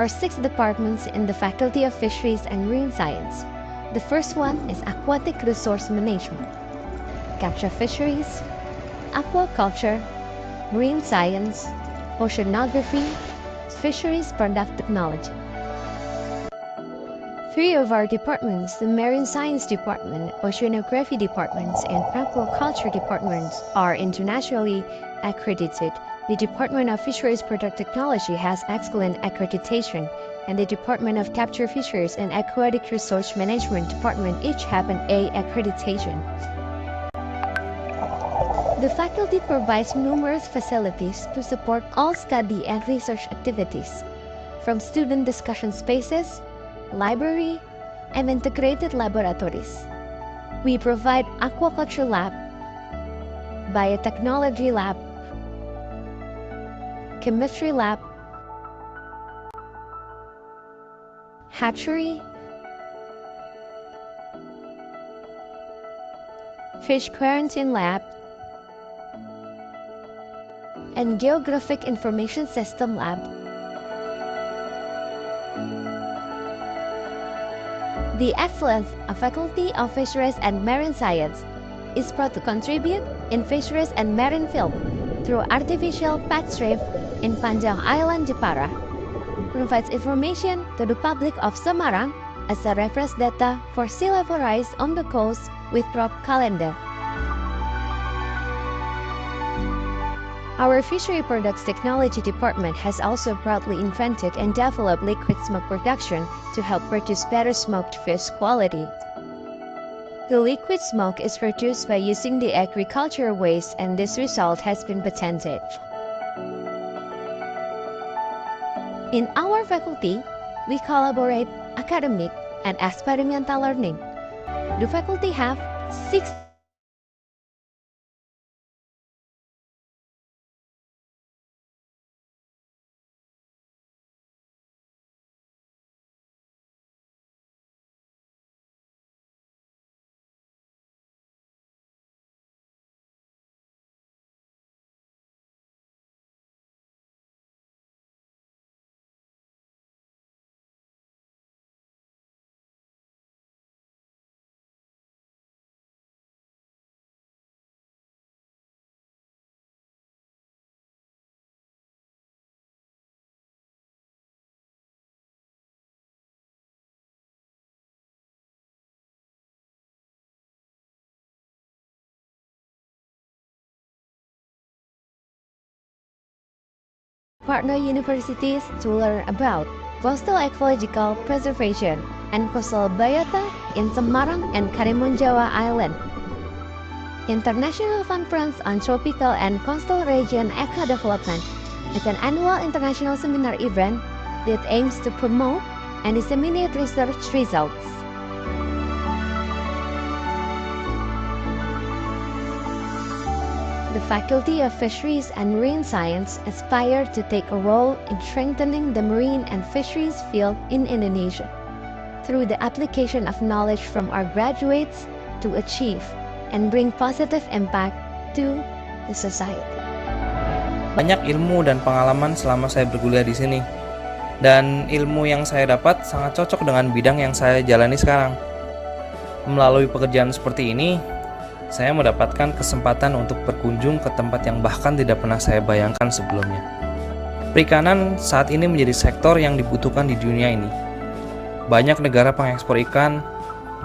are 6 departments in the Faculty of Fisheries and Marine Science. The first one is Aquatic Resource Management, Capture Fisheries, Aquaculture, Marine Science, Oceanography, Fisheries Product Technology. 3 of our departments, the Marine Science Department, Oceanography Departments, and Aquaculture Departments, are internationally accredited. The Department of Fisheries Product Technology has excellent accreditation, and the Department of Capture Fisheries and Aquatic Resource Management Department each have an A accreditation. The faculty provides numerous facilities to support all study and research activities, from student discussion spaces, library, and integrated laboratories. We provide aquaculture lab, biotechnology lab, chemistry lab, hatchery, fish quarantine lab, and geographic information system lab. The excellence of Faculty of Fisheries and Marine Science is proud to contribute in fisheries and marine field through artificial patch reef in Panjang Island, Jepara, provides information to the public of Semarang as a reference data for sea level rise on the coast with crop calendar. Our Fishery Products Technology Department has also proudly invented and developed liquid smoke production to help produce better smoked fish quality. The liquid smoke is produced by using the agricultural waste, and this result has been patented. In our faculty, we collaborate academic and experimental learning. The faculty have 6 partner universities to learn about coastal ecological preservation and coastal biota in Semarang and Karimun Jawa Island. International Conference on Tropical and Coastal Region Eco Development is an annual international seminar event that aims to promote and disseminate research results. The Faculty of Fisheries and Marine Science aspires to take a role in strengthening the marine and fisheries field in Indonesia through the application of knowledge from our graduates to achieve and bring positive impact to the society. Banyak ilmu dan pengalaman selama saya berkuliah di sini. Dan ilmu yang saya dapat sangat cocok dengan bidang yang saya jalani sekarang. Melalui pekerjaan seperti ini, saya mendapatkan kesempatan untuk berkunjung ke tempat yang bahkan tidak pernah saya bayangkan sebelumnya. Perikanan saat ini menjadi sektor yang dibutuhkan di dunia ini. Banyak negara pengekspor ikan,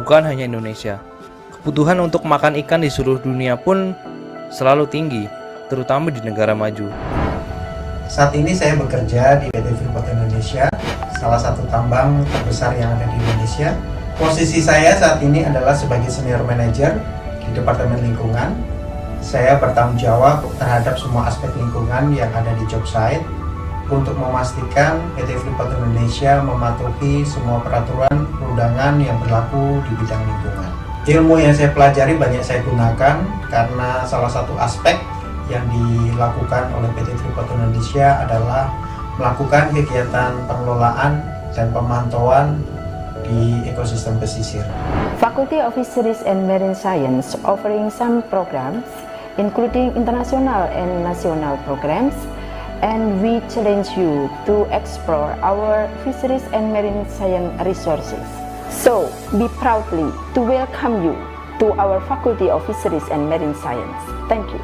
bukan hanya Indonesia. Kebutuhan untuk makan ikan di seluruh dunia pun selalu tinggi, terutama di negara maju. Saat ini saya bekerja di PT Freeport Indonesia, salah satu tambang terbesar yang ada di Indonesia. Posisi saya saat ini adalah sebagai senior manager di Departemen Lingkungan. Saya bertanggung jawab terhadap semua aspek lingkungan yang ada di job site untuk memastikan PT Freeport Indonesia mematuhi semua peraturan perundangan yang berlaku di bidang lingkungan. Ilmu yang saya pelajari banyak saya gunakan karena salah satu aspek yang dilakukan oleh PT Freeport Indonesia adalah melakukan kegiatan pengelolaan dan pemantauan di ekosistem pesisir. Faculty of Fisheries and Marine Science offering some programs, including international and national programs, and we challenge you to explore our fisheries and marine science resources. So, be proudly to welcome you to our Faculty of Fisheries and Marine Science. Thank you.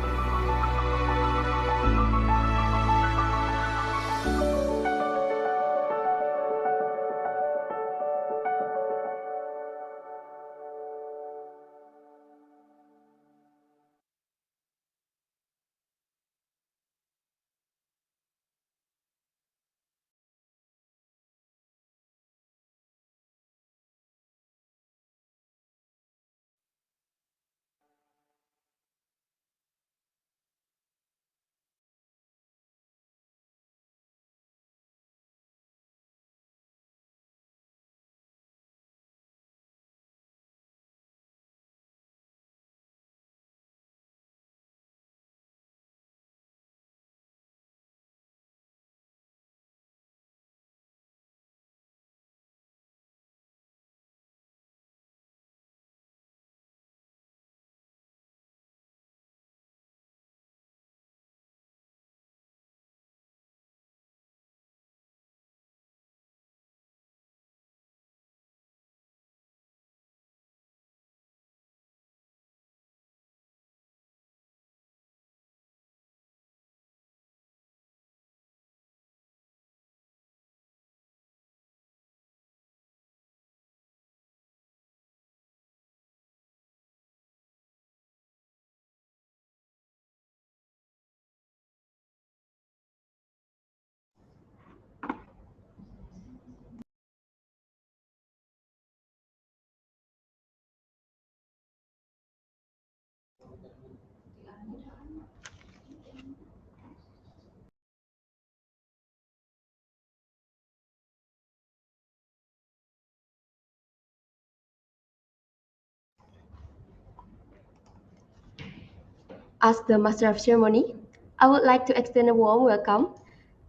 As the Master of Ceremony, I would like to extend a warm welcome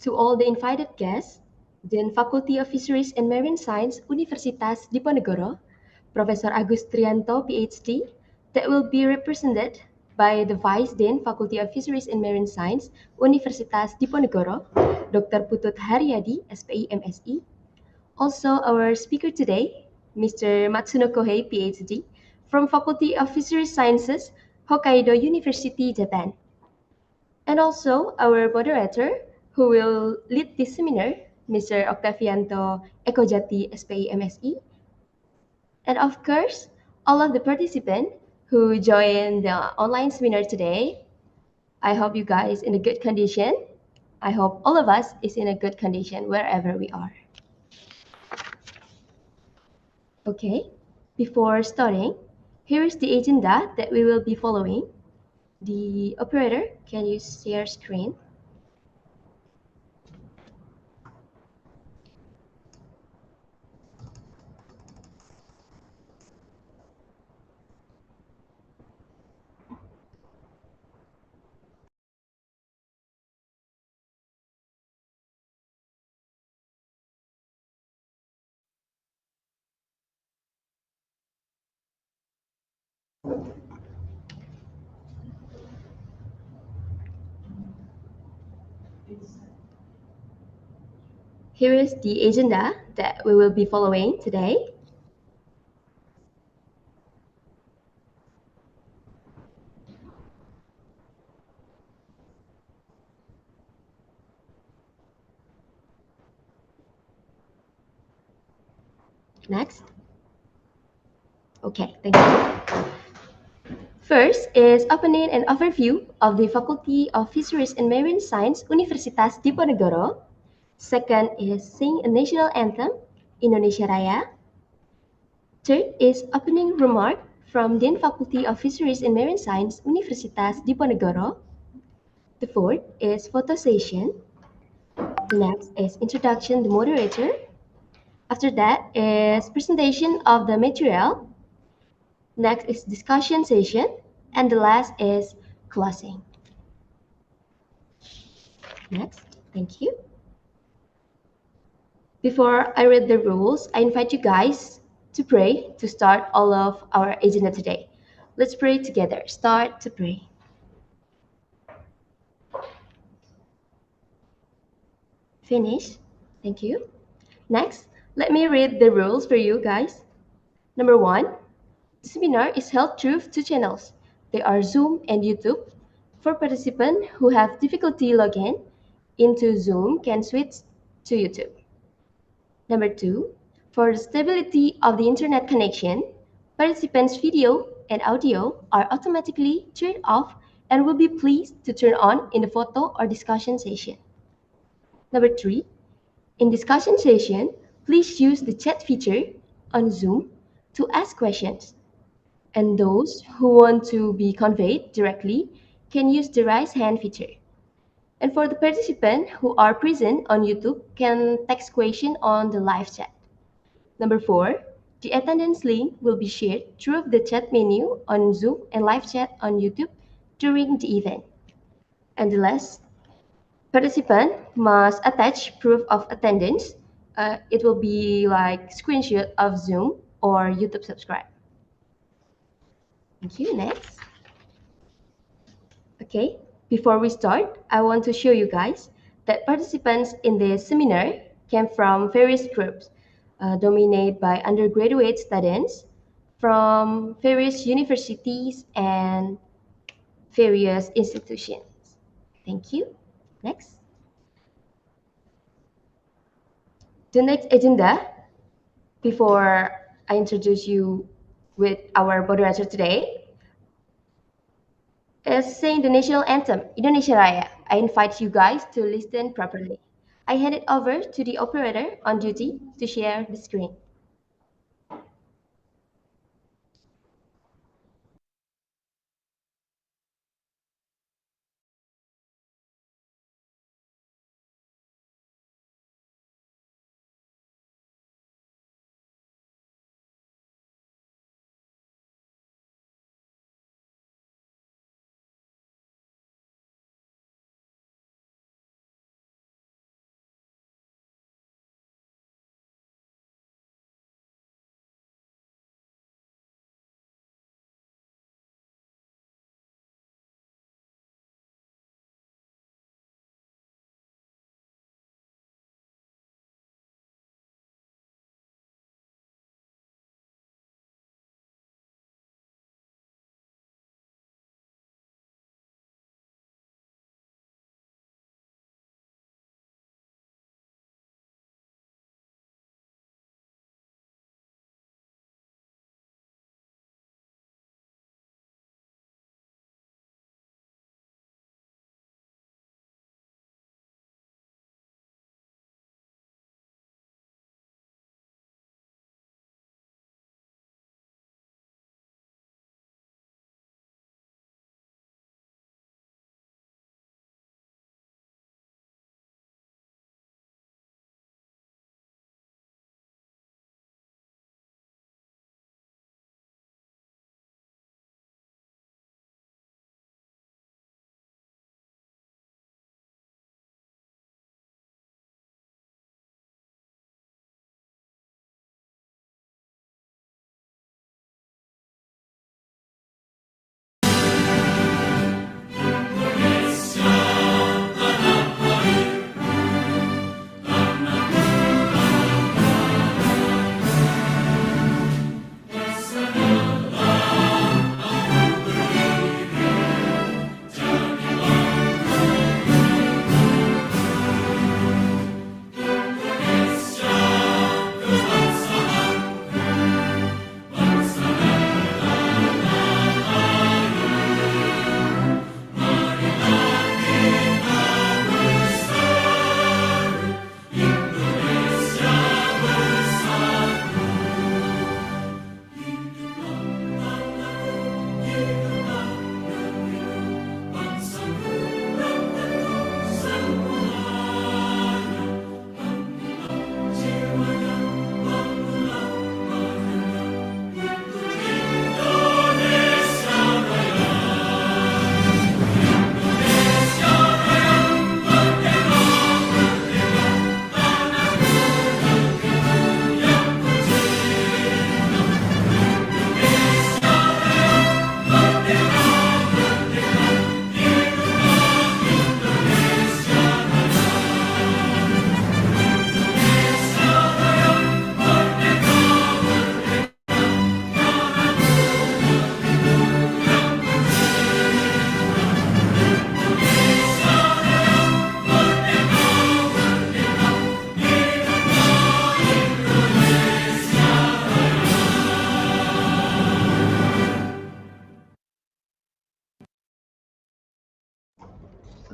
to all the invited guests, Dean Faculty of Fisheries and Marine Science, Universitas Diponegoro, Professor Agus Trianto, PhD, that will be represented by the Vice Dean Faculty of Fisheries and Marine Science, Universitas Diponegoro, Dr. Putut Haryadi, SPI MSI. Also, our speaker today, Mr. Matsuno Kohei, PhD, from Faculty of Fisheries Sciences, Hokkaido University, Japan. And also our moderator, who will lead this seminar, Mr. Octavianto Ekojati, SPI MSI. And of course, all of the participants who joined the online seminar today. I hope you guys in a good condition. I hope all of us is in a good condition wherever we are. Okay, before starting, here is the agenda that we will be following. The operator, can you share screen? Here is the agenda that we will be following today. Next. Okay, thank you. First is opening an overview of the Faculty of Fisheries and Marine Science, Universitas Diponegoro. Second is sing a national anthem, Indonesia Raya. Third is opening remark from Dean Faculty of Fisheries and Marine Science, Universitas Diponegoro. The fourth is photo session. The next is introduction to moderator. After that is presentation of the material. Next is discussion session. And the last is closing. Next, thank you. Before I read the rules, I invite you guys to pray to start all of our agenda today. Let's pray together. Start to pray. Finish. Thank you. Next, let me read the rules for you guys. Number 1, the seminar is held through 2 channels. They are Zoom and YouTube. For participants who have difficulty logging into Zoom can switch to YouTube. Number 2, for the stability of the internet connection, participants' video and audio are automatically turned off and will be pleased to turn on in the photo or discussion session. Number 3, in discussion session, please use the chat feature on Zoom to ask questions. And those who want to be conveyed directly can use the raise hand feature. And for the participants who are present on YouTube can text question on the live chat. Number 4, the attendance link will be shared through the chat menu on Zoom and live chat on YouTube during the event. And the last, participant must attach proof of attendance. It will be like screenshot of Zoom or YouTube subscribe. Thank you. Next. Okay, before we start, I want to show you guys that participants in the seminar came from various groups dominated by undergraduate students from various universities and various institutions. Thank you. Next. The next agenda, before I introduce you with our moderator today, is saying the national anthem, Indonesia Raya. I invite you guys to listen properly. I hand it over to the operator on duty to share the screen.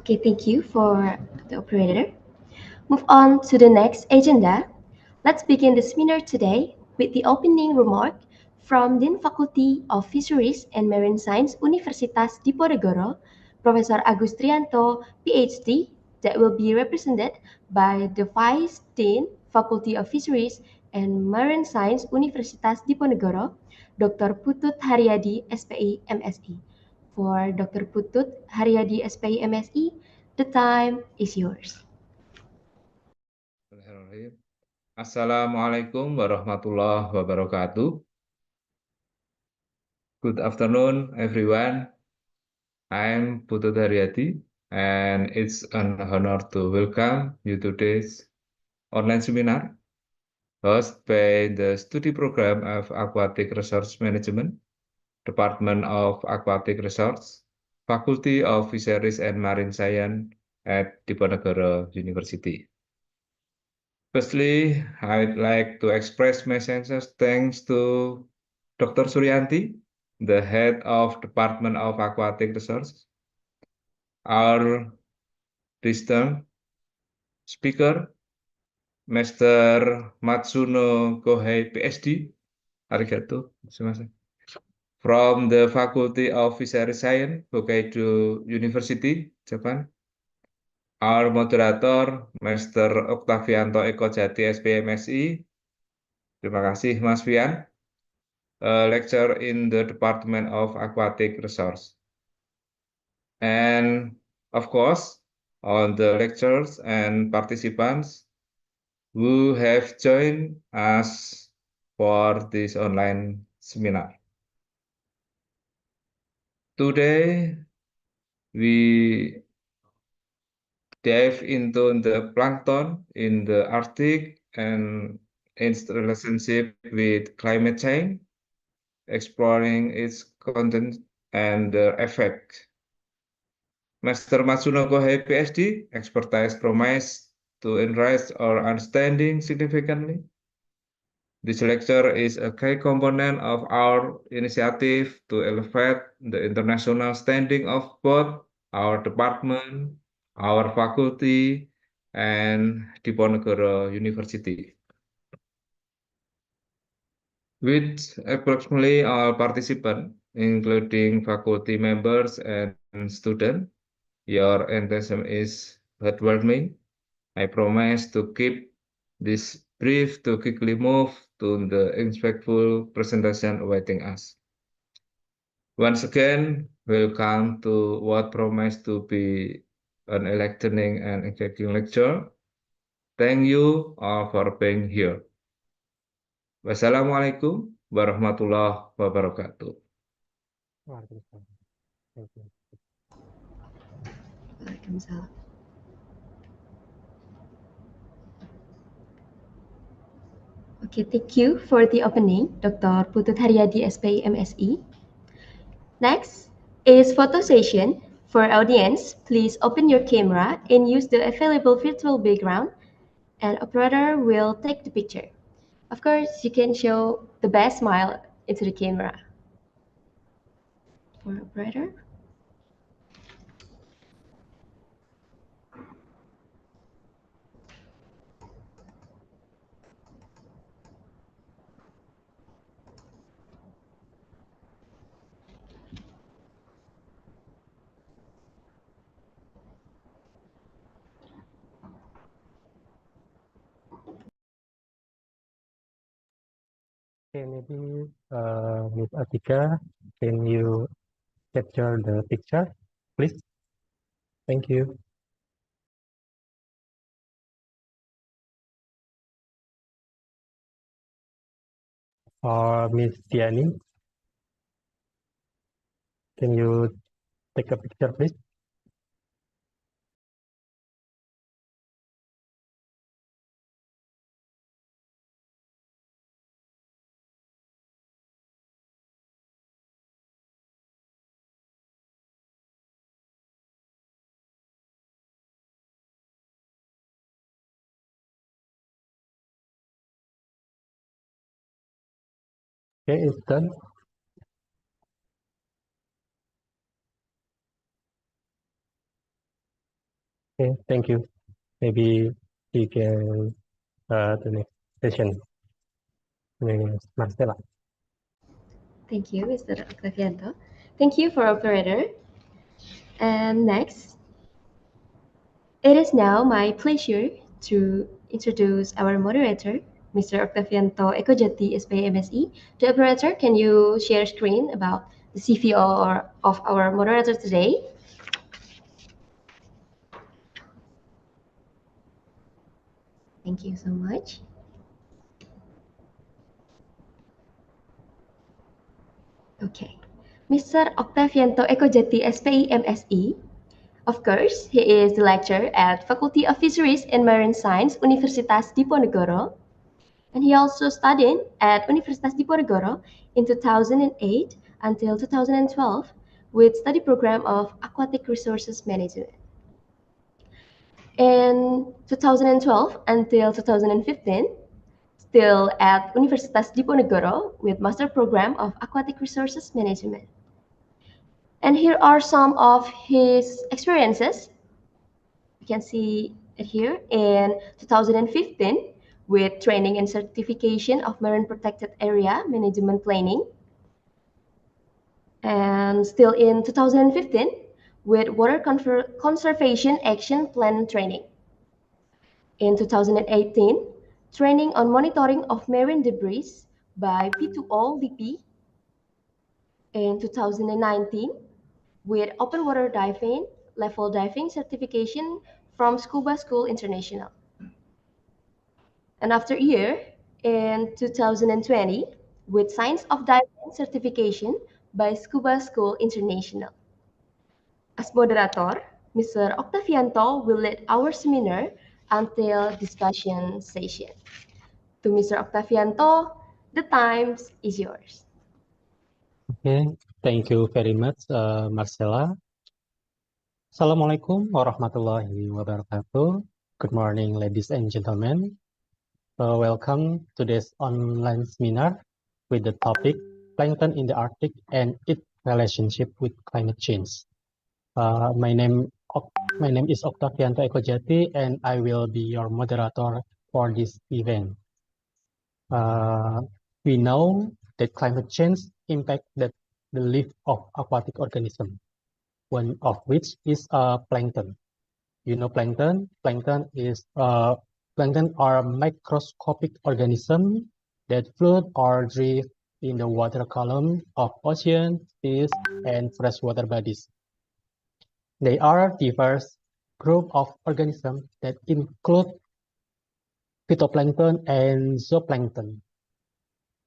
Okay, thank you for the operator. Move on to the next agenda. Let's begin the seminar today with the opening remark from Dean Faculty of Fisheries and Marine Science Universitas Diponegoro, Professor Agus Trianto, PhD, that will be represented by the Vice Dean, Faculty of Fisheries and Marine Science Universitas Diponegoro, Dr. Putut Haryadi, SPI, MSI. For Dr. Putut Haryadi, SPI, MSI, the time is yours. Assalamualaikum warahmatullahi wabarakatuh. Good afternoon, everyone. I'm Putu Daryati, and it's an honor to welcome you to today's online seminar hosted by the study program of Aquatic Resource Management, Department of Aquatic Resources, Faculty of Fisheries and Marine Science at Diponegoro University. Firstly, I'd like to express my sincere thanks to Dr. Suryanti, the head of Department of Aquatic Resources, our distinguished speaker, Mr. Matsuno Kohei, PhD, arigato, sumimasen, from the Faculty of Fisheries Science, Hokkaido University, Japan. Our moderator, Mr. Oktavianto Eko Jati, SPMSI. Terima kasih, Mas Fian. Lecturer in the Department of Aquatic Resources. And of course, all the lecturers and participants who have joined us for this online seminar. Today, we dive into the plankton in the Arctic and its relationship with climate change, exploring its content and the effect. Master Matsuno Kohei, PhD, expertise promised to enrich our understanding significantly. This lecture is a key component of our initiative to elevate the international standing of both our department, our faculty, and Diponegoro University. With approximately all participants, including faculty members and students, your enthusiasm is heartwarming. I promise to keep this brief to quickly move to the insightful presentation awaiting us. Once again, welcome to what promised to be an enlightening and engaging lecture. Thank you all for being here. Wassalamualaikum warahmatullahi wabarakatuh. Waalaikumsalam. Okay, thank you for the opening, Dr. Putut Haryadi, SPI, MSI. Next is photo session. For audience, please open your camera and use the available virtual background, and operator will take the picture. Of course, you can show the best smile into the camera. For operator. Okay, maybe Ms. Atika, can you capture the picture, please? Thank you. Or Ms. Tiani, can you take a picture, please? Okay, it's done. Okay, thank you. Maybe we can the next session with Marcela. Thank you, Mr. Octavianto. Thank you for operator. And next, it is now my pleasure to introduce our moderator, Mr. Octavianto Ekojati, SPMSE. The operator, can you share screen about the CV of our moderator today? Thank you so much. Okay. Mr. Octavianto Ekojati, SPI MSE. Of course, he is the lecturer at Faculty of Fisheries and Marine Science, Universitas Diponegoro. And he also studied at Universitas Diponegoro in 2008 until 2012 with study program of Aquatic Resources Management. In 2012 until 2015, still at Universitas Diponegoro with master program of Aquatic Resources Management. And here are some of his experiences. You can see it here in 2015 with training and certification of marine protected area management planning. And still in 2015 with water conservation action plan training. In 2018, training on monitoring of marine debris by P2O DP. In 2019, with open water diving, level diving certification from Scuba School International. And after a year, in 2020, with Science of Diving certification by Scuba School International. As moderator, Mr. Octavianto will lead our seminar until discussion session. To Mr. Octavianto, the time is yours. Okay, thank you very much, Marcela. Assalamualaikum warahmatullahi wabarakatuh. Good morning, ladies and gentlemen. Welcome to this online seminar with the topic Plankton in the Arctic and its relationship with climate change. My name is Octavianto Ekojati, and I will be your moderator for this event. We know that climate change impacts the life of aquatic organisms, one of which is plankton. You know plankton? Plankton are microscopic organisms that float or drift in the water column of oceans, seas, and freshwater bodies. They are a diverse group of organisms that include phytoplankton and zooplankton.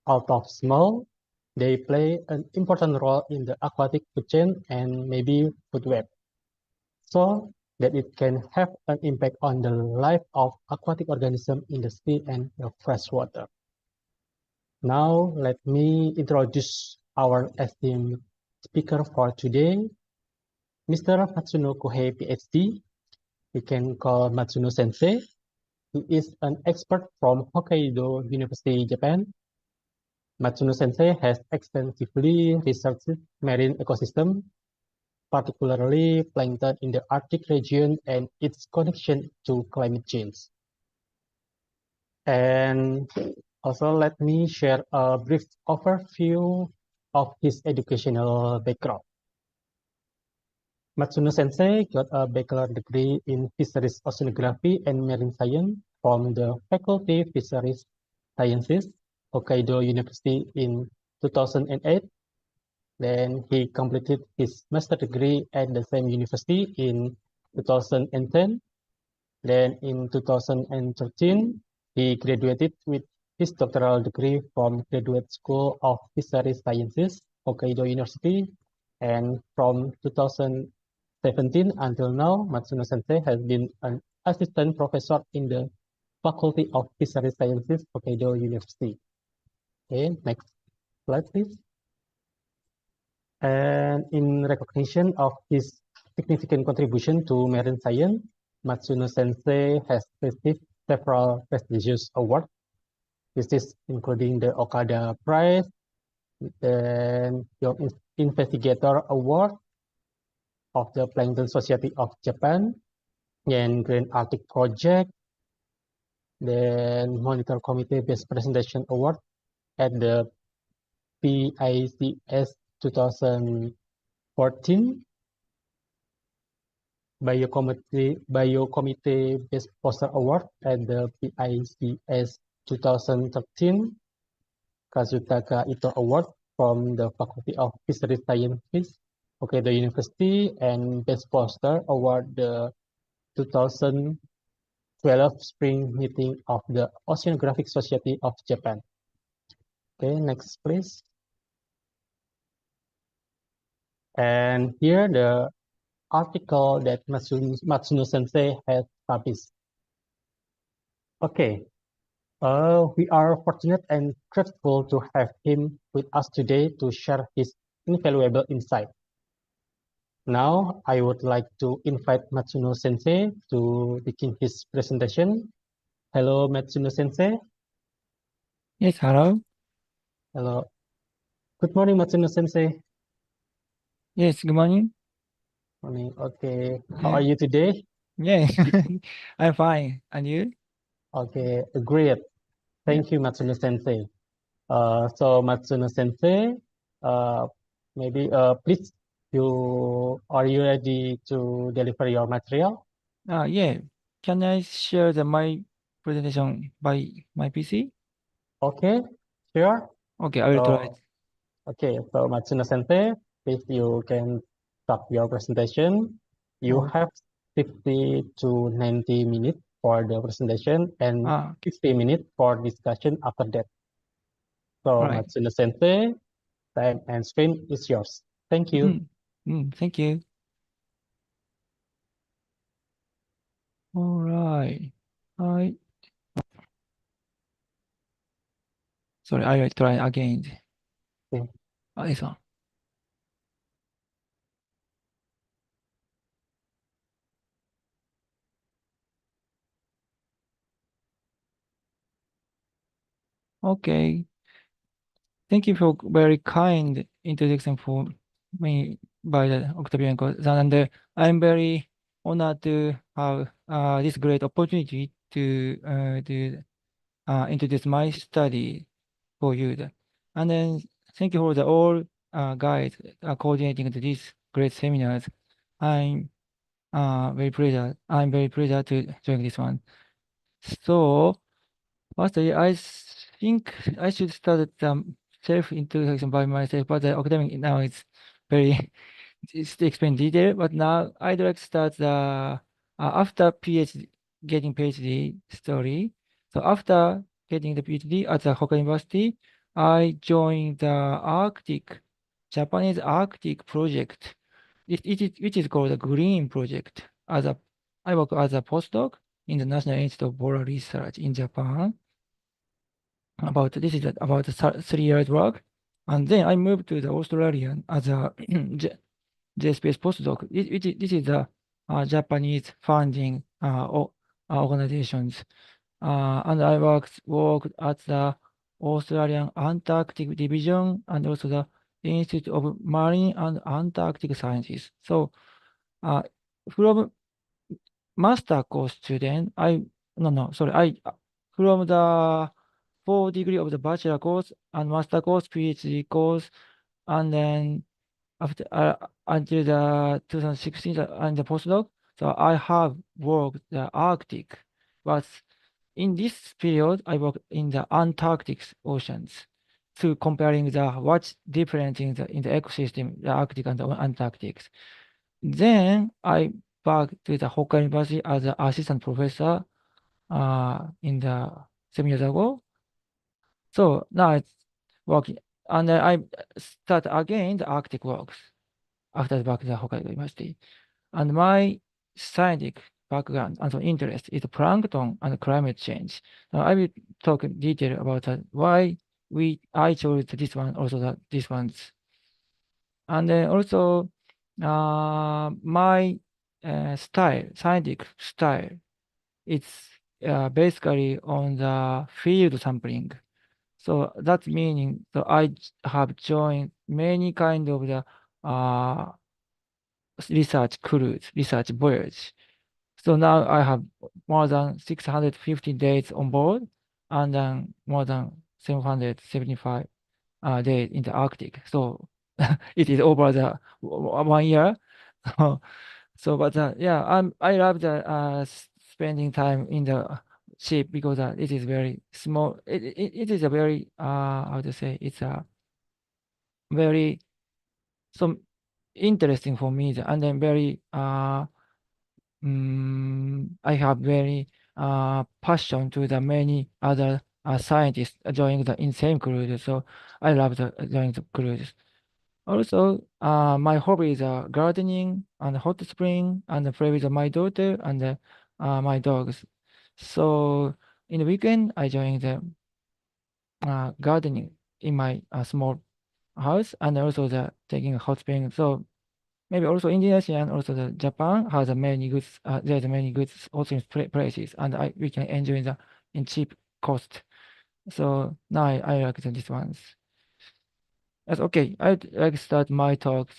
Although small, they play an important role in the aquatic food chain and maybe food web, so that it can have an impact on the life of aquatic organisms in the sea and the freshwater. Now, let me introduce our esteemed speaker for today, Mr. Matsuno Kohei, PhD. We can call Matsuno Sensei. He is an expert from Hokkaido University, Japan. Matsuno Sensei has extensively researched marine ecosystem, particularly plankton in the Arctic region and its connection to climate change. And also let me share a brief overview of his educational background. Matsuno Sensei got a bachelor degree in Fisheries Oceanography and Marine Science from the Faculty of Fisheries Sciences, Hokkaido University in 2008. Then he completed his master degree at the same university in 2010. Then in 2013, he graduated with his doctoral degree from Graduate School of Fisheries Sciences, Hokkaido University. And from 2017 until now, Matsuno Sensei has been an assistant professor in the Faculty of Fisheries Sciences, Hokkaido University. Okay, next slide, please. And in recognition of his significant contribution to marine science, Matsuno Sensei has received several prestigious awards. This is including the Okada Prize, the Young Investigator Award of the Plankton Society of Japan, then Grand Arctic Project, then Monitor Committee Best Presentation Award at the PICS 2014, Bio Committee Best Poster Award at the PICS 2013, Kazutaka Ito Award from the Faculty of Fisheries Sciences, the University, and Best Poster Award the 2012 Spring Meeting of the Oceanographic Society of Japan. Okay, next please. And here the article that Matsuno Sensei has published. Okay, we are fortunate and grateful to have him with us today to share his invaluable insight. Now, I would like to invite Matsuno Sensei to begin his presentation. Hello, Matsuno Sensei. Yes, hello. Hello. Good morning, Matsuno Sensei. Yes, good morning. Morning. Okay. How are you today? Yeah, I'm fine. And you? Okay, great. Thank you, Matsuno Sensei. So Matsuno Sensei, maybe please, are you ready to deliver your material? Yeah. Can I share my presentation by my PC? Okay, sure. Okay, I will try. Okay, so Matsuno Sensei, please you can start your presentation. You have 50 to 90 minutes for the presentation and 50 minutes for discussion after that. So Right. Matsuno Sensei, time and screen is yours. Thank you. Thank you. All right. Sorry, I will try again. Okay. This one. Okay. Thank you for very kind introduction for me by the Octavianco. And I'm very honored to have this great opportunity to introduce my study for you. And then thank you for the all guys coordinating these great seminars. I'm very pleased. I'm very pleased to join this one. So firstly, I think I should start self-introduction by myself, but the academic now is very it's explain detail. But now I'd like to start the after PhD getting PhD story. So after getting the PhD at the Hokkaido University, I joined the Japanese Arctic project, which is called the Green Project. I work as a postdoc in the National Institute of Polar Research in Japan. This is about 3 years work, and then I moved to the Australia as a JSpace postdoc. This is the Japanese funding organizations, and I worked at the Australian Antarctic Division and also the Institute of Marine and Antarctic Sciences. So, from master course student, from the 4 degree of the bachelor course and master course, PhD course, and then after until the 2016 and the postdoc. So I have worked the Arctic, but in this period I worked in the Antarctic oceans, to comparing what's different in the ecosystem, the Arctic and the Antarctic. Then I back to the Hokkaido University as an assistant professor in the 7 years ago. So now it's working, and then I start again the Arctic works after back to the Hokkaido University. And my scientific background and interest is plankton and climate change. Now I will talk in detail about why I chose this one, also this ones. And then also my scientific style, it's basically on the field sampling. So that's meaning so I have joined many kind of the research cruise, research voyage. So now I have more than 650 days on board and then more than 775 days in the Arctic. So it is over the 1 year. So, but yeah, I love the spending time in the ship because it is very small. It is a very how to say, it's a very so interesting for me, and then very I have very passion to the many other scientists joining the in same cruise. So I love the joining the cruise. Also, my hobby is gardening and hot spring and play with my daughter and my dogs. So in the weekend, I join the gardening in my small house and also the taking a hot spring. So maybe also Indonesia and also the Japan has a many good there's many good also places and we can enjoy the in cheap cost. So now I like these ones. That's okay. I'd like to start my talk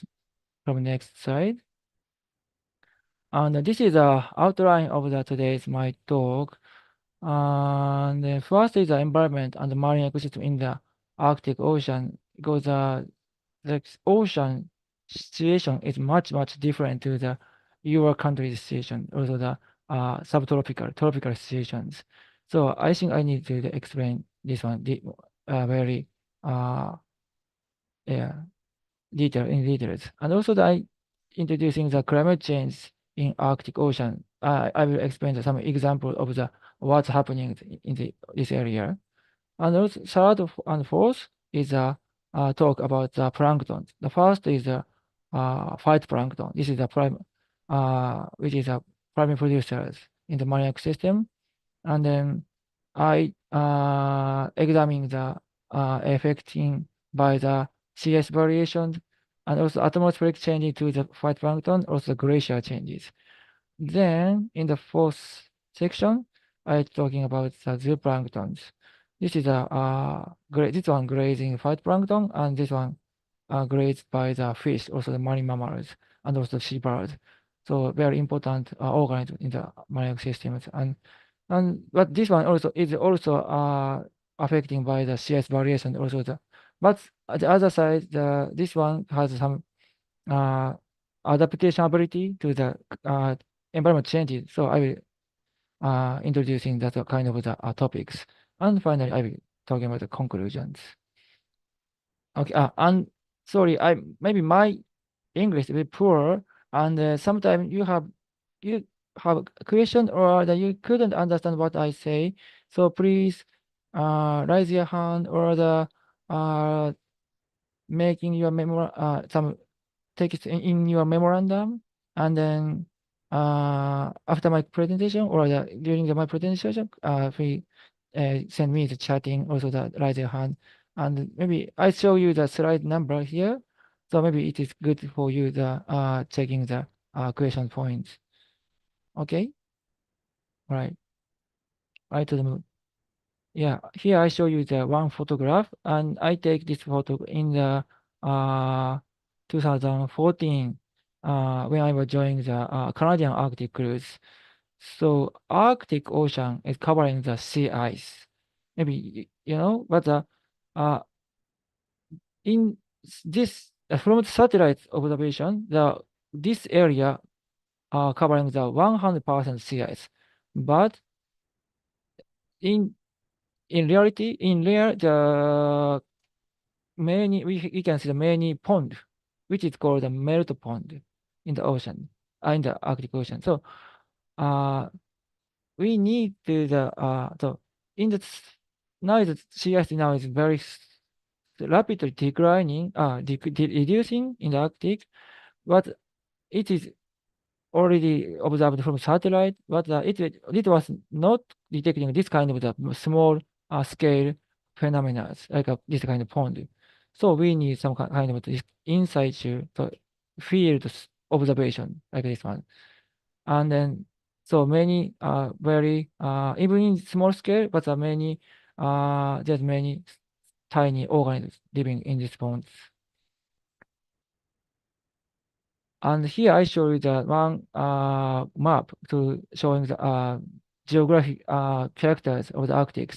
from next slide. And this is the outline of the today's my talk. And the first is the environment and the marine ecosystem in the Arctic Ocean, because the ocean situation is much different to the your country's situation, also the subtropical, tropical situations. So I think I need to explain this one very yeah, details. And also I introducing the climate change in Arctic Ocean. I will explain some example of the what's happening in this area. And also third and fourth is a talk about the plankton. The first is the phytoplankton. This is the prime, which is a primary producers in the marine ecosystem. And then I examine the affecting by the CS variations and also atmospheric changes to the phytoplankton, also glacier changes. Then in the fourth section, I'm talking about the zooplanktons. This is this one grazing phytoplankton, and this one grazed by the fish, also the marine mammals, and also seabirds. So very important organism in the marine systems. And but this one also is also affecting by the CS variation also but at the other side this one has some adaptation ability to the environment changes. So I will introducing that kind of the topics. And finally, I will talking about the conclusions. Okay, and sorry, maybe my English is a bit poor, and sometimes you have a question or that you couldn't understand what I say. So please raise your hand or the making your some text in your memorandum, and then after my presentation or during my presentation, please send me the chatting, also the raise your hand, and maybe I show you the slide number here. So maybe it is good for you the checking the question points. Okay, right, right to the moon. Yeah, here I show you the one photograph, and I take this photo in the 2014 when I was joining the Canadian Arctic cruise. So Arctic Ocean is covering the sea ice. Maybe you know, but in this from the satellite observation, this area covering the 100% sea ice, but in reality, in real, the many we can see the many pond, which is called the melt pond in the ocean, in the Arctic Ocean. So we need to so in the now the sea ice now is very rapidly declining, reducing in the Arctic, but it is already observed from satellite, but it was not detecting this kind of the small scale phenomena like this kind of pond. So we need some kind of this in situ field observation like this one. And then so many very even in small scale, but many there's many tiny organisms living in these ponds. And here I show you the one map to showing the geographic characters of the Arctic.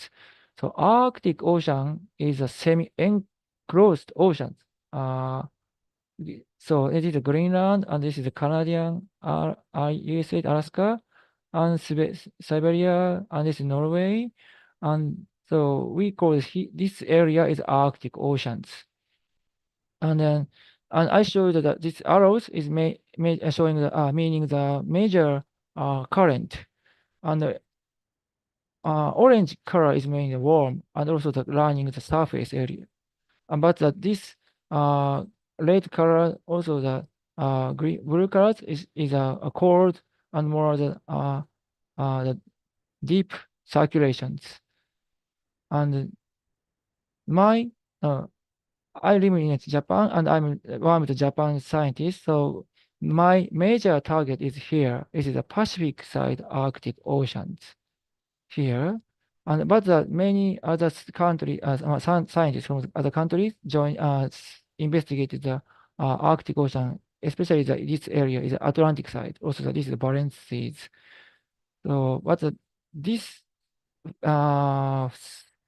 So Arctic Ocean is a semi-enclosed ocean. So it is Greenland, and this is the Canadian, USA, Alaska, and Siberia, and this is Norway. And so we call this area is Arctic Oceans. And then, and I show you that this arrows is showing the meaning the major current, and the orange color is meaning the warm, and also the running the surface area. But this red color, also the blue color is a cold and more the deep circulations. And my I live in Japan, and I'm one of the Japan scientists. So my major target is here. It is the Pacific side Arctic oceans here. And but many other countries, scientists from other countries join investigated the Arctic Ocean, especially this area is the Atlantic side. Also, this is the Barents Seas. So, but this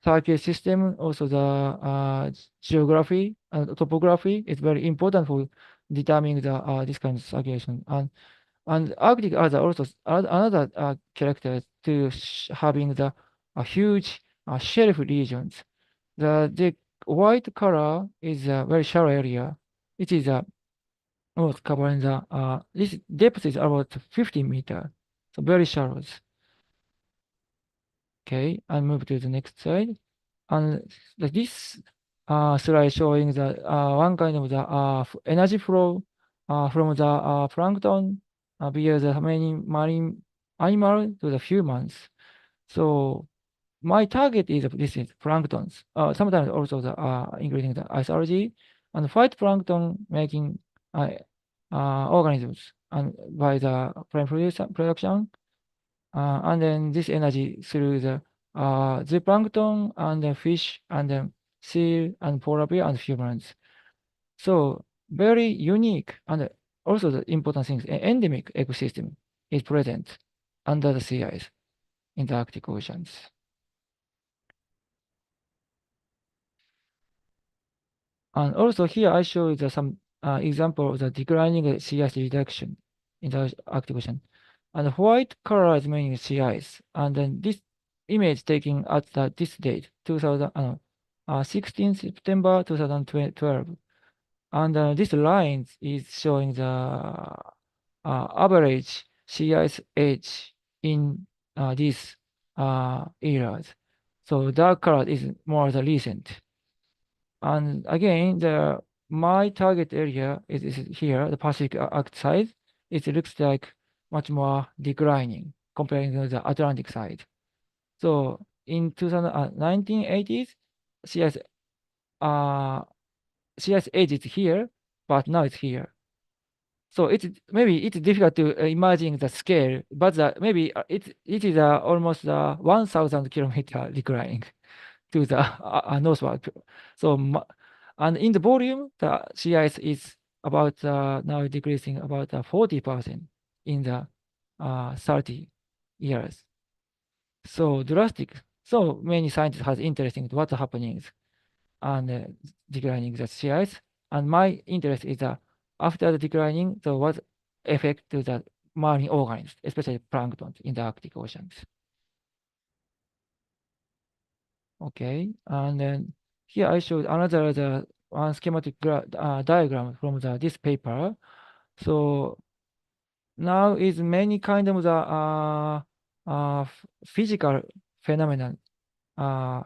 circular system, also the geography and topography is very important for determining the this kind of circulation. And Arctic are also another character to having the huge shelf regions. The white color is a very shallow area. It is almost covering the this depth is about 50 meters, so very shallow. Okay, I move to the next slide, and this slide showing the one kind of the energy flow from the plankton via the many marine animal to the humans. So my target is this is planktons. Sometimes also the including the ice algae and phytoplankton making organisms and by the prime production, and then this energy through the zooplankton and the fish and the seal and polar bear and humans. So very unique and also the important things, an endemic ecosystem is present under the sea ice in the Arctic oceans. And also here I show you some example of the declining sea ice reduction in the Arctic Ocean. And the white color is meaning sea ice. And then this image taken at this date, 16 September 2012. And this line is showing the average sea ice age in these eras. So dark color is more the recent. And again, my target area is here, the Pacific Arctic side. It looks like much more declining comparing to the Atlantic side. So in 1980s, CS age is here, but now it's here. So maybe it's difficult to imagine the scale, but maybe it is almost 1,000 kilometer declining to the northward. So and in the volume, the sea ice is about now decreasing about 40% in the 30 years. So drastic. So many scientists has interest in what's happening and declining the sea ice. And my interest is after the declining, so what effect to the marine organisms, especially plankton in the Arctic oceans. Okay, and then here I showed another one schematic diagram from this paper. So now is many kind of the physical phenomenon,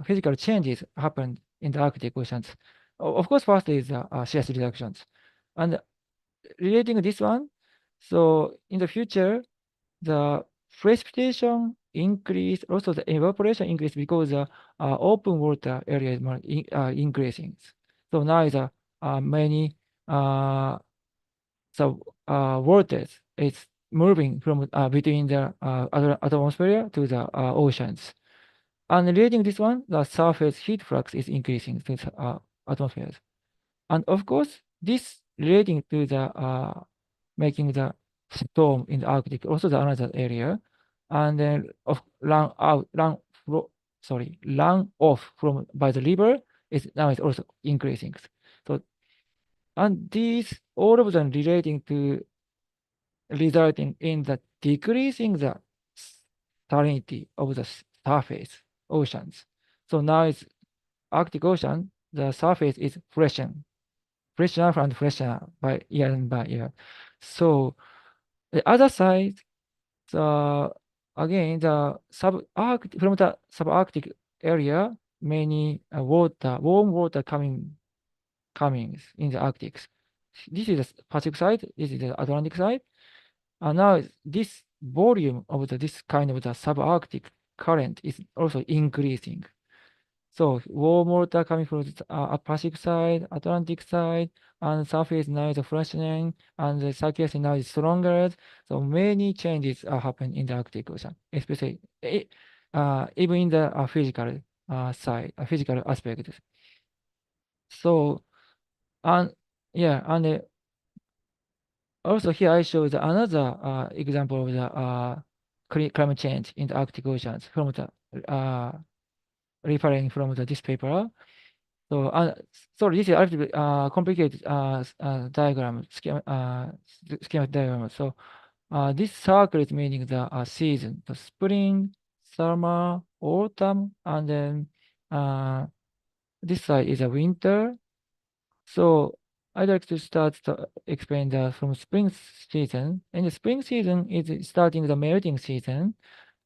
physical changes happened in the Arctic oceans. Of course, first is sea ice reductions, and relating this one. So in the future, the precipitation increase, also the evaporation increase because the open water area is more increasing. So now is many waters is moving from between the atmosphere to the oceans. And relating this one, the surface heat flux is increasing to the atmosphere. And of course, this relating to the making the storm in the Arctic, also the another area, and then run off from by the river is now is also increasing. So, and these all of them relating to resulting in the decreasing the salinity of the surface oceans. So now it's Arctic Ocean, the surface is fresher and fresher by year. So the other side, the again the from the subarctic area, many warm water coming in the Arctic. This is the Pacific side. This is the Atlantic side. And now this volume of this kind of the subarctic current is also increasing. So warm water coming from the Pacific side, Atlantic side, and surface now is freshening, and the circulation now is stronger. So many changes are happening in the Arctic Ocean, especially even in the physical side, physical aspect. So, and yeah, and also here I show the another example of the climate change in the Arctic Oceans from the referring from this paper. So, sorry, this is a little bit complicated diagram, schematic diagram. So, this circle is meaning the season, the spring, summer, autumn, and then this side is a winter. So, I'd like to start to explain from spring season. And the spring season is starting the melting season,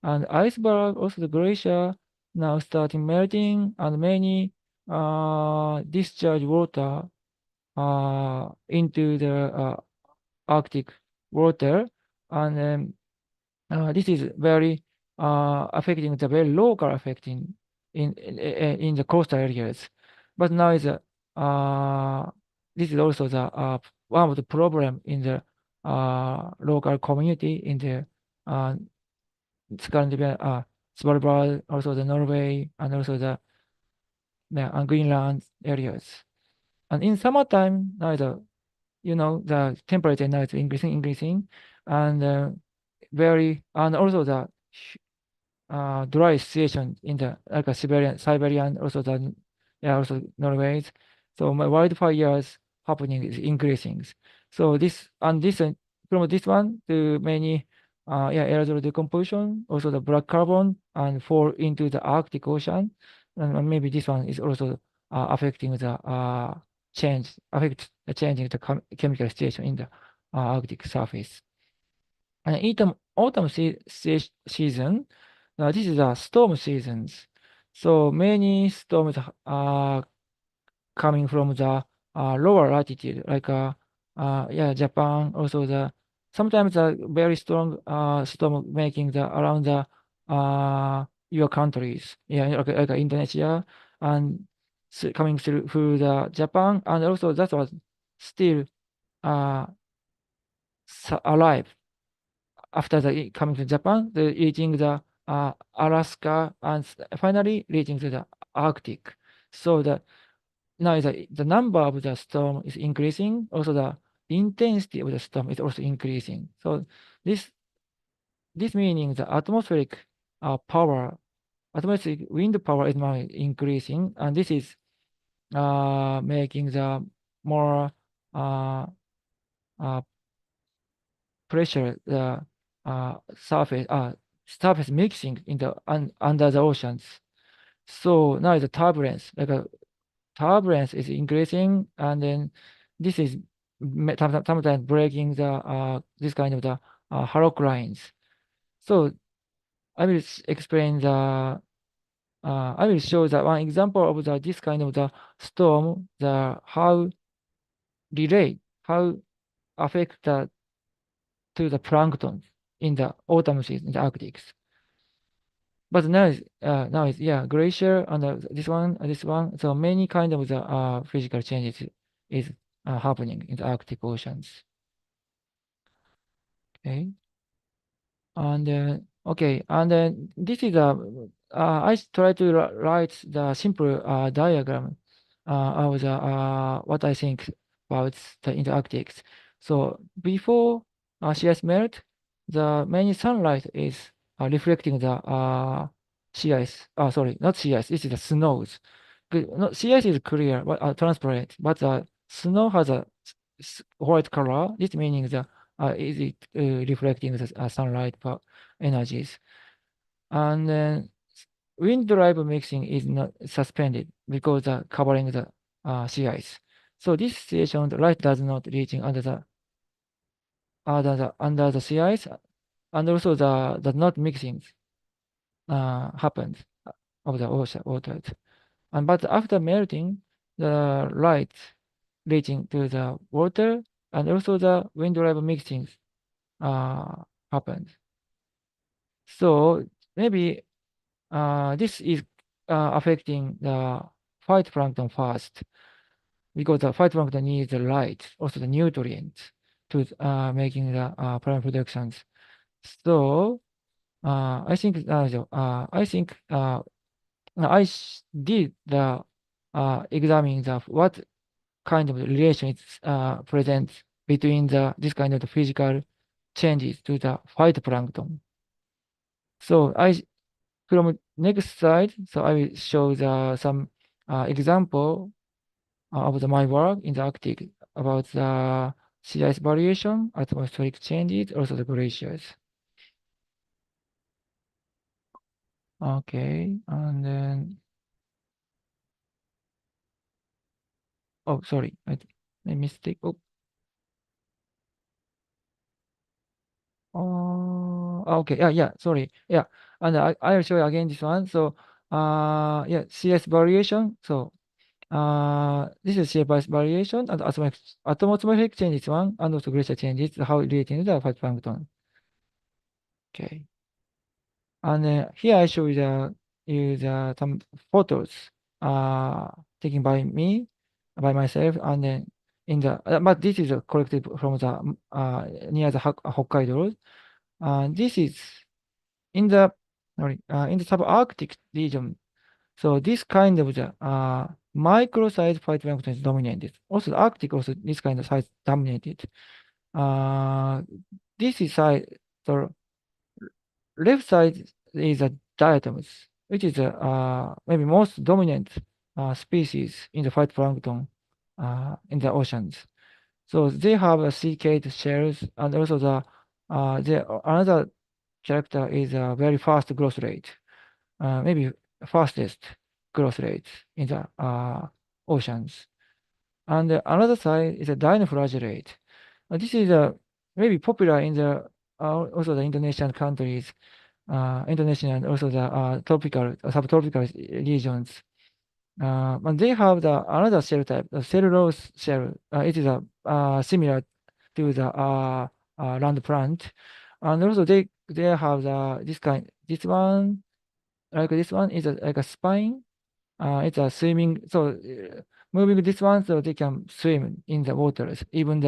and iceberg, also the glacier, now starting melting, and many discharge water into the Arctic water, and this is very affecting the very local affecting in the coastal areas. But now is this is also the one of the problem in the local community in the Scandinavia, Svalbard, also the Norway, and also the Greenland areas. And in summertime, now the temperature now is increasing, and and also the dry situation in the like Siberian, also also Norway. So my wildfires happening is increasing. So this from this one to many aerosol decomposition, also the black carbon and fall into the Arctic Ocean, and maybe this one is also affecting the changing the chemical situation in the Arctic surface. And in autumn season, this is a storm seasons. So many storms are coming from the lower latitude, like Japan. Also sometimes a very strong storm making the around the your countries, like Indonesia, and coming through the Japan, and also that was still alive after the coming to Japan, reaching the Alaska, and finally reaching to the Arctic. So now the number of the storm is increasing. Also the intensity of the storm is also increasing. So this meaning the atmospheric wind power is now increasing, and this is making the more pressure the surface mixing in the under the oceans. So now the turbulence is increasing, and then this is sometimes breaking the this kind of the Harrock lines. So I will explain I will show that one example of this kind of the storm, how affect to the plankton in the autumn season in the Arctic. But now it's glacier, and this one. So many kind of the physical changes is happening in the Arctic oceans. Okay. And then this is I try to write the simple diagram of the what I think about in the Arctic. So before sea ice melt, the many sunlight is reflecting the sea ice. Sorry, not sea ice. This is the snows. No, sea ice is clear, but transparent. But the snow has a white color. This meaning the is it reflecting the sunlight energies. And then wind drive mixing is not suspended because the covering the sea ice. So this situation, the light does not reaching under the sea ice, and also the not mixing happens of the ocean waters. And but after melting, the light reaching to the water and also the wind drive mixing happens. So maybe this is affecting the phytoplankton first because the phytoplankton needs the light, also the nutrients to making the plant productions. So I think did the examine the what kind of relation is present between this kind of the physical changes to the phytoplankton. So from next slide, so I will show some example of my work in the Arctic about the sea ice variation, atmospheric changes, also the glaciers. Okay, and then oh sorry, I mistake. Okay, yeah, sorry, yeah, and I'll show you again this one. So yeah, CS variation. So this is CS variation and atmospheric changes one, and also glacier changes how relating to the phytoplankton. Okay, and here I show you some photos taken by me, by myself, and then in the but this is collected from the near the Hokkaido. This is in the subarctic region. So this kind of the micro size phytoplankton is dominated. Also the Arctic also this kind of size dominated. This is side the left side is a diatoms, which is maybe most dominant species in the phytoplankton in the oceans. So they have a cicade shells, and also another character is a very fast growth rate, maybe fastest growth rate in the oceans. And another side is a dinoflagellate. This is maybe popular in the also the Indonesian countries, Indonesia and also the tropical, subtropical regions. And they have another shell type, the cellulose shell. It is similar to the land plant, and also they have this one is like a spine. It's a swimming. So moving this one so they can swim in the waters. Even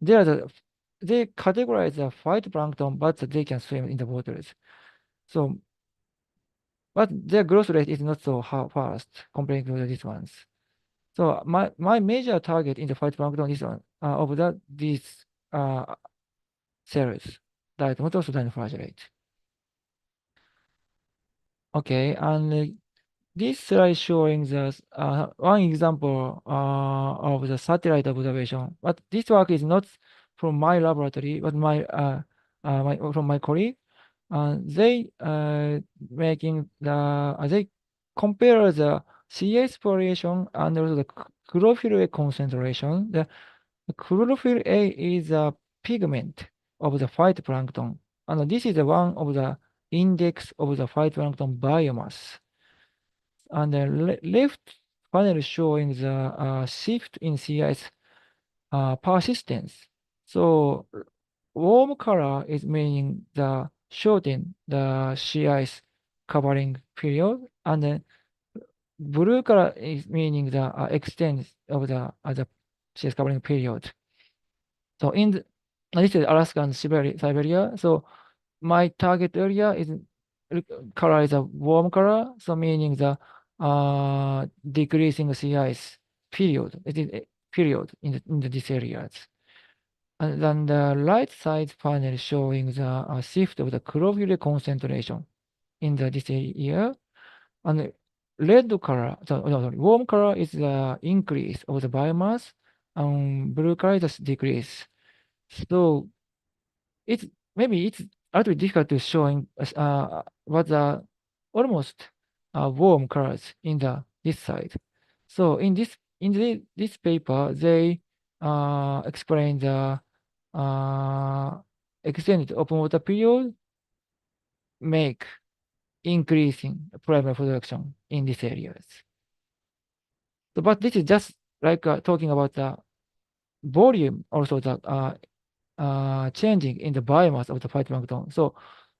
they categorize the phytoplankton, but they can swim in the waters. So but their growth rate is not so fast compared to these ones. So my major target in the phytoplankton is of these cells that not also dinoflagellate. Okay, and this slide showing the one example of the satellite observation. But this work is not from my laboratory, but from my colleague. They they compare the CS population and also the chlorophyll A concentration. The chlorophyll A is a pigment of the phytoplankton, and this is one of the index of the phytoplankton biomass. And the left panel showing the shift in sea ice persistence. So warm color is meaning the shorten the sea ice covering period, and then blue color is meaning the extent of the sea ice covering period. So this is Alaska and Siberia. So my target area is color is a warm color, so meaning the decreasing sea ice period. It is a period in these areas. And then the right side panel showing the shift of the chlorophyll concentration in this area. And red color, sorry, warm color is the increase of the biomass, and blue color is the decrease. So it's maybe it's a little bit difficult to showing what the almost warm colors in this side. So in this paper, they explain the extended open water period make increasing primary production in these areas. So, but this is just like talking about the volume, also the changing in the biomass of the phytoplankton. So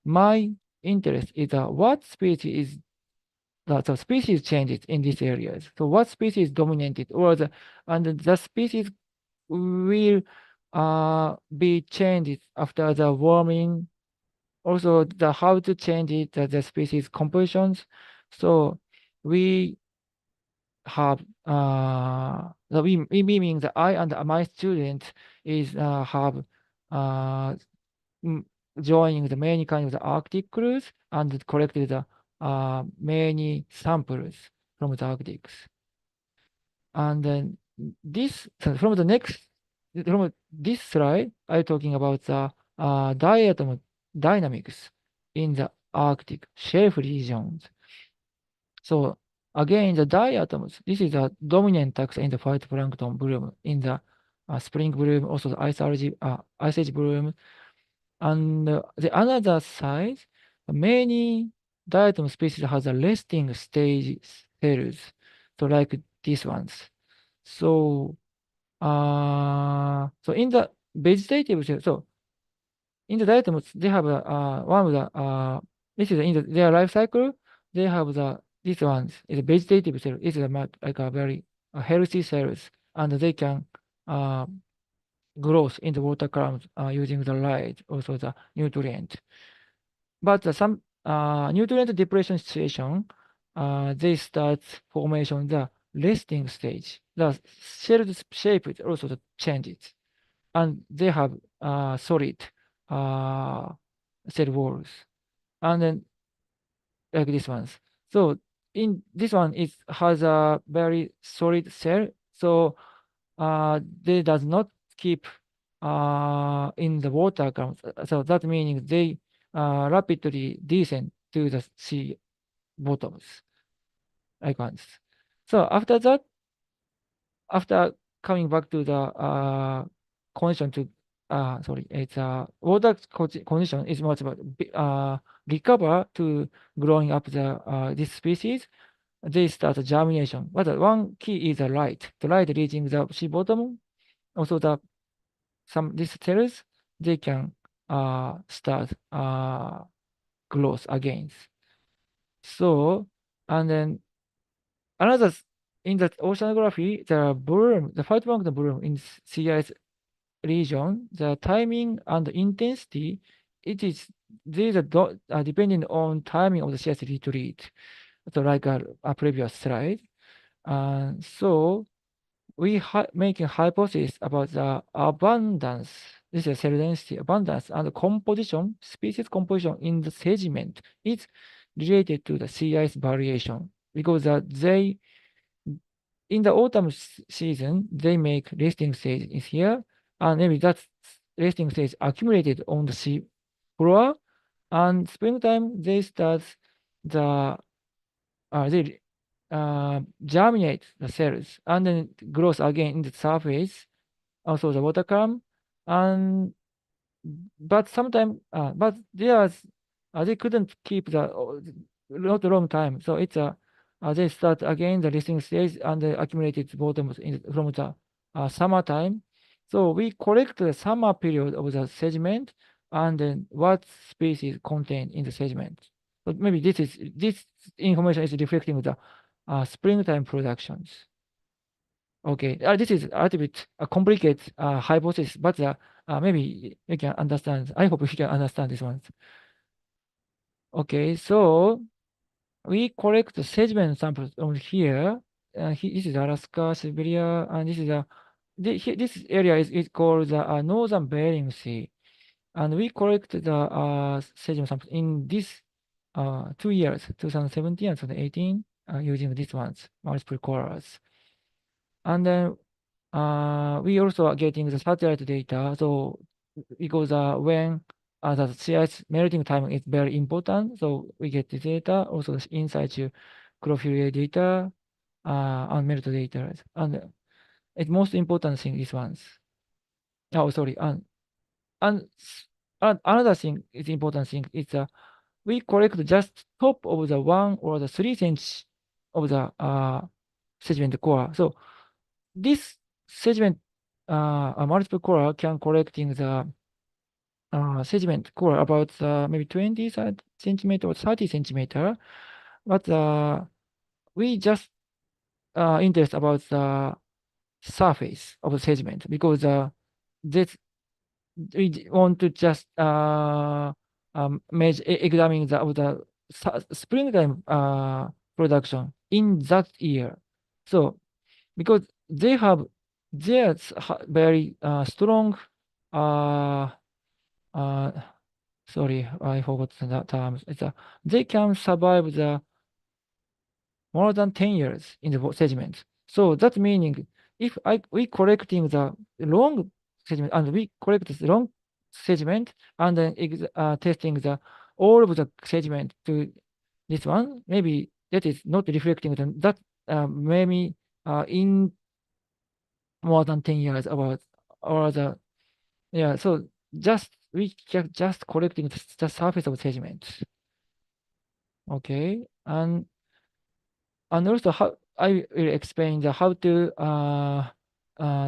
my interest is what species is the species changes in these areas. So what species dominated, or the species will be changed after the warming. Also, the how to change it, the species compositions. So we have we meaning that I and my student is have joining the many kind of the Arctic cruise and collected the many samples from the Arctics. And then from this slide, I'm talking about the diatom dynamics in the Arctic shelf regions. So again, the diatoms, this is a dominant taxa in the phytoplankton bloom in the spring bloom, also the ice age bloom. And the another side, many diatom species has a resting stage cells, so like these ones. So so in the vegetative cell, so in the diatoms, they have one of the this is in their life cycle, they have these ones is a vegetative cell. It's like a very healthy cells, and they can growth in the water columns using the light, also the nutrient. But some nutrient depletion situation, they start formation the resting stage. The shell shape is also the changes, and they have solid cell walls, and then like this ones. So in this one, it has a very solid cell. So they does not keep in the water columns. So that meaning they rapidly descend to the sea bottoms like once. So after that, after coming back to the condition to sorry, it's water condition is much about recover to growing up the this species. They start germination. But one key is the light. The light reaching the sea bottom. Also these cells they can start growth again. So and then another in the oceanography, the phytoplankton bloom in sea ice region, the timing and intensity, these are depending on timing of the sea ice retreat. So like a previous slide. So we making hypothesis about the abundance. This is cell density abundance and composition, species composition in the sediment is related to the sea ice variation because they in the autumn season they make resting stage is here, and maybe that resting stage accumulated on the sea floor, and springtime they start the they germinate the cells and then grows again in the surface, also the water column, and but sometimes but they couldn't keep the not a long time, so it's they start again the resting stage and the accumulated bottoms from the summertime. So we collect the summer period of the sediment and then what species contained in the sediment. But maybe this information is reflecting the springtime productions. Okay, this is a little bit a complicated hypothesis, but maybe you can understand. I hope you can understand this one. Okay, so we collect the sediment samples on here. This is Alaska, Siberia, and this is this area is called the Northern Bering Sea, and we collect the sediment samples in this 2 years, 2017 and 2018, using these ones, multiple colors. And then we also are getting the satellite data. So because when the sea ice melting time is very important, so we get the data, also the in situ chlorophyll data, and melt data. And it's most important thing, these ones. Oh, sorry. And another thing is important thing is we collect just top of the 1 or the 3 cm of the sediment core. So this sediment multiple core can collecting the sediment core about maybe 20 centimeter or 30 centimeter, but we just interest about the surface of the sediment because this we want to just examine the springtime production in that year. So because they have their very strong sorry, I forgot the term. It's they can survive the more than 10 years in the sediment. So that meaning if we collecting the long sediment and we collect the long sediment and then testing the all of the sediment to this one, maybe that is not reflecting that maybe in more than 10 years about or the yeah. So just we just collecting the surface of sediment. Okay, and also how I will explain the how to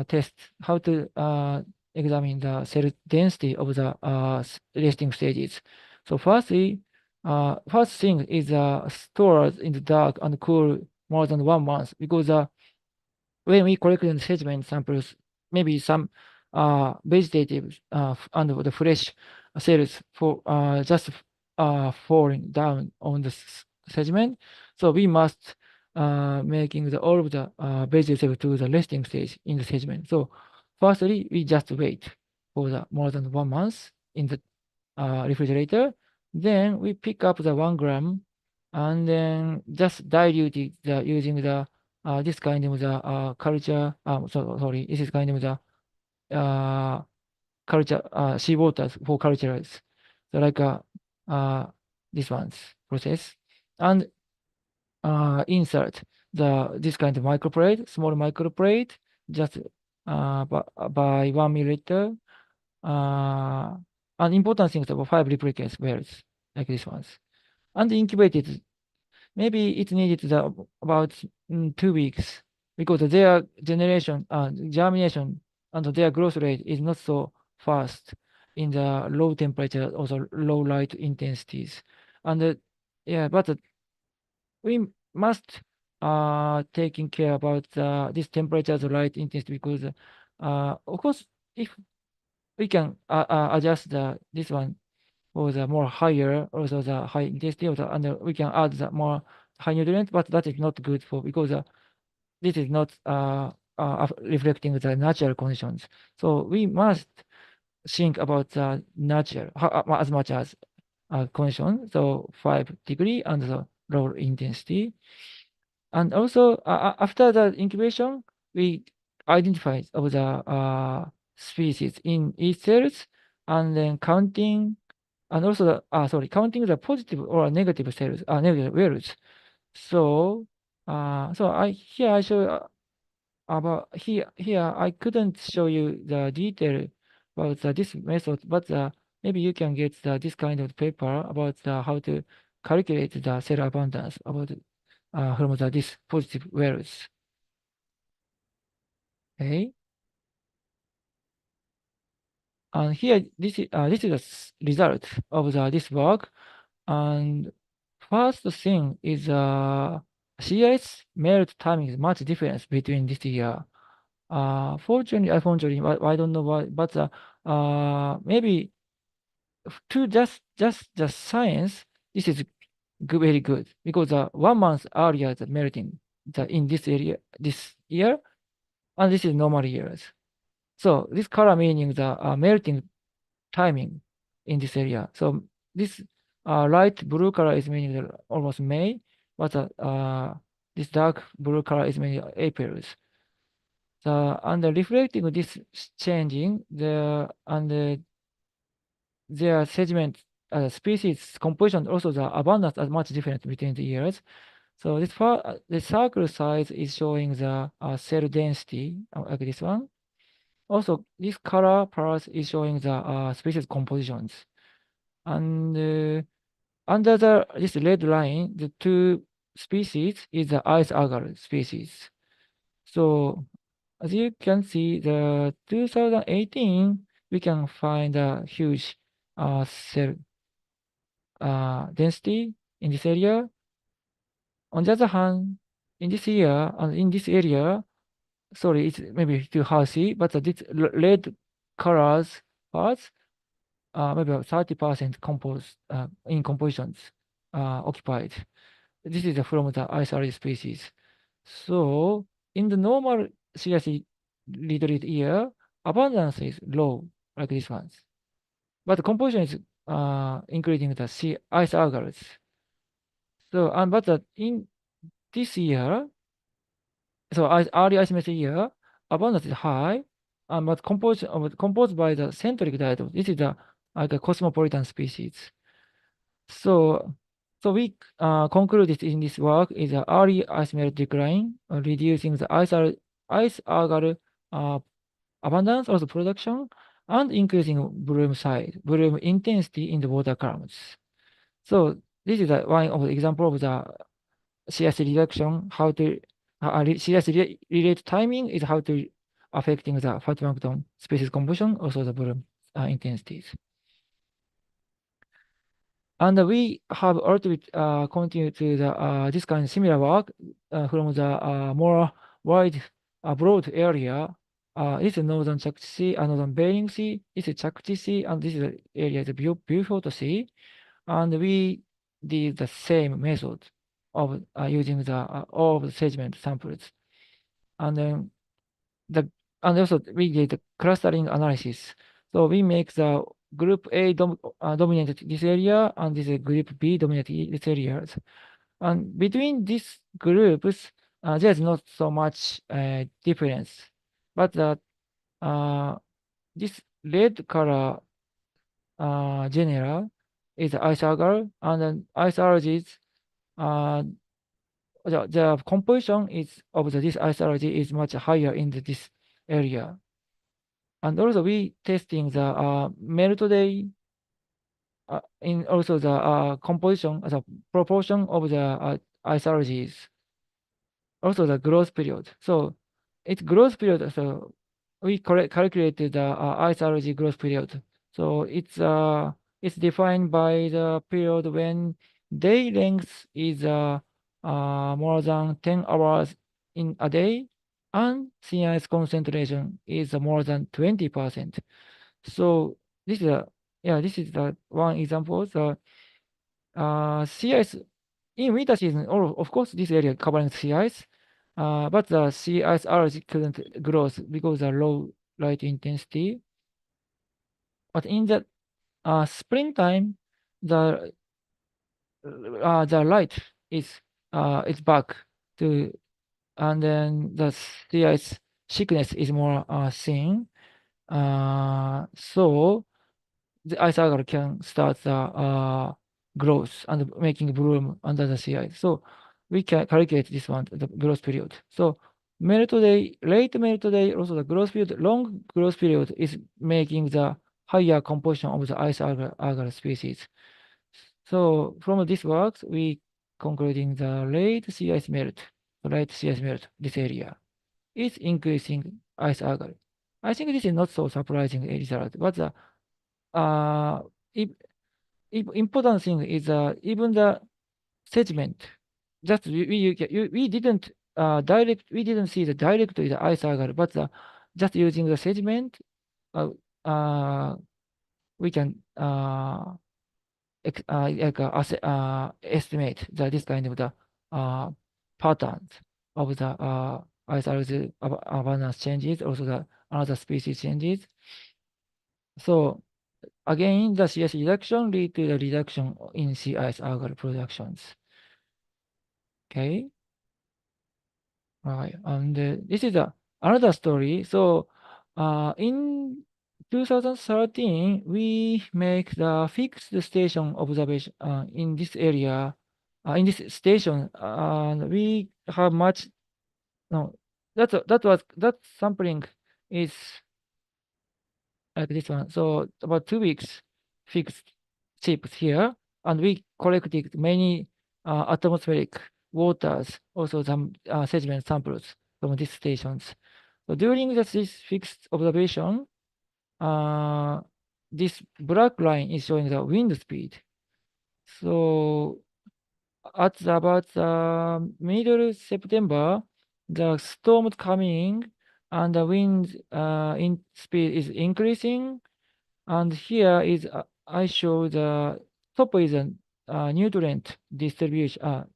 test how to examine the cell density of the resting stages. So firstly, first thing is stored in the dark and cool more than 1 month because when we collect the sediment samples, maybe some vegetative and the fresh cells for just falling down on the sediment. So we must making the all of the vegetable to the resting stage in the sediment. So firstly, we just wait for the more than 1 month in the refrigerator. Then we pick up the 1 gram and then just dilute it using the this kind of the culture. Sorry, this is kind of the culture seawater for cultures. So like this one's process and insert this kind of microplate, small microplate, just by 1 milliliter. And important things about 5 replicate wells like this ones. And incubated, maybe it needed about 2 weeks because their generation, germination, and their growth rate is not so fast in the low temperature, also low light intensities. And yeah, but we must taking care about this temperature, the light intensity because of course if we can adjust this one for the more higher, also the high intensity of the, and we can add the more high nutrient, but that is not good for because this is not reflecting the natural conditions. So we must think about the natural as much as condition. So 5 degree and the low intensity. And also after the incubation, we identify of the species in each cells and then counting and also counting the positive or negative cells, negative values. So I show about here I couldn't show you the detail about this method, but maybe you can get this kind of paper about how to calculate the cell abundance about from this positive values. Okay. And here this is the result of this work. And first thing is sea ice melt timing is much difference between this year. Fortunately, unfortunately, I don't know why, but maybe to just science, this is very good because 1 month earlier the melting in this area this year, and this is normal years. So this color meaning the melting timing in this area. So this light blue color is meaning the almost May, but this dark blue color is meaning April. And reflecting this changing their sediment species composition, also the abundance are much different between the years. So the circle size is showing the cell density like this one. Also, this color plus is showing the species compositions. And under this red line, the two species is the ice agar species. So as you can see, the 2018, we can find a huge cell density in this area. On the other hand, in this year and in this area, sorry, it's maybe too hazy, but this red colors parts, maybe 30% compose in compositions occupied. This is from the ISRE species. So in the normal seriously literate year, abundance is low, like this one. But the composition is including the sea ice aggregates. So in this year, so as early isometric year, abundance is high, but composed by the centric diet. This is the like a cosmopolitan species. So we concluded in this work is the early isometric decline, reducing the ice agar abundance, also production, and increasing bloom intensity in the water columns. So this is one of the example of the CSC reduction, how to CSC related timing is how to affecting the phytoplankton species composition, also the bloom intensities. And we have a little bit continued to the this kind of similar work from the more wide, broad area. This is northern Chakchi Sea and northern Bering Sea. This is Chakchi Sea, and this is the area, the Beaufort Sea. And we did the same method of using the all of the sediment samples. And then and also we did the clustering analysis. So we make the group A dominated this area, and this group B dominated this area. And between these groups, there's not so much difference. But this red color general is ice agar, and then ice algaes. The composition of this ice algae is much higher in this area. And also we testing the melt day in also the composition as a proportion of the ice algae, also the growth period. So its growth period, so we calculated the ice algae growth period. So it's defined by the period when day length is more than 10 hours in a day, and sea ice concentration is more than 20%. So this is the one example. The sea ice in winter season, of course, this area covering sea ice, but the sea ice algae couldn't grow because of low light intensity. But in the springtime, the light is back to, and then the sea ice thickness is more thin. So the ice agar can start the growth and making bloom under the sea ice. So we can calculate this one, the growth period. So melt day, late melt day, also the growth period, long growth period is making the higher composition of the ice agar species. So from this work, we concluding the late sea ice melt, this area is increasing ice agar. I think this is not so surprising result, but the important thing is even the sediment. Just we didn't we didn't see the direct the ice agar, but just using the sediment, we can estimate this kind of the patterns of the as the abundance changes, also the another species changes. So again, the CS reduction lead to the reduction in sea ice algal productions. Okay. Right. And this is another story. So in 2013, we make the fixed station observation in this area, in this station, and we have much. No, that sampling is like this one. So about 2 weeks fixed chips here, and we collected many atmospheric waters, also some sediment samples from these stations. So during this fixed observation, this black line is showing the wind speed. So at about middle September, the storm coming and the wind in speed is increasing. And here is I show the top is a nutrient distribution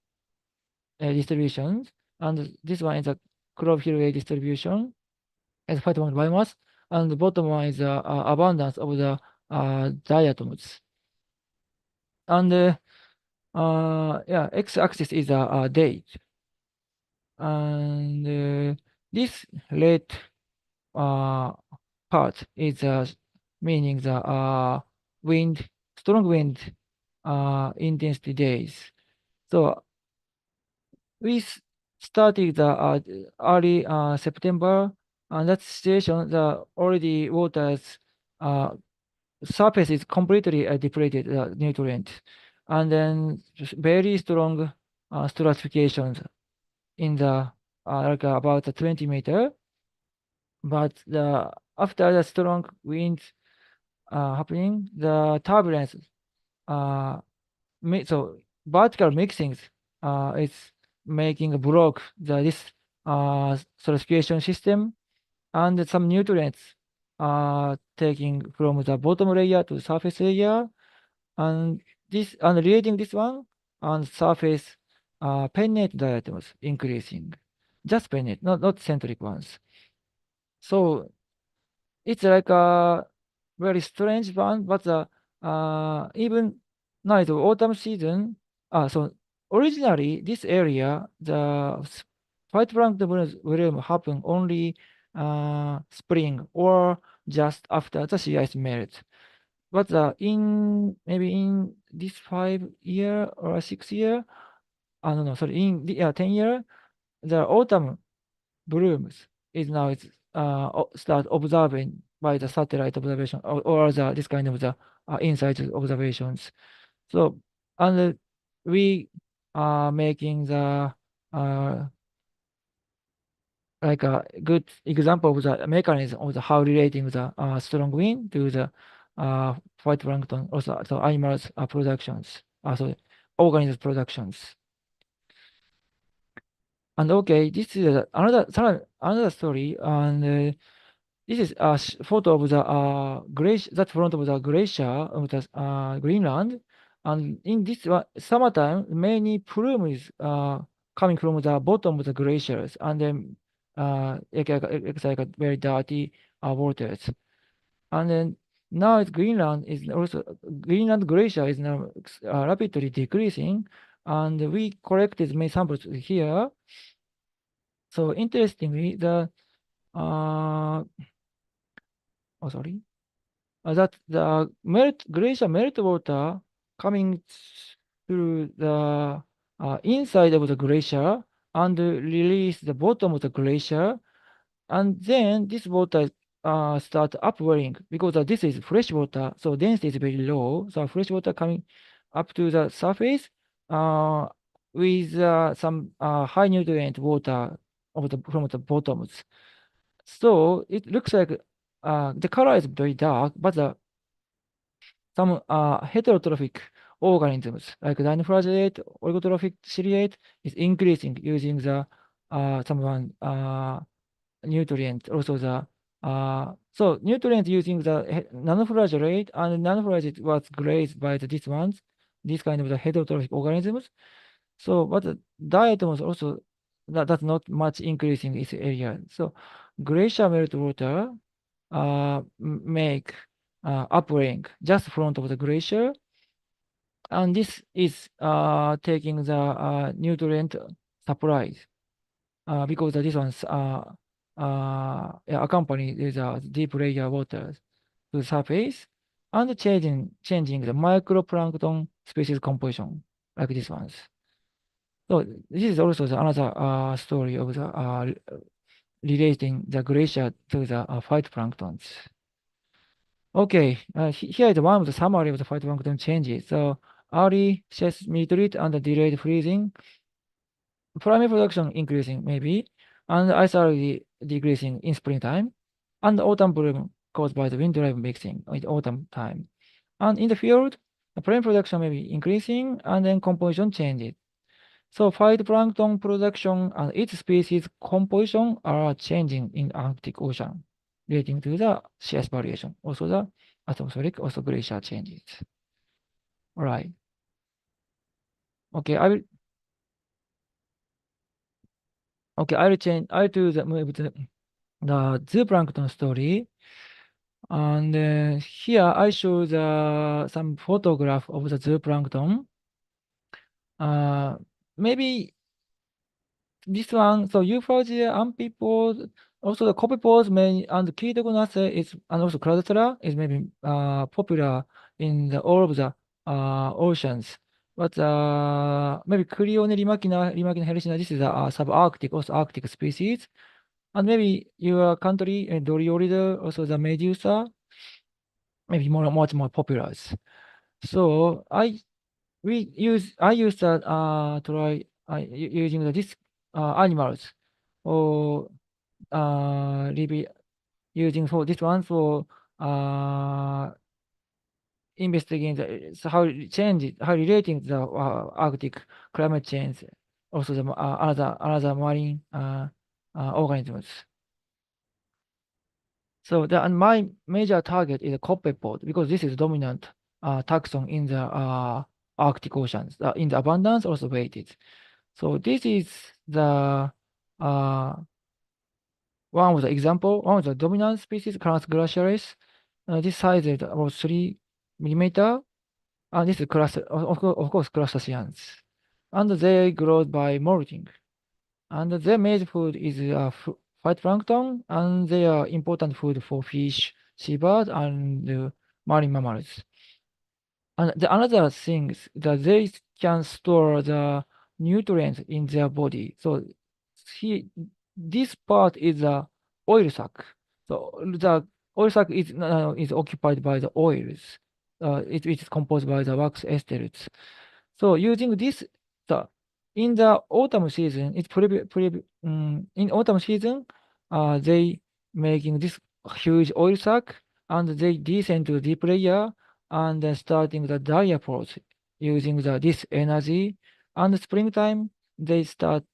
distributions, and this one is a chlorophyll A distribution as phytoplankton biomass, and the bottom one is the abundance of the diatoms. And yeah, x-axis is a date, and this red part is meaning the wind, strong wind intensity days. So we started the early September, and that situation, the already waters surface is completely depleted, nutrient, and then just very strong stratifications in the like about 20 meter. But after the strong winds happening, the turbulence so vertical mixings is making a block this stratification system, and some nutrients taking from the bottom layer to surface layer, and relating this one and surface pennate diatoms increasing, just pennate, not centric ones. So it's like a very strange one, but even now it's autumn season. So originally this area, the phytoplankton will happen only spring or just after the sea ice melts. But maybe in this 5 year or 6 year, no, sorry, in the 10 year, the autumn blooms is now it's start observing by the satellite observation or this kind of the insight observations. So and we are making the like a good example of the mechanism of the how relating the strong wind to the phytoplankton, also the animals productions, so organisms productions. And okay, this is another story, and this is a photo of the glacier, that front of the glacier of the Greenland. And in this summertime, many plumes coming from the bottom of the glaciers, and then it's like a very dirty waters. And then now Greenland glacier is now rapidly decreasing, and we collected many samples here. So interestingly, the that the glacier meltwater coming through the inside of the glacier and release the bottom of the glacier, and then this water start upwelling because this is fresh water, so density is very low. So fresh water coming up to the surface with some high nutrient water from the bottoms. So it looks like the color is very dark, but some heterotrophic organisms like dinoflagellate, oligotrophic ciliate is increasing using the some nutrient. Also the so nutrient using the nanoflagellate, and nanoflagellate was grazed by these ones, these kind of the heterotrophic organisms. So but the diatoms also that's not much increasing its area. So glacier meltwater make upwelling just front of the glacier, and this is taking the nutrient supplies because this one's accompanied with deep layer water to the surface and changing the microplankton species composition like this ones. So this is also another story of the relating the glacier to the phytoplanktons. Okay, here is one of the summary of the phytoplankton changes. So early seismicity and delayed freezing, primary production increasing maybe, and ice algae decreasing in springtime, and autumn bloom caused by the wind drive mixing in autumn time. And in the field, the primary production may be increasing, and then composition changes. So phytoplankton production and its species composition are changing in Arctic Ocean, leading to the CS variation. Also the atmospheric, also glacier changes. All right. Okay, I will do the move to the zooplankton story. And here I show some photograph of the zooplankton. Maybe this one, so Euphorgia, amphipods, also the copepods may, and Chaetogonaceae is, and also Cladocera is maybe popular in all of the oceans. But maybe Clione limacina, helicina, this is a subarctic, also Arctic species. And maybe your country, Doriolida, also the Medusa, maybe much more popular. So I use that try using this animals or using for this one for investigating so how relating the Arctic climate change, also the other marine organisms. So and my major target is a copepod because this is dominant taxon in the Arctic oceans, in the abundance also weighted. So this is the one of the example, one of the dominant species, Caranus glacialis. This size is about 3 mm. And this is of course crustaceans. And they grow by molting. And their main food is phytoplankton, and they are important food for fish, seabirds, and marine mammals. And the another thing is that they can store the nutrients in their body. So this part is a oil sac. So the oil sac is occupied by the oils. It is composed by the wax esters. So using this, in the autumn season, in autumn season, they making this huge oil sac, and they descend to deep layer and then starting the diapods using this energy. And springtime, they start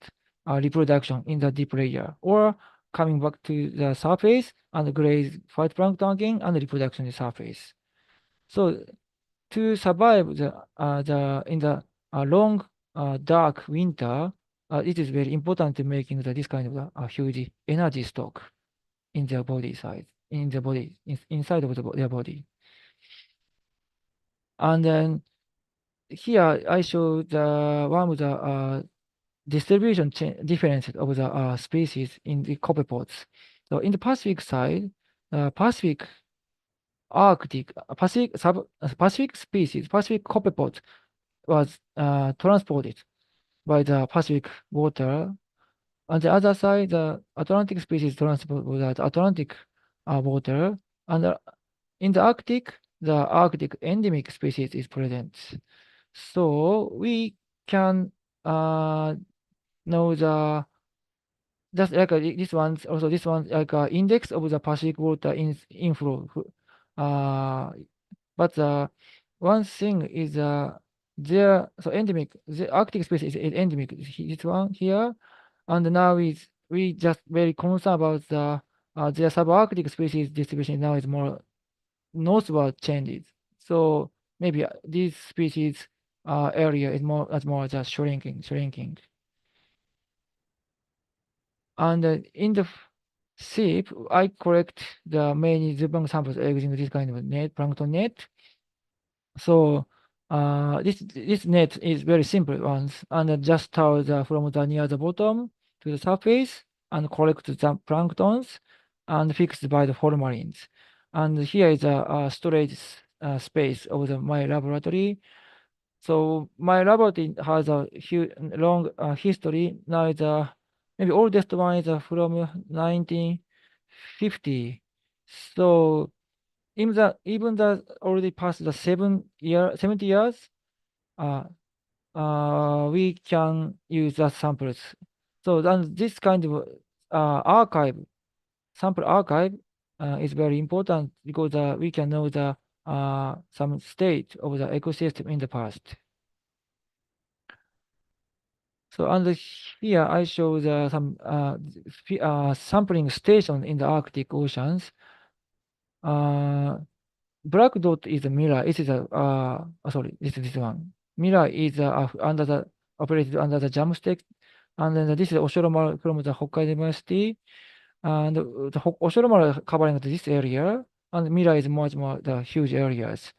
reproduction in the deep layer or coming back to the surface and graze phytoplankton again and reproduction in the surface. So to survive in the long dark winter, it is very important to making this kind of a huge energy stock in their body size, in the body, inside of their body. And then here I show the one of the distribution differences of the species in the copepods. So in the Pacific side, Pacific Arctic, Pacific species, Pacific copepod was transported by the Pacific water. On the other side, the Atlantic species transported by the Atlantic water. And in the Arctic, the Arctic endemic species is present. So we can know the just like this one's also this one like index of the Pacific water inflow. But one thing is there so endemic the Arctic species is endemic. This one here, and now we just very concerned about the their subarctic species distribution now is more northward changes. So maybe this species. Area is more just shrinking. And in the ship, I collect the many zooplankton samples using this kind of net, plankton net. So this net is very simple ones, and just towel from the near the bottom to the surface and collect the planktons and fixed by the formalins. And here is a storage space of my laboratory. So my laboratory has a huge, long history. Now the maybe oldest one is from 1950. So even the already past the 70 years, uh, we can use the samples. So then this kind of sample archive is very important because we can know the some state of the ecosystem in the past. So and here I show some sampling station in the Arctic oceans. Black dot is a mirror. It is a sorry, this one. Mirror is under the operated under the jamstick, and then this is Oshoromar from the Hokkaido University, and the Oshoromar covering this area, and Mirror is much more the huge areas,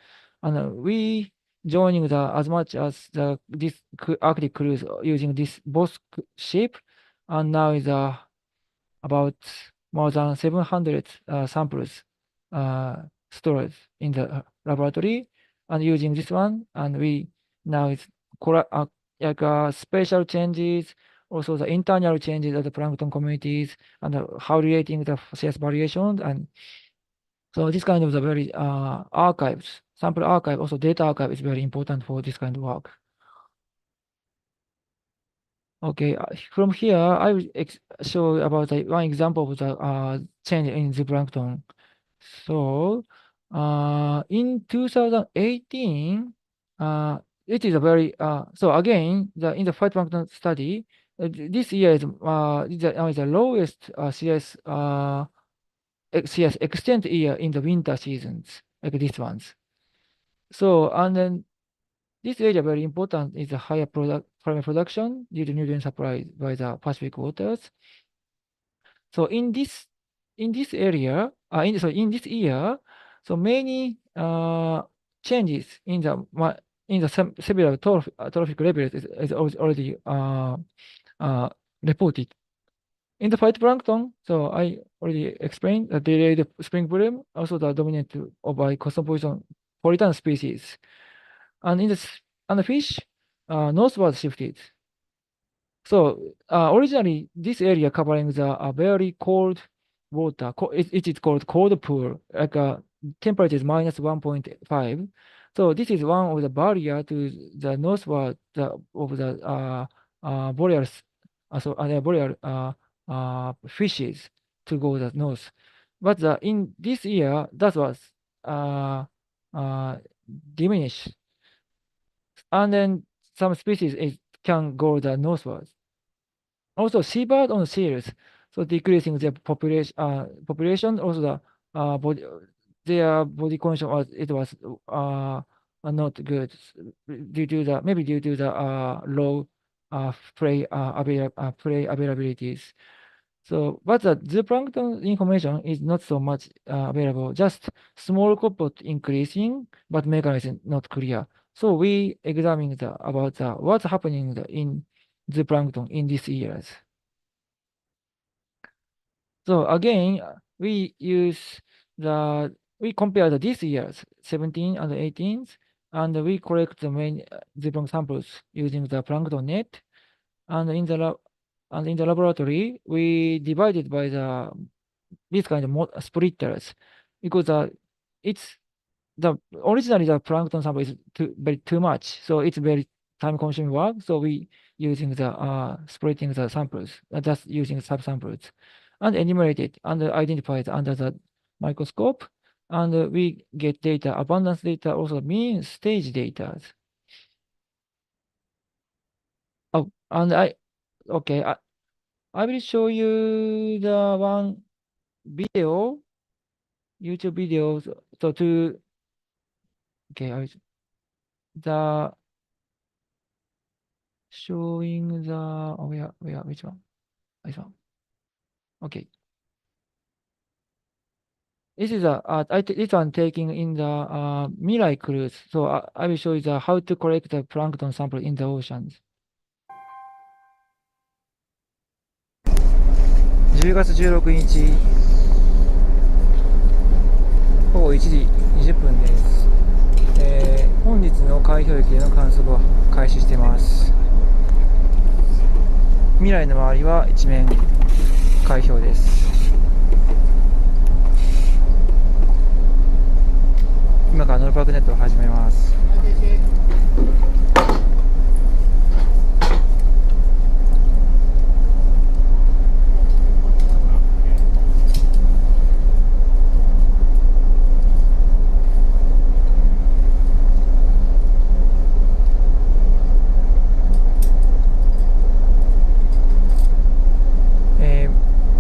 and we joining the as much as the this Arctic cruise using this both ship, and now is about more than 700 samples stored in the laboratory, and using this one, and we now it's like spatial changes, also the internal changes of the plankton communities, and how relating the CS variations, and so this kind of the very archives, sample archive, also data archive is very important for this kind of work. Okay, from here, I will show about one example of the change in the plankton. So, in 2018, it is a very, so again, in the phytoplankton study, this year is the lowest CS extent year in the winter seasons, like these ones. So, and then this area very important is the higher primary production due to nutrient supply by the Pacific waters. So in this area, in this year, so many changes in several trophic levels is already reported. In the phytoplankton, so I already explained the delayed spring bloom, also the dominant by cosmopolitan species. And the fish, northward shifted. So originally, this area covering the very cold water, it is called cold pool, like temperature is minus 1.5. So this is one of the barrier to the northward of the boreal, the boreal fishes to go the north. But in this year, that was uh, uh, diminished, and then some species can go the northward. Also, seabird on seals, so decreasing their population. Also, their body condition was not good due to the low prey availabilities. So, but the zooplankton information is not so much available. Just small cohort increasing, but mechanism not clear. So we examine about what's happening in zooplankton in these years. So again, we compare this year's 17 and 18, and we collect the main zooplankton samples using the plankton net, and in the laboratory we divided by these kind of splitters, because it's originally the plankton sample is too much, so it's very time consuming work. So we using the splitting the samples, just using subsamples, and enumerated and identified under the microscope, and we get data, abundance data, also mean stage data. Oh, and okay, I will show you the one video, YouTube video. So okay, the showing the, oh, which one? This one. Okay. This is this one taking in the Mirai cruise. So I will show you how to collect the plankton sample in the oceans. 10月16日午後1時20分です。本日の海氷域での観測を開始しています。未来の周りは一面海氷です。今からノルパークネットを始めます。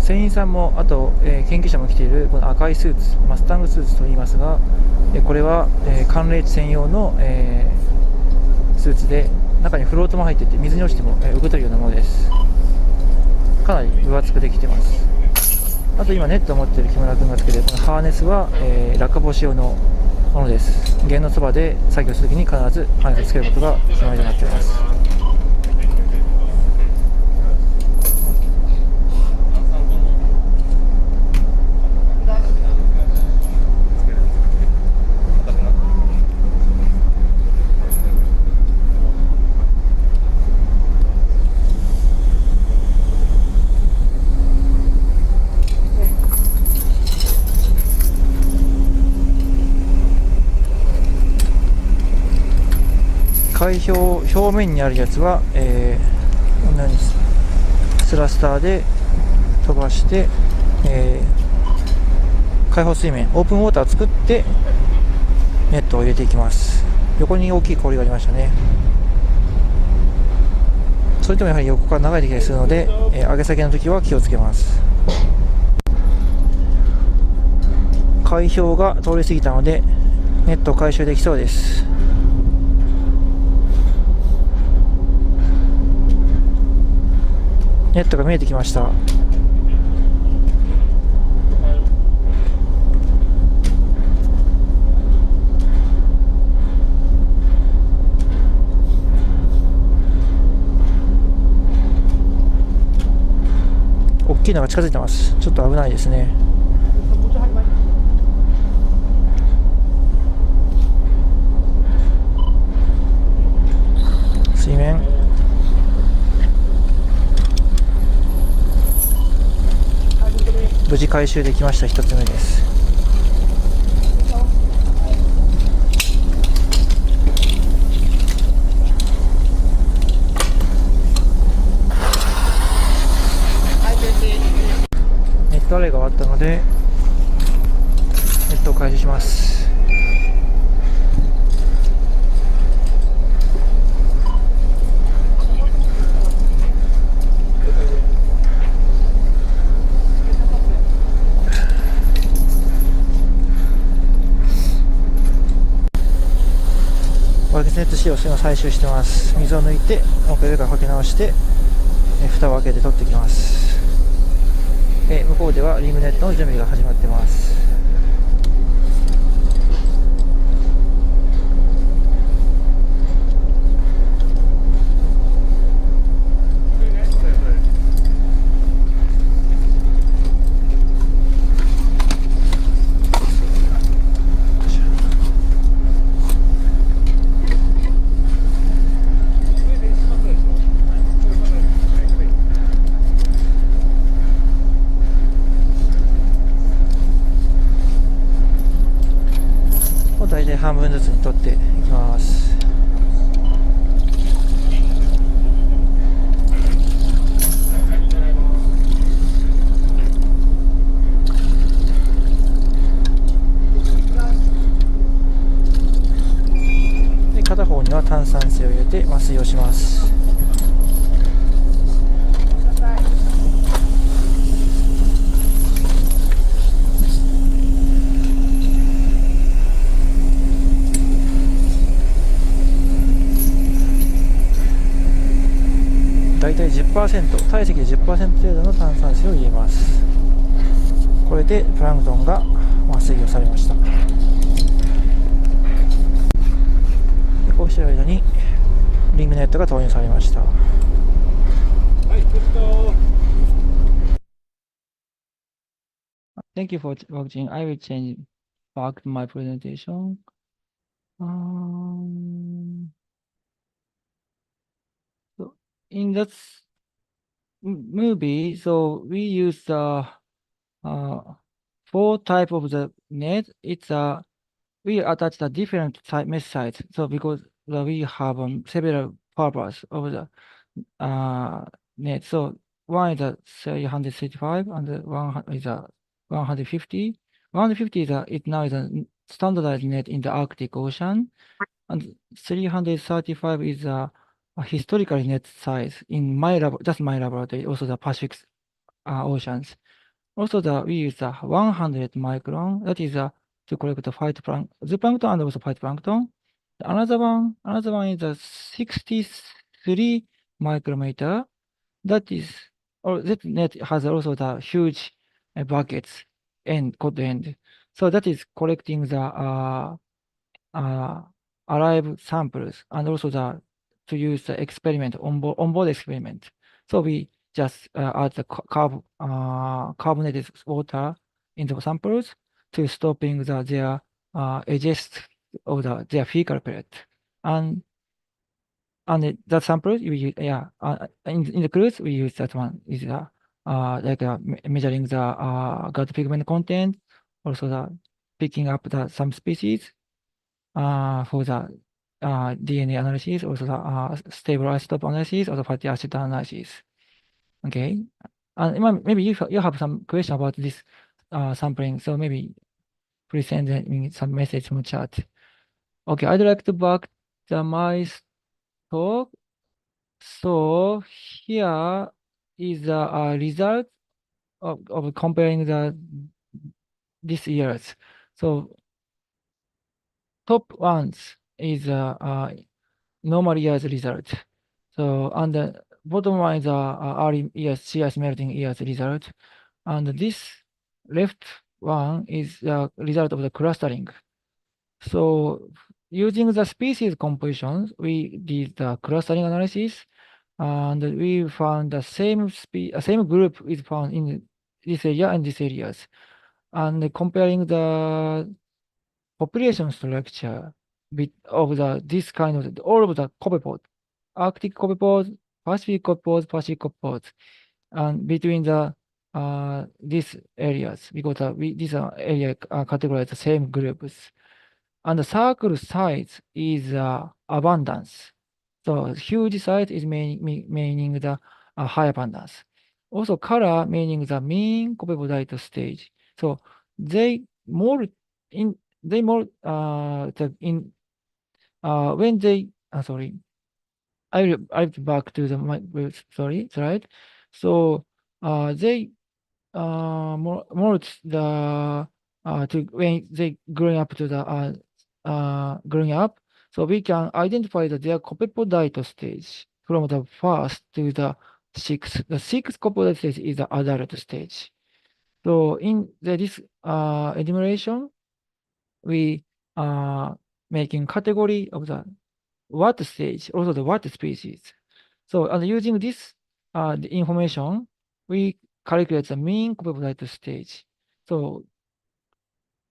船員さんもあと、研究者も着ているこの赤いスーツ、マスタングスーツといいますが、これは、寒冷地専用の、スーツで中にフロートも入っていて水に落ちても、受け取るようなものです。かなり分厚くできています。あと今ネットを持っている木村君がつけているこのハーネスは、落下防止用のものです。弦のそばで作業するときに必ずハーネスをつけることが決まりとなっています。海氷表面にあるやつは、こんなにスラスターで飛ばして、開放水面オープンウォーターを作ってネットを入れていきます。横に大きい氷がありましたね。それでもやはり横から流れてきたりするので、上げ下げの時は気をつけます。海氷が通り過ぎたのでネットを回収できそうです。ネットが見えてきました。大きいのが近づいてます。ちょっと危ないですね。水面無事回収できました。1つ目です。ネット洗いが終わったのでネットを開始します。バケツネット使用して採集してます。水を抜いてもう一回上からかけ直して蓋を開けて取ってきます。向こうではリングネットの準備が始まってます。大体半分ずつに取っていきます。で片方には炭酸水を入れて麻酔をします。大体で10%、体積で10%程度の炭酸水を入れます。これでプランクトンが制御されました。でこうしている間にリングネットが投入されました。Thank you for watching. I will change back to my presentation. So in that movie, so we use the four type of the net. It's we attach the different mesh sites. So because we have several purpose of the net. So one is a 365 and one is a 150. 150 is it now is a standardized net in the Arctic Ocean, and 335 is a historical net size in my just my laboratory, also the Pacific oceans. Also we use the 100 micron, that is to collect the zooplankton and also phytoplankton. Another one is a 63 micrometer. That is, or that net has also the huge buckets and code end. So that is collecting the alive samples and also to use the experiment onboard experiment. So we just add the carbonated water in the samples to stopping their edges of their fecal pellet. And that sample we use, in the cruise we use that one is like measuring the gut pigment content, also picking up some species for the DNA analysis, also the stable isotope analysis, or the fatty acid analysis. Okay, and maybe you have some question about this sampling, so maybe please send me some message from chat. Okay, I'd like to back my talk. So here is the result of comparing this years. So top ones is normal year's result. So and the bottom one is early years sea ice melting year's result, and this left one is the result of the clustering. So using the species compositions, we did the clustering analysis, and we found the same group is found in this area and these areas, and comparing the population structure of this kind of all of the copepods, Arctic copepods, Pacific copepods, and between these areas, because these area are categorized the same groups. And the circle size is abundance. So huge size is meaning the high abundance. Also color meaning the mean copepodite stage. So they more in they more in when they sorry, I'll back to the slide. So they more the to when they growing up to the growing up, so we can identify their copepodite stage from the first to the sixth. The sixth copepodite stage is the adult stage. So in this enumeration, we making category of the what stage, also the what species. So and using this the information, we calculate the mean copepodite stage. So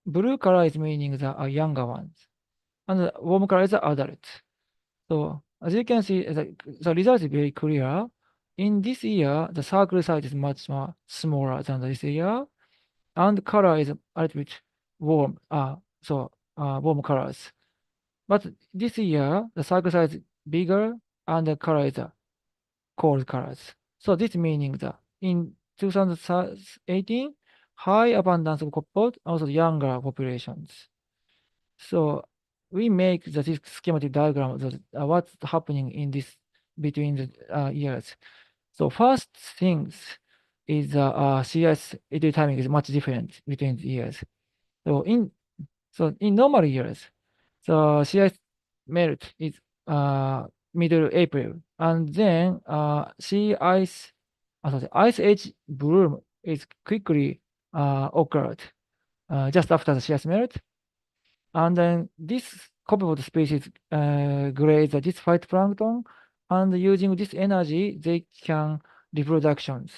blue color is meaning the younger ones, and the warm color is the adult. So as you can see, the result is very clear. In this year, the circle size is much more smaller than this year, and color is a little bit warm. Warm colors. But this year, the circle size is bigger, and the color is cold colors. So this meaning that in 2018, high abundance of copepod, also younger populations. So we make this schematic diagram of what's happening in this between the years. So first things is CS timing is much different between the years. So in normal years, the CS melt is middle April, and then sea ice, ice age bloom is quickly occurred just after the sea ice melt, and then this copepod species graze this phytoplankton, and using this energy they can reproductions.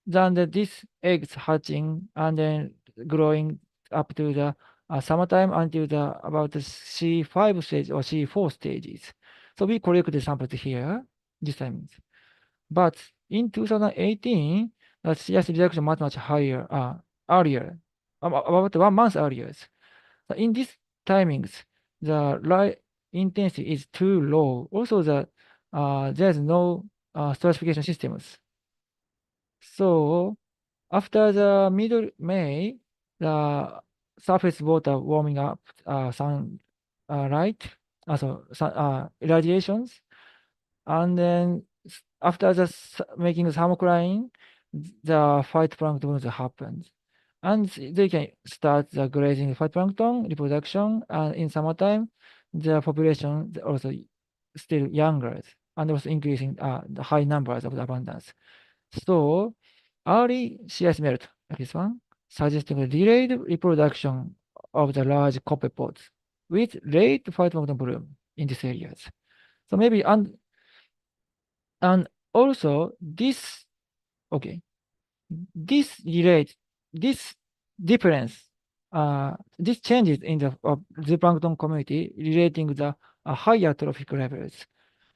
Then this eggs hatching and then growing up to the summertime until the about the C5 stage or C4 stages. So we collected samples here this time. But in 2018, the CS reduction much higher, earlier, about 1 month earlier. So in these timings, the light intensity is too low. Also, there's no stratification systems. So after the middle May, the surface water warming up, sunlight, also irradiations, and then after making the thermocline, the phytoplankton happens, and they can start the grazing phytoplankton reproduction. And in summertime, the population also still younger and also increasing the high numbers of the abundance. So early CS melt, like this one, suggesting a delayed reproduction of the large copepods with late phytoplankton bloom in these areas. So maybe and also this this difference, this changes in the zooplankton community relating the higher trophic levels,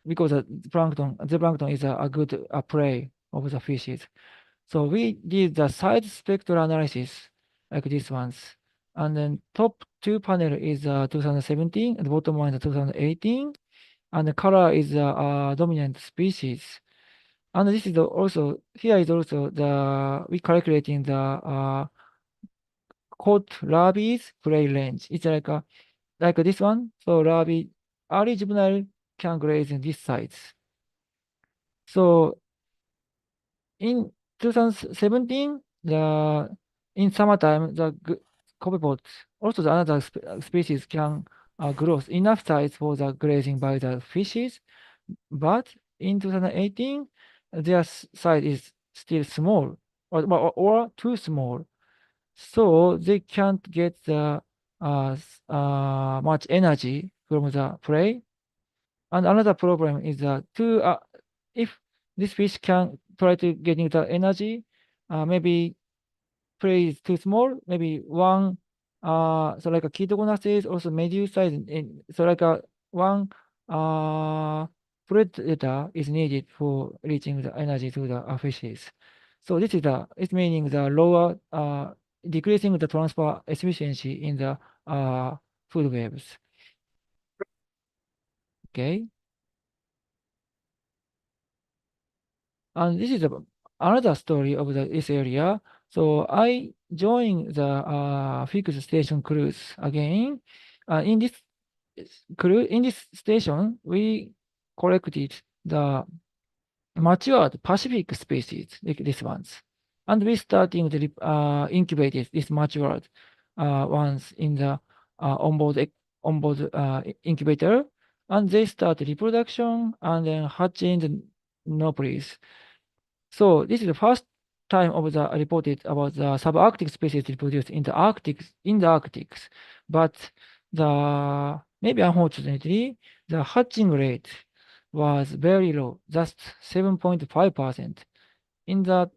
because the plankton is a good prey of the fishes. So we did the side spectral analysis like these ones. And then top two panel is 2017, and the bottom one is 2018. And the color is the dominant species. And this is also, here is also we calculating the caught rabies prey range. It's like this one. So rabi, early juvenile can graze in this size. So in 2017, in summertime, the copepods, also the another species can grow enough size for the grazing by the fishes, but in 2018, their size is still small or too small, so they can't get the much energy from the prey. And another problem is that if this fish can try to getting the energy, maybe prey is too small, maybe one, so like a ketoconazes, also medium size, so like one predator is needed for reaching the energy to the fishes. So this is it's meaning the lower, decreasing the transfer efficiency in the food webs. Okay. And this is another story of this area. So I joined the fixed station cruise again. In this station, we collected the matured Pacific species, like these ones, and we starting to incubated these matured ones in the onboard incubator, and they start reproduction and then hatching the nuptials. So this is the first time of the reported about the subarctic species reproduced in the Arctics, but maybe unfortunately the hatching rate was very low, just 7.5%. In the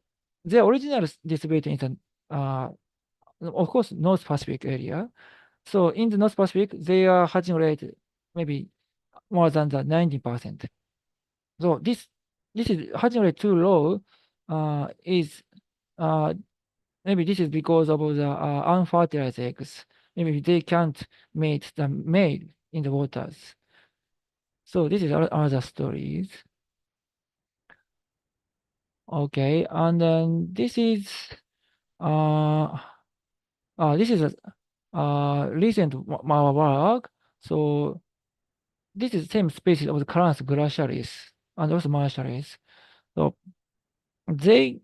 original distribution is of course North Pacific area. So in the North Pacific, their hatching rate maybe more than the 90%. So this is hatching rate too low. Is maybe this is because of the unfertilized eggs. Maybe they can't mate the male in the waters. So this is another stories. Okay, and then this is a recent work. So this is the same species of the Caranus glacialis and also martialis. So they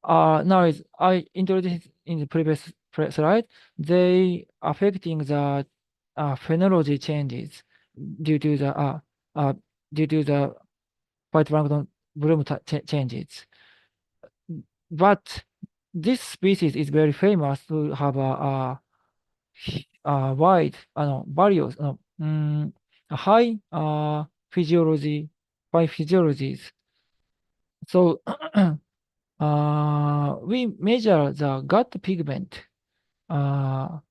now I introduced in the previous slide, they affecting the phenology changes due to the due to the phytoplankton bloom changes. But this species is very famous to have a wide values, a high physiologies. So we measure the gut pigment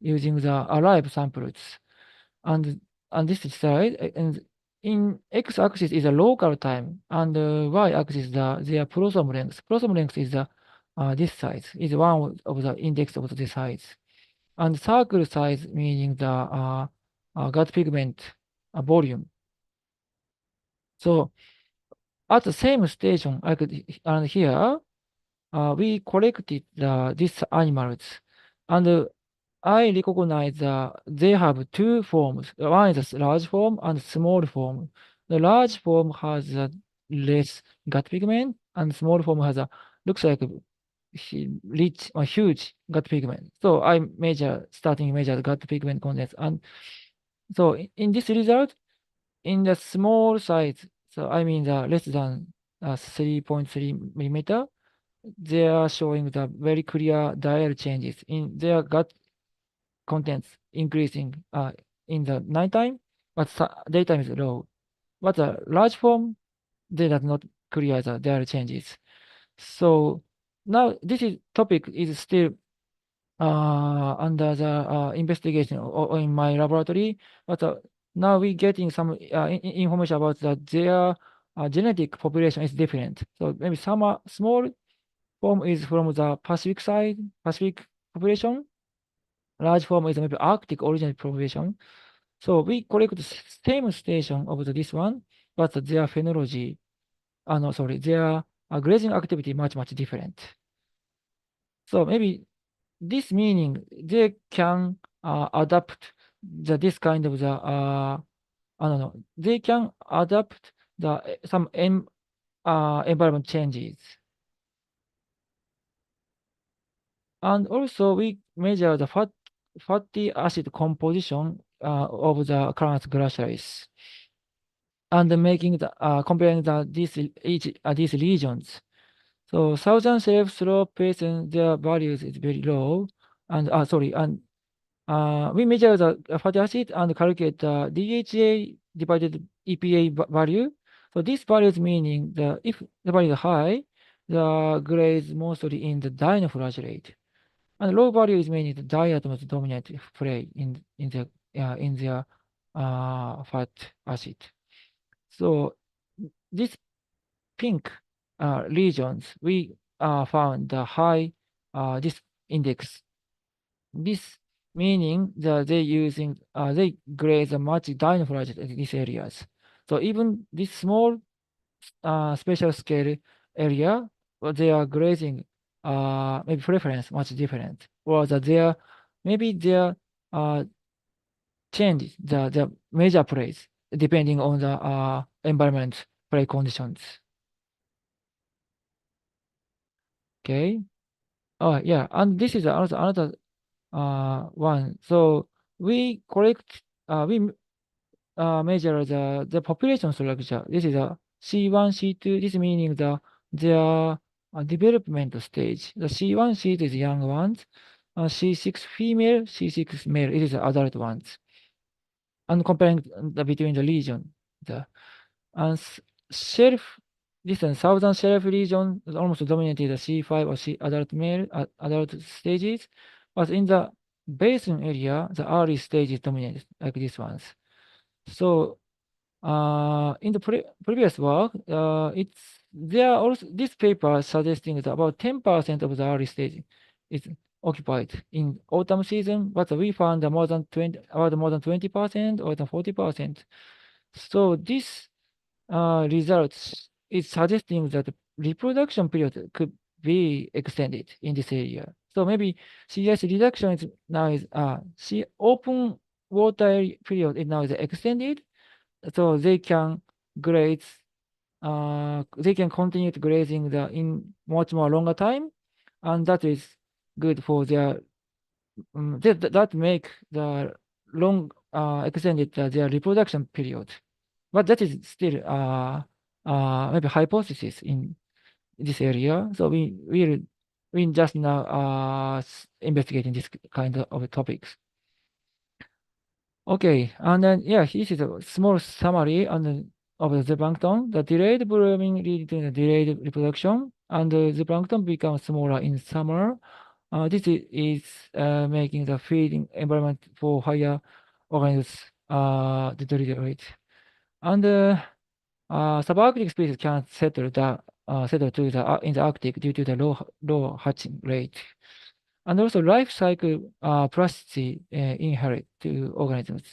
using the alive samples, and this slide, and in x-axis is the local time, and y-axis is their prosome length. Prosome length is this size, is one of the index of the size, and circle size meaning the gut pigment volume. So at the same station, and here we collected these animals, and I recognize they have two forms. One is a large form and small form. The large form has less gut pigment, and small form has looks like a rich or huge gut pigment. So I starting measure the gut pigment content, and so in this result, in the small size, so I mean the less than 3.3 millimeter, they are showing the very clear dial changes in their gut contents increasing in the nighttime, but daytime is low. But the large form, they does not clear the dial changes. So now this topic is still under the investigation or in my laboratory, but now we getting some information about that their genetic population is different. So maybe some small form is from the Pacific side, Pacific population. Large form is maybe Arctic origin population. So we collect the same station of this one, but their phenology, no, sorry, their grazing activity much different. So maybe this meaning they can adapt this kind of I don't know, they can adapt some environment changes. And also we measure the fatty acid composition of the current glaciers, and making comparing these regions. So southern shelf slope basin, their values is very low, and we measure the fatty acid and calculate the DHA divided EPA value. So this values meaning if the value is high, the grades mostly in the dinoflagellate, and low value is meaning the diatoms dominant play in their fat acid. So this pink regions, we found the high this index. This meaning that they graze a much dinoflagellate in these areas. So even this small spatial scale area, they are grazing maybe preference much different, or that maybe their change the major plays depending on the environment play conditions. Okay. Oh yeah, and this is another one. So we measure the population structure. This is a C1, C2. This meaning their development stage. The C1, C2 is young ones. C6 female, C6 male. It is the adult ones. And comparing between the region, and shelf, this is southern shelf region almost dominated the C5 or C adult male adult stages, but in the basin area, the early stages dominated like these ones. So in the previous work, there are also this paper suggesting that about 10% of the early stage is occupied in autumn season, but we found about more than 20% or 40%. So this results is suggesting that the reproduction period could be extended in this area. So maybe CS reduction is now open water period is now extended, so they can graze. They can continue to grazing in much more longer time, and that is good for their that make the long extended their reproduction period. but that is still maybe hypothesis in this area. So we just now investigating this kind of topics. Okay, and then yeah, this is a small summary on of the zooplankton. The delayed blooming leads to the delayed reproduction, and the zooplankton becomes smaller in summer. This is making the feeding environment for higher organisms deteriorate. And subarctic species can settle to the in the Arctic due to the low hatching rate. And also life cycle plasticity inherent to organisms.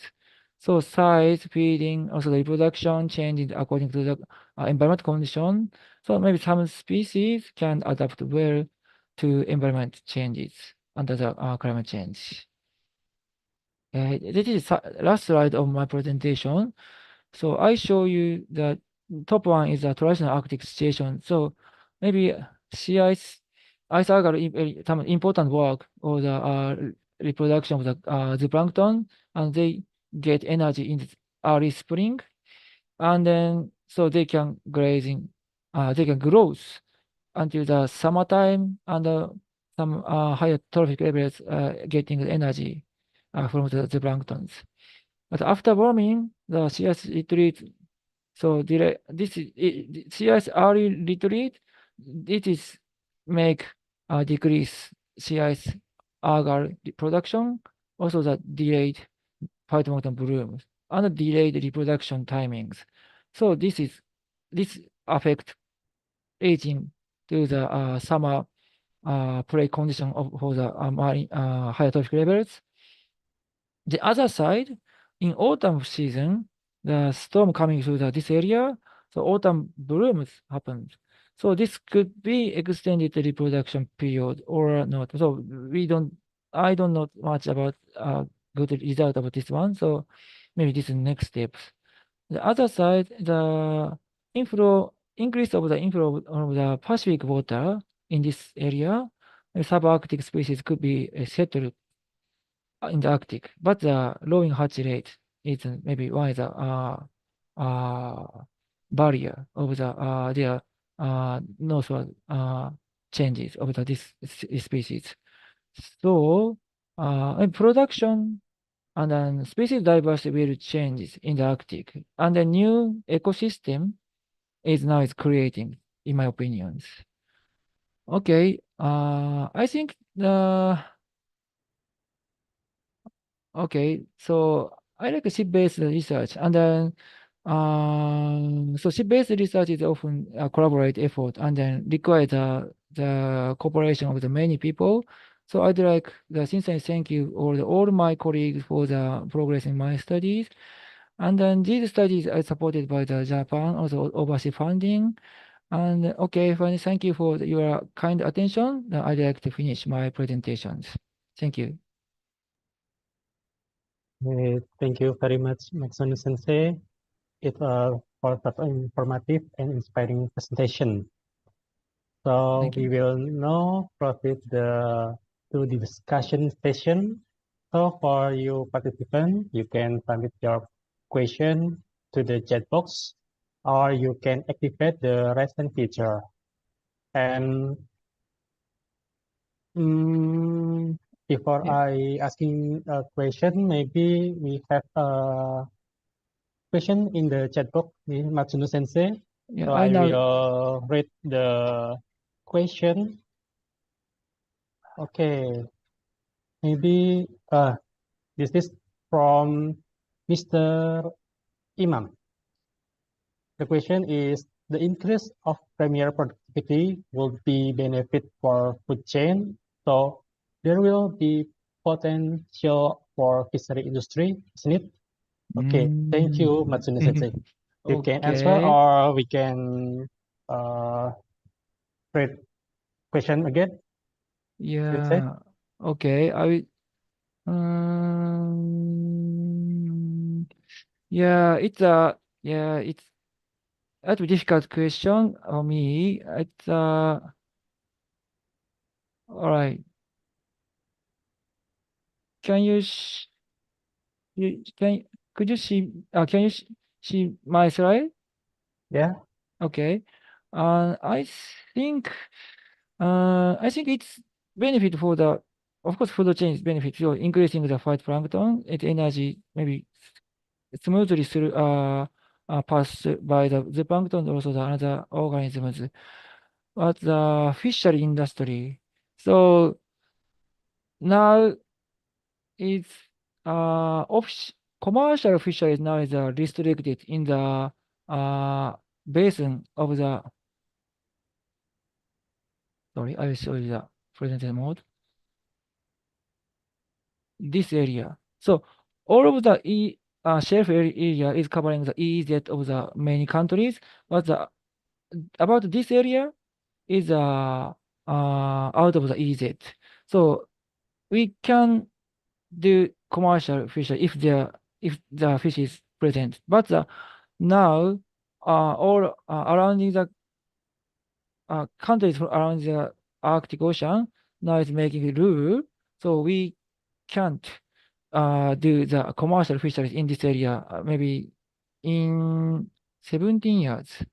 So size, feeding, also the reproduction changes according to the environment condition. So maybe some species can adapt well to environment changes under the climate change. This is last slide of my presentation. So I show you the top one is a traditional Arctic situation. So maybe sea ice algal some important work or the reproduction of the zooplankton, and they get energy in the early spring, and then so they can they can grow until the summertime, and some higher trophic levels getting the energy from the zooplankton. But after warming, the sea ice retreat. So sea ice early retreat. It is make decrease sea ice algal production. Also, the delayed phytoplankton blooms and delayed reproduction timings. So this affect aging to the summer prey condition for the marine higher trophic levels. The other side, in autumn season, the storm coming through this area, so autumn blooms happen. So this could be extended reproduction period or not. So I don't know much about good result about this one. So maybe this is next steps. The other side, the increase of the inflow of the Pacific water in this area, subarctic species could be settled in the Arctic, but the lowering hatch rate is maybe one is a barrier of the their northward changes of this species. So and production and then species diversity will change in the Arctic, and the new ecosystem is creating, in my opinions. Okay, I think the okay, so I like ship-based research, and then so ship-based research is often a collaborate effort, and then require the cooperation of the many people. So I'd like the sincere thank you all my colleagues for the progress in my studies, and then these studies are supported by the Japan, also overseas funding. And okay, finally, thank you for your kind attention. Now I'd like to finish my presentations. Thank you. Thank you very much, Maxon Sensei. It for such an informative and inspiring presentation. So Thank we you. will now proceed to the discussion session. So for you participants, you can submit your question to the chat box, or you can activate the raise hand feature. And before Yeah. I asking a question, maybe we have a question in the chat box, Matsuno Sensei. Yeah, So I I know. will read the question. Okay, maybe this is from Mr. Imam. The question is, the increase of premier productivity will be benefit for food chain, so there will be potential for fishery industry, isn't it? Okay, thank you, Matsune Sensei. You can answer, Okay. or we can read question again. Sensei. Yeah. Okay. Yeah, it's a difficult question for me. It's all right. Can you sh you can could you see can you see my slide? Yeah. Okay. I think it's benefit for the, of course, food chain is benefit. So increasing the phytoplankton, its energy maybe smoothly through pass by the plankton, also the other organisms. But the fishery industry, so now it's commercial fisheries now is restricted in the basin of the. Sorry, I will show you the presented mode. This area. So all of the shelf area is covering the EEZ of the many countries, but about this area is out of the EEZ. So we can do commercial fishery if the fish is present. But now all around the countries around the Arctic Ocean now is making a rule, so we can't do the commercial fisheries in this area maybe in 17 years.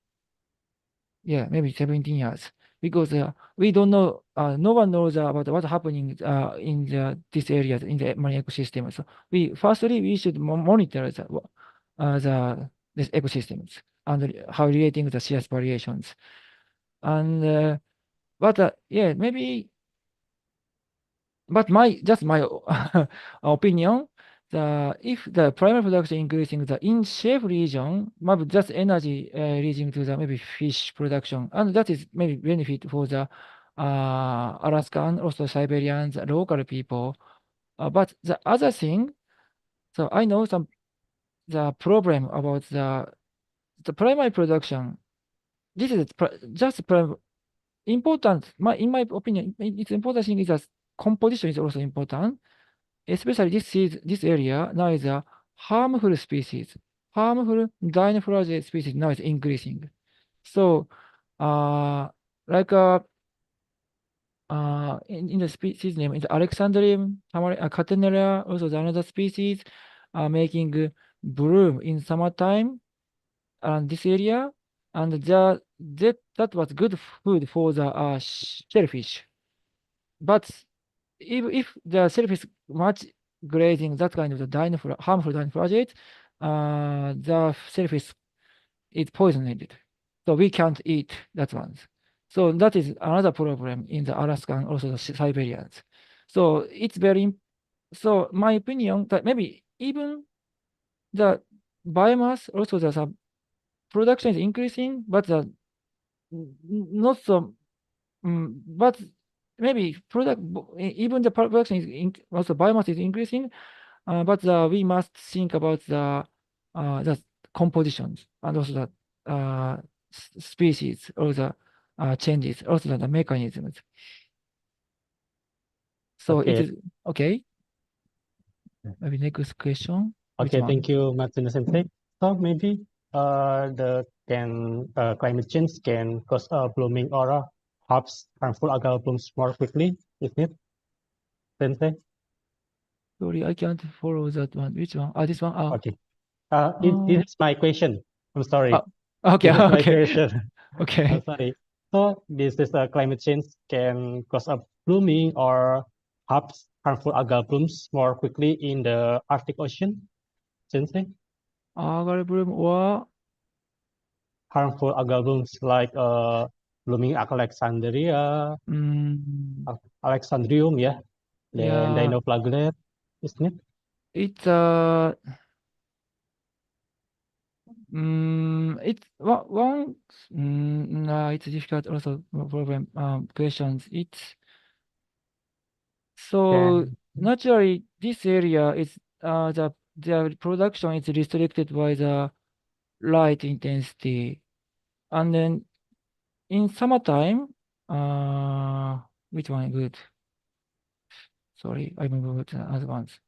Yeah, maybe 17 years. Because we don't know, no one knows about what's happening in this area, in the marine ecosystem. So we should monitor these ecosystems and how relating the CS variations. And yeah, maybe, but just my opinion, if the primary production increasing the in shape region, maybe that's energy leading to the maybe fish production, and that is maybe benefit for the Alaskan, also Siberians, local people. But the other thing, so I know the problem about the primary production. This is just important. In my opinion, it's important thing is that composition is also important. Especially this area now is a harmful species. Harmful dinoflagellate species now is increasing. So, like in the species name, in the Alexandrium, catenella, also the another species making bloom in summertime around this area, and that was good food for the shellfish. But if the shellfish much grazing that kind of the harmful dinoflagellate, the shellfish is poisoned. So we can't eat that one. So that is another problem in the Alaskan, also the Siberians. So it's very, so my opinion that maybe even the biomass, also the production is increasing, but not so, but maybe even the production is also biomass is increasing, but we must think about the compositions and also the species or the changes, also the mechanisms. So it Okay. is okay. Maybe next question. Which Okay, one? thank you, Martin Sensei. So maybe the climate change can cause blooming or perhaps harmful algal blooms more quickly, isn't it, Sensei? Sorry, I can't follow that one. Which one? This one. Okay. This is my question. I'm sorry. Okay, This is my okay, question. okay. I'm sorry. So this is climate change can cause a blooming or perhaps harmful algal blooms more quickly in the Arctic Ocean, Sensei? Algal bloom or Harmful algal blooms like blooming Alexandria, Alexandrium, yeah, then yeah, dinoflagellate, isn't it? it's it's one no, it's difficult also problem questions. It's so Then naturally this area is the production is restricted by the light intensity, and then in summertime, which one is good? Sorry, I moved to the other ones.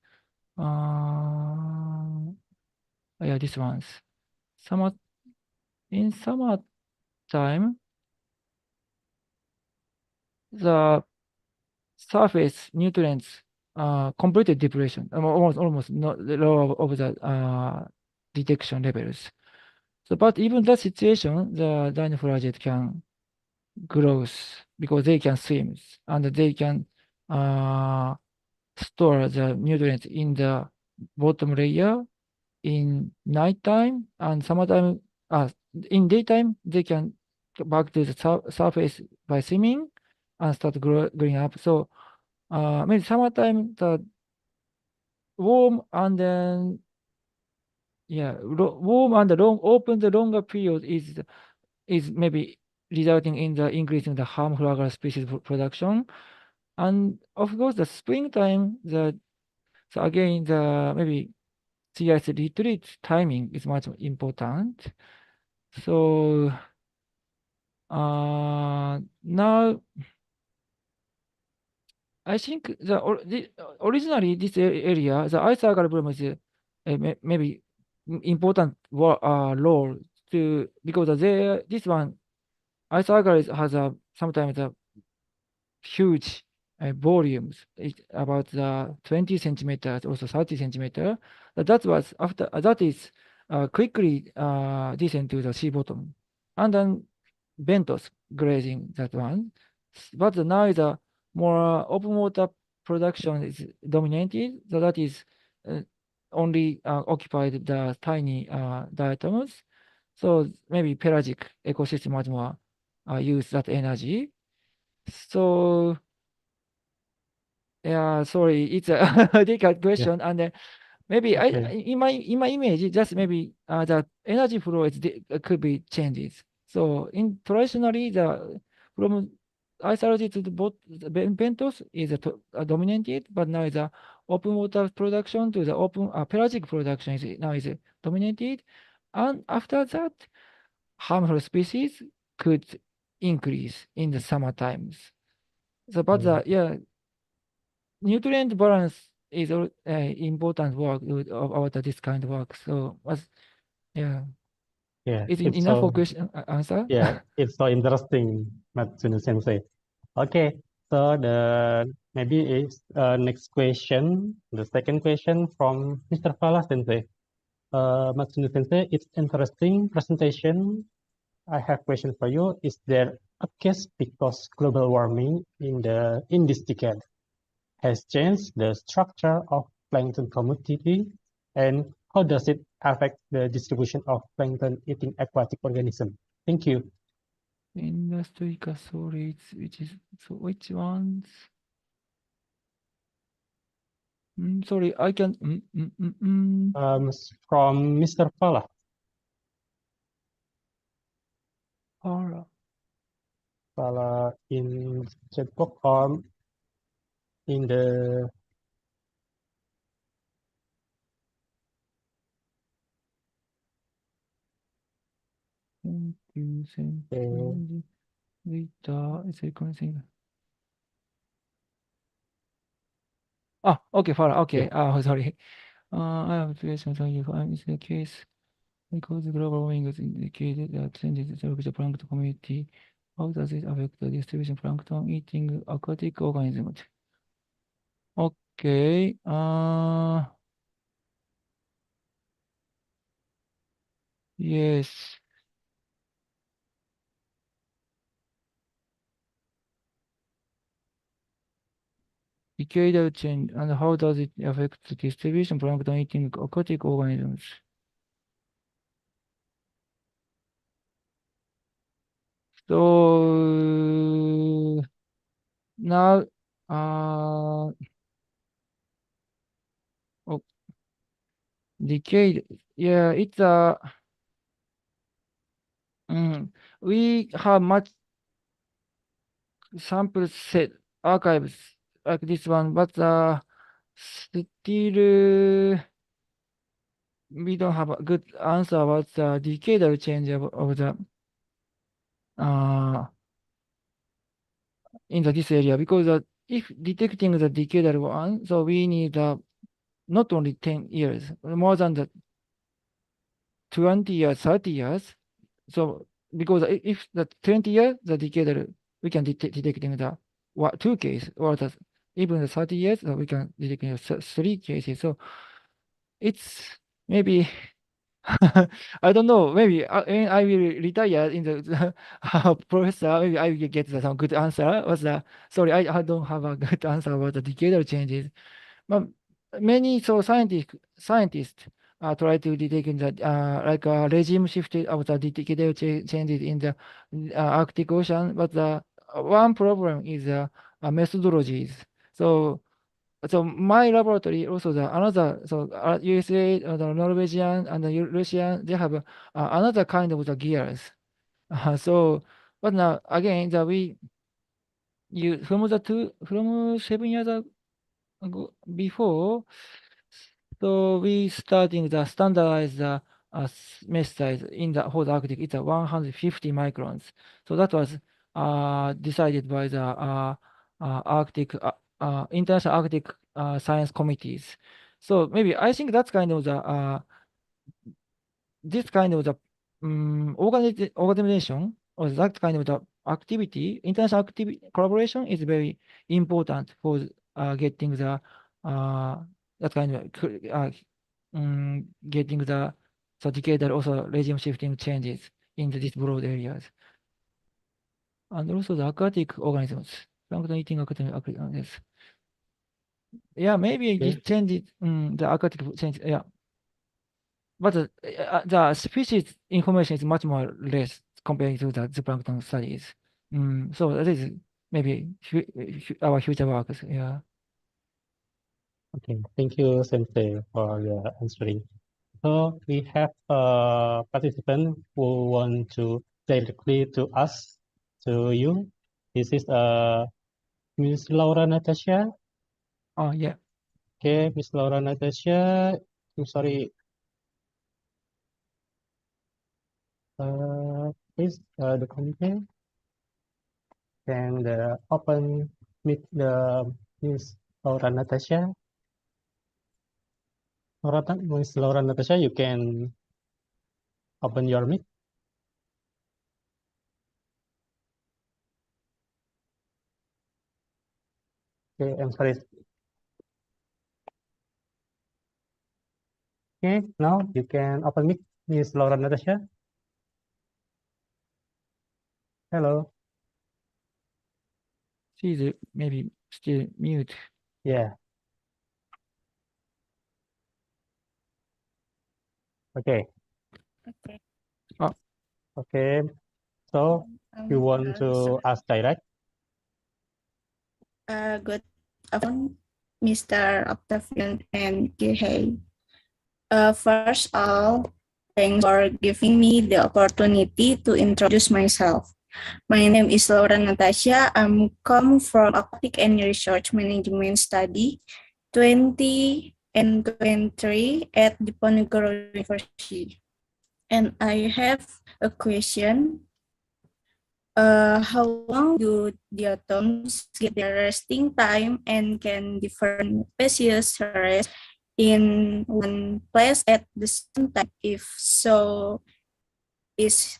Yeah, this ones. In summertime, the surface nutrients completed depletion, almost not the low of the detection levels. So, but even that situation, the dinoflagellate can grow because they can swim and they can store the nutrients in the bottom layer in nighttime, and sometimes in daytime they can go back to the surface by swimming and start growing up. So maybe summertime the warm and then warm and long open the longer period is maybe resulting in the increasing the harmful algal species production. And of course the springtime so again the maybe sea ice retreat timing is much important. So now I think originally this area, the ice algal bloom is maybe important role to because this one ice algal has sometimes a huge volumes. It's about 20 centimeters, also 30 centimeter. That was after that is quickly descend to the sea bottom, and then bentos grazing that one. But now is a more open water production is dominated, so that is only occupied the tiny diatoms. So maybe pelagic ecosystem much more use that energy. So yeah, sorry, it's a difficult question, and maybe Okay. in my image, just maybe the energy flow could be changes. So in traditionally from isolated to the bentos is dominated, but now is a open water production to the open pelagic production is now is dominated, and after that, harmful species could increase in the summer times. So, but nutrient balance is important work about this kind of work. So, yeah, Yeah, is it's enough for so question answer? it's so interesting, Matsuno Sensei. Okay, so the maybe is next question, the second question from Mr. Fala Sensei. Matsuno Sensei, it's interesting presentation. I have question for you. Is there a case because global warming in this decade has changed the structure of plankton community, and how does it affect the distribution of plankton eating aquatic organisms? Thank you. Industry solids, which ones? Sorry, I can. From Mr. Fala. Fala in chat box or in the Okay, Farah. Okay. yeah. Sorry. I have a question on you. Is the case because global warming is indicated that changes the plankton community. How does it affect the distribution of plankton eating aquatic organisms? Okay. Yes. Decadal change, and how does it affect the distribution of plankton eating aquatic organisms? So now, decade. Yeah, it's we have much sample set archives like this one, but still we don't have a good answer about the decadal change of the in this area, because if detecting the decadal one, so we need not only 10 years, more than the 20 years, 30 years. So because if the 20 years, the decadal, we can detecting the two cases, or even the 30 years, we can detect 3 cases. So it's maybe I don't know. Maybe when I will retire in the professor, maybe I will get some good answer. Sorry, I don't have a good answer about the decadal changes. But many scientists try to detect the like regime shift of the decadal changes in the Arctic Ocean. But the one problem is methodologies. So my laboratory also the another USA, the Norwegian and the Russian, they have another kind of the gears. But now again from 7 years ago before, so we starting the standardized mesh size in the whole Arctic. It's a 150 microns. So that was decided by the Arctic International Arctic Science Committees. So maybe I think that's kind of the this kind of the organization or that kind of the activity, international activity collaboration is very important for getting the that kind of getting the decadal also regime shifting changes in these broad areas. And also the aquatic organisms, plankton eating aquatic organisms. Yeah, maybe this changes the aquatic change. Yeah, but the species information is much more less compared to the zooplankton studies. So that is maybe our future works. Yeah. Okay, thank you, Sensei, for your answering. So we have a participant who want to directly to us, to you. This is Miss Laura Natasha. Oh, yeah. Okay, Miss Laura Natasha. I'm sorry. Please the content and open meet the Miss Laura Natasha. Miss Laura Natasha, you can open your mic. Okay, I'm sorry. Okay, now you can open mic, Miss Laura Natasha. Hello. She's maybe still mute. Yeah. Okay. Okay. Oh. Okay. So you want to ask direct? Good afternoon, Mr. Octavian and Kihei. First all, thanks for giving me the opportunity to introduce myself. My name is Laura Natasha. I'm come from Aquatic and Research Management Study 20 and 23 at Diponegoro University. And I have a question. How long do diatoms get their resting time, and can different species rest in one place at the same time? If so, is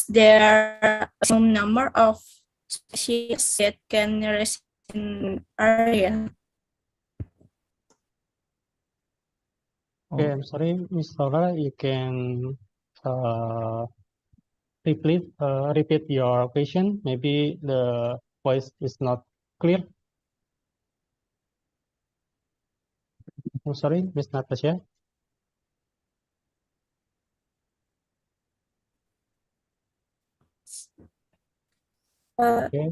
there a maximum number of species that can rest in area? Okay, I'm sorry, Miss Laura, you can repeat your question. Maybe the voice is not clear. I'm sorry, Miss Natasha. Okay.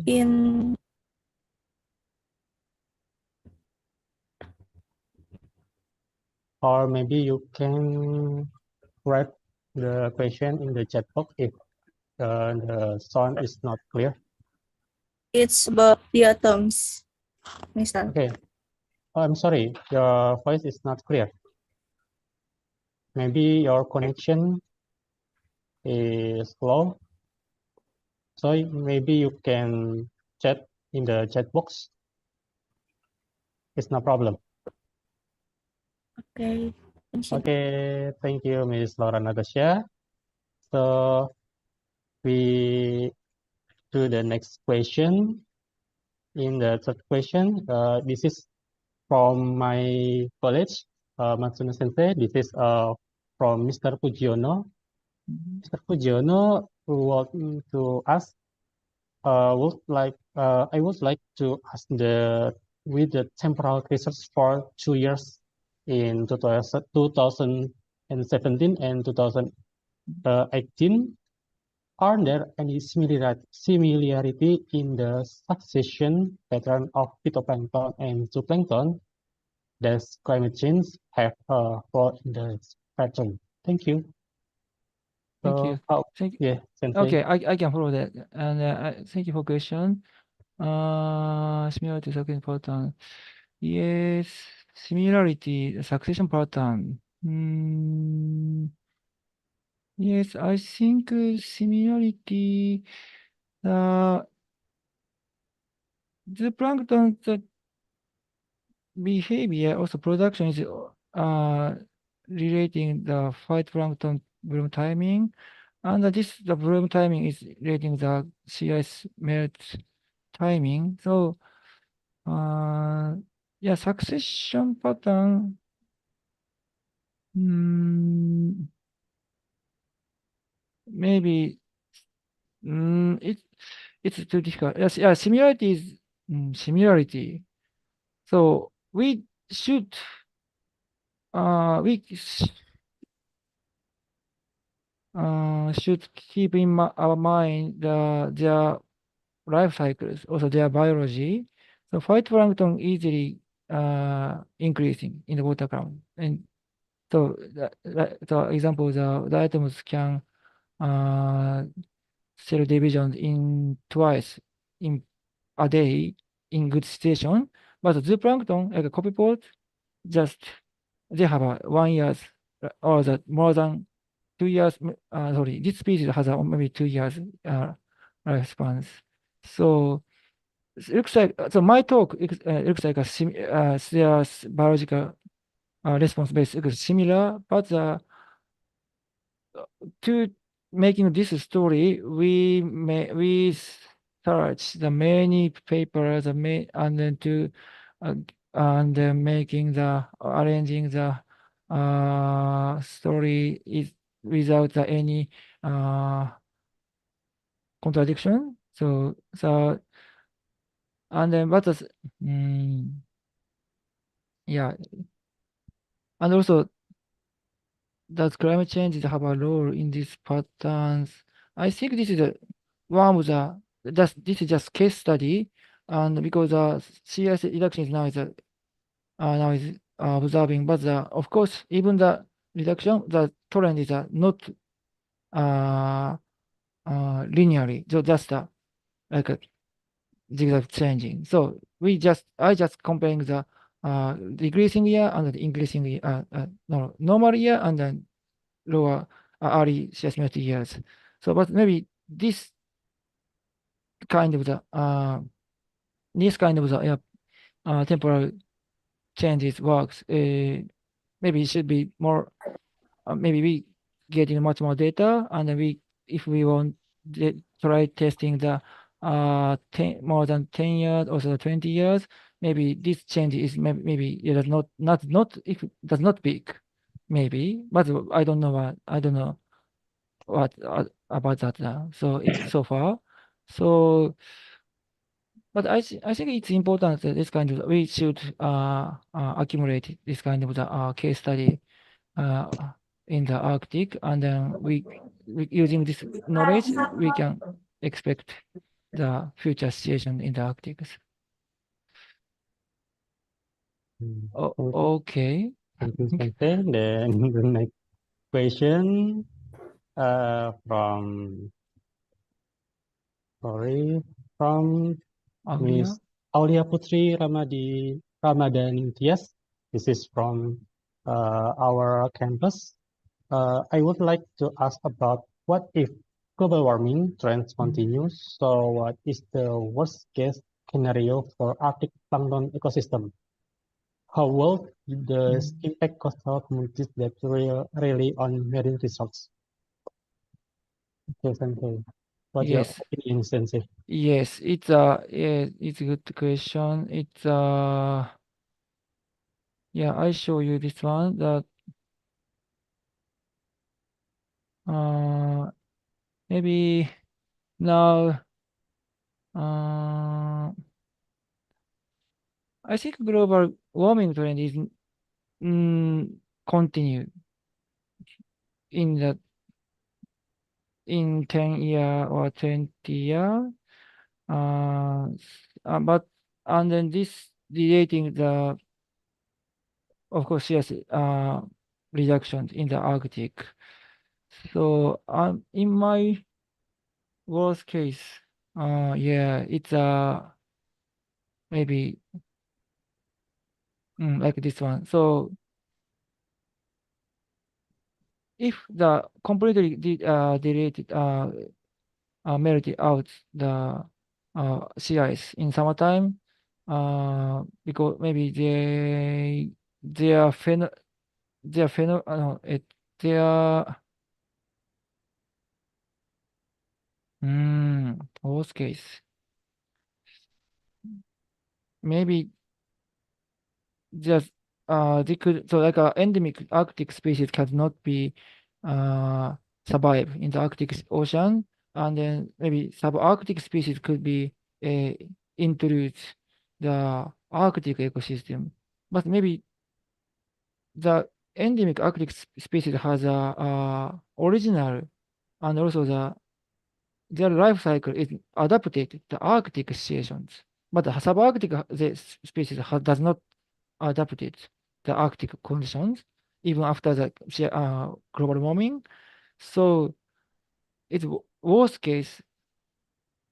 Or maybe you can write the question in the chat box if the sound is not clear. It's about diatoms, Mr. Okay. Oh, I'm sorry, your voice is not clear. Maybe your connection is low. So maybe you can chat in the chat box. It's no problem. Okay. Okay, thank you, Ms. Laura Natasha. So we do the next question. In the third question, this is from my college, Matsuno Sensei. This is from Mr. Fujiono. Mr. Fujiono wrote to us. I would like to ask with the temporal research for 2 years in 2017 and 2018. Are there any similarity in the succession pattern of phytoplankton and zooplankton? Does climate change have a role in the pattern? Thank you. Thank you. Yeah, Sensei. Okay, I can follow that. And thank you for question. Similarity succession pattern. Yes, similarity succession pattern. Yes, I think similarity. The plankton, the behavior, also production is relating the phytoplankton bloom timing, and the bloom timing is relating the sea ice melt timing. So, yeah, succession pattern. Maybe it's too difficult. Yes, yeah, similarity is similarity. So we should should keep in our mind their life cycles, also their biology. So phytoplankton easily increasing in the water column, and so the example, the atoms can cell division in twice in a day in good situation, but zooplankton, like a copypod, just they have a 1 year or the more than 2 years. Sorry, this species has maybe 2 years lifespans. So it looks like my talk looks like their biological response base is similar, but to making this story, we search the many papers, and then to and making the arranging the story is without any contradiction. So and then but yeah, and also does climate change have a role in these patterns? I think this is one of the this is just case study, and because the CS reduction is now is observing, but of course even the reduction, the trend is not linearly, so just like zigzag changing. So I just comparing the decreasing year and the increasing year, no, normal year and then lower early seismic years. So, but maybe this kind of the temporal changes works. Maybe it should be more. Maybe we getting much more data, and then if we want try testing the more than 10 years or so 20 years, maybe this change is maybe it does not if it does not big, maybe, but I don't know what about that now. So so far, but I think it's important that this kind of we should accumulate this kind of the case study in the Arctic, and then we using this knowledge we can expect the future situation in the Arctic. Okay. Thank you, Sensei. Then the next question from Miss Aulia Putri Ramadhan Tias. This is from our campus. I would like to ask about what if global warming trends continues. So what is the worst case scenario for Arctic plankton ecosystem? How will this impact coastal communities that rely on marine resources? Okay, Sensei. What's your opinion, Sensei? Yes, it's a good question. It's yeah, I show you this one that maybe now I think global warming trend is continue in the in 10 year or 20 year. But and then this relating the of course yes reductions in the Arctic. So in my worst case, yeah, it's maybe like this one. So if the completely deleted melted out the sea ice in summertime, because maybe their pheno their pheno no, their worst case maybe just they could so like a endemic Arctic species cannot be uh survive in the Arctic Ocean, and then maybe subarctic species could be introduce the Arctic ecosystem, but maybe the endemic Arctic species has a original and also their life cycle is adapted to Arctic situations, but the subarctic species does not adapted the Arctic conditions even after the global warming. So it's worst case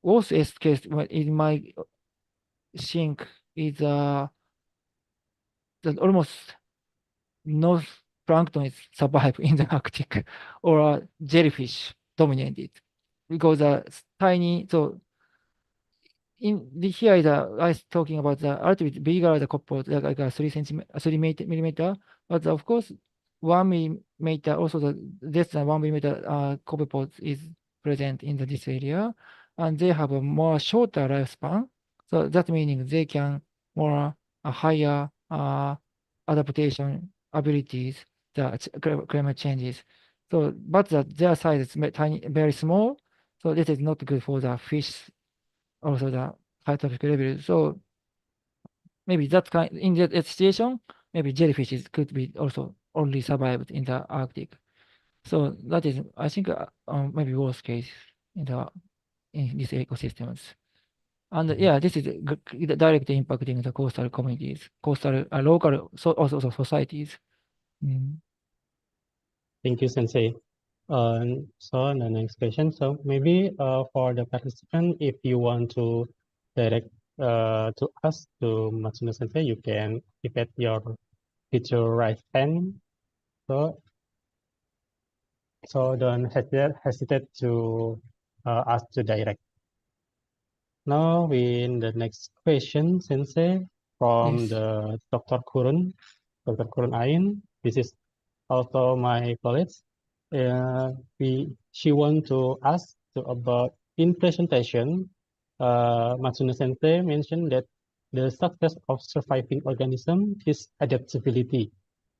in my think is that almost no plankton is survive in the Arctic or jellyfish dominated because tiny so here is I was talking about the a little bit bigger the couples like a 3 millimeter, but of course 1 millimeter also the less than 1 millimeter copepods is present in this area, and they have a more shorter lifespan. So that meaning they can more a higher adaptation abilities the climate changes. So but their size is tiny, very small. So this is not good for the fish also the high traffic level. So maybe that kind in that situation, maybe jellyfishes could be also only survived in the Arctic. So that is, I think, maybe worst case in these ecosystems. And yeah, this is directly impacting the coastal communities, coastal local, so also societies. Thank you, Sensei. So the next question. So maybe for the participant, if you want to direct to us to Matsuno Sensei, you can activate your virtual right hand. So don't hesitate to ask to direct. Now in the next question, Sensei, from Yes. the Dr. Kurun Ain. This is also my colleague. She want to ask about in presentation. Matsuno Sensei mentioned that the success of surviving organism is adaptability.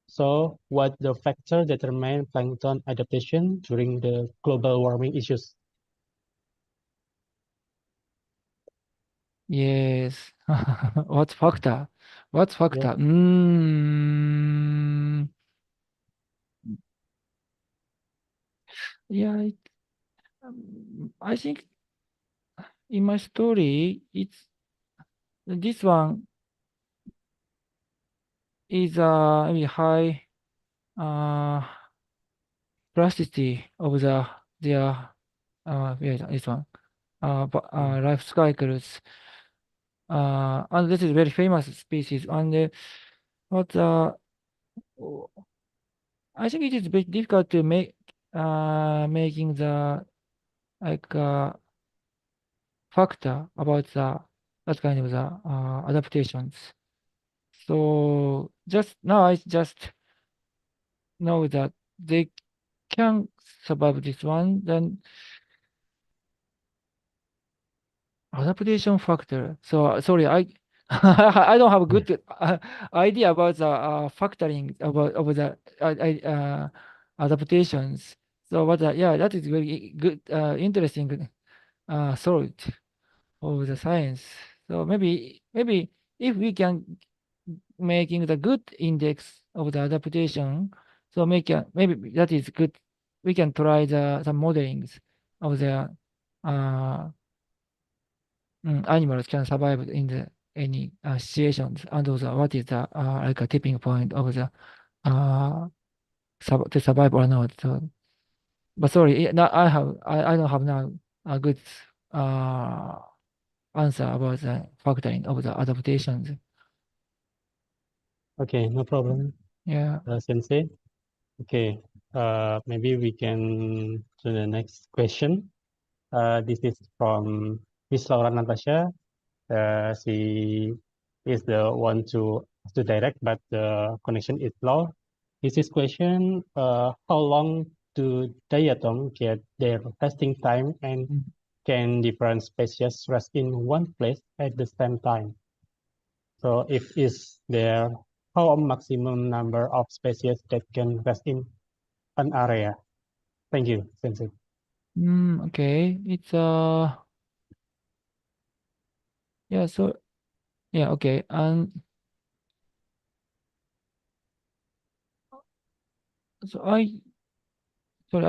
So, what the factor determine plankton adaptation during the global warming issues? Yes. What factor? What factor? Yeah, I think in my story, it's this one is maybe high plasticity of their yeah, this one life cycles. And this is very famous species. And what I think it is very difficult to make making the like factor about that kind of the adaptations. So just now I just know that they can survive this one, then adaptation factor. So sorry, I don't have a good idea about the factoring about the adaptations. So, but yeah, that is very good, interesting thought of the science. So maybe if we can making the good index of the adaptation, so maybe that is good. We can try the some modelings of the uh, animals can survive in the any situations, and also what is the like a tipping point of the to survive or not. So, but sorry, now I don't have now a good uh answer about the factoring of the adaptations. Okay, no problem, Yeah. Sensei. Okay, maybe we can to the next question. This is from Miss Laura Natasha. She is the one to direct, but the connection is low. This is question, how long do diatom get their resting time, and Mm. can different species rest in one place at the same time? So if is there, how a maximum number of species that can rest in an area? Thank you, Sensei. Okay. It's yeah, so yeah, okay. And so I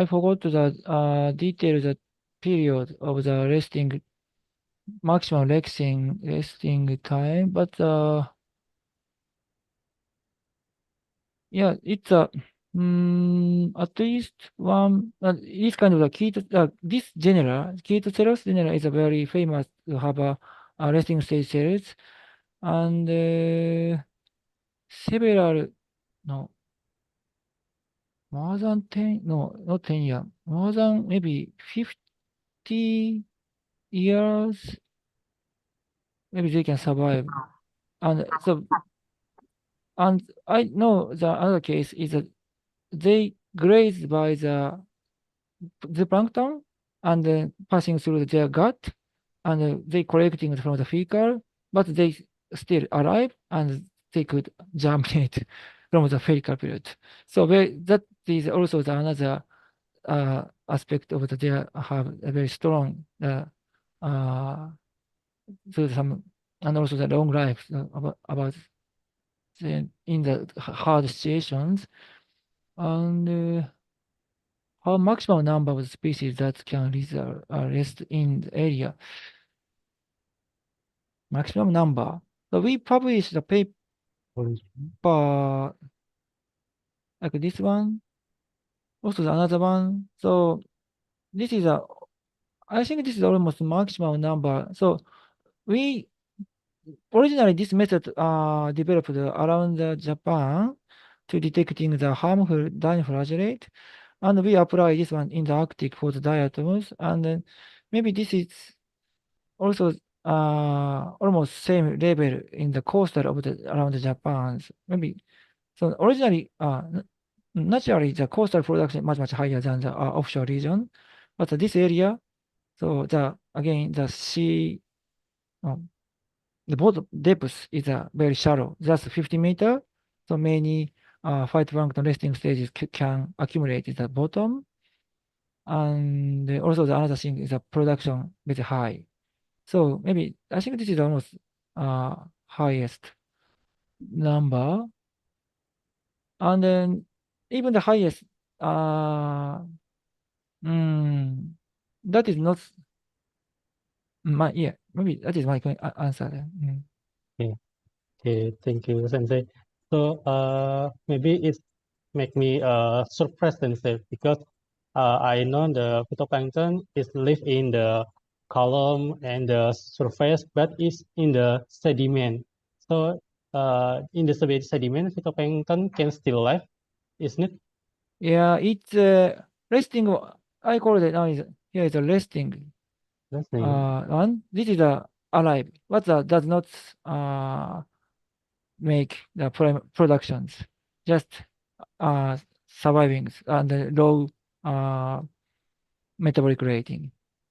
forgot the detail the period of the maximum resting time, but yeah, it's at least one. It's kind of a this genera, Chaetoceros genera, is a very famous to have a resting stage cells, and several, no, more than 10, no, not 10 years, more than maybe 50 years, maybe they can survive. And so, and I know the other case is that they grazed by the plankton and passing through their gut, and they collecting it from the fecal, but they still alive and they could germinate from the fecal period. So that is also another aspect of they have a very strong uh, so some and also the long life about in the hard situations, and how maximum number of species that can rest in the area. Maximum number. So we published a paper like this one, also another one. So this is I think this is almost maximum number. So we originally this method developed around Japan to detecting the harmful dinoflagellate, and we apply this one in the Arctic for the diatoms, and then maybe this is also almost same level in the coastal of the around Japan. Maybe so originally naturally the coastal production much higher than the offshore region, but this area, so again the sea the bottom depth is very shallow, just 50 meter. So many phytoplankton resting stages can accumulate at the bottom. And also the another thing is the production very high. So maybe I think this is almost highest number. And then even the highest, mm, that is not my, yeah, maybe that is my answer. Okay, okay, thank you, Sensei. So maybe it make me surprised, Sensei, because I know the phytoplankton is live in the column and the surface, but it's in the sediment. So in the sediment, phytoplankton can still live, isn't it? Yeah, it's resting. I call it now is here is a resting one. This is a alive, but does not make the productions, just surviving and low metabolic rating,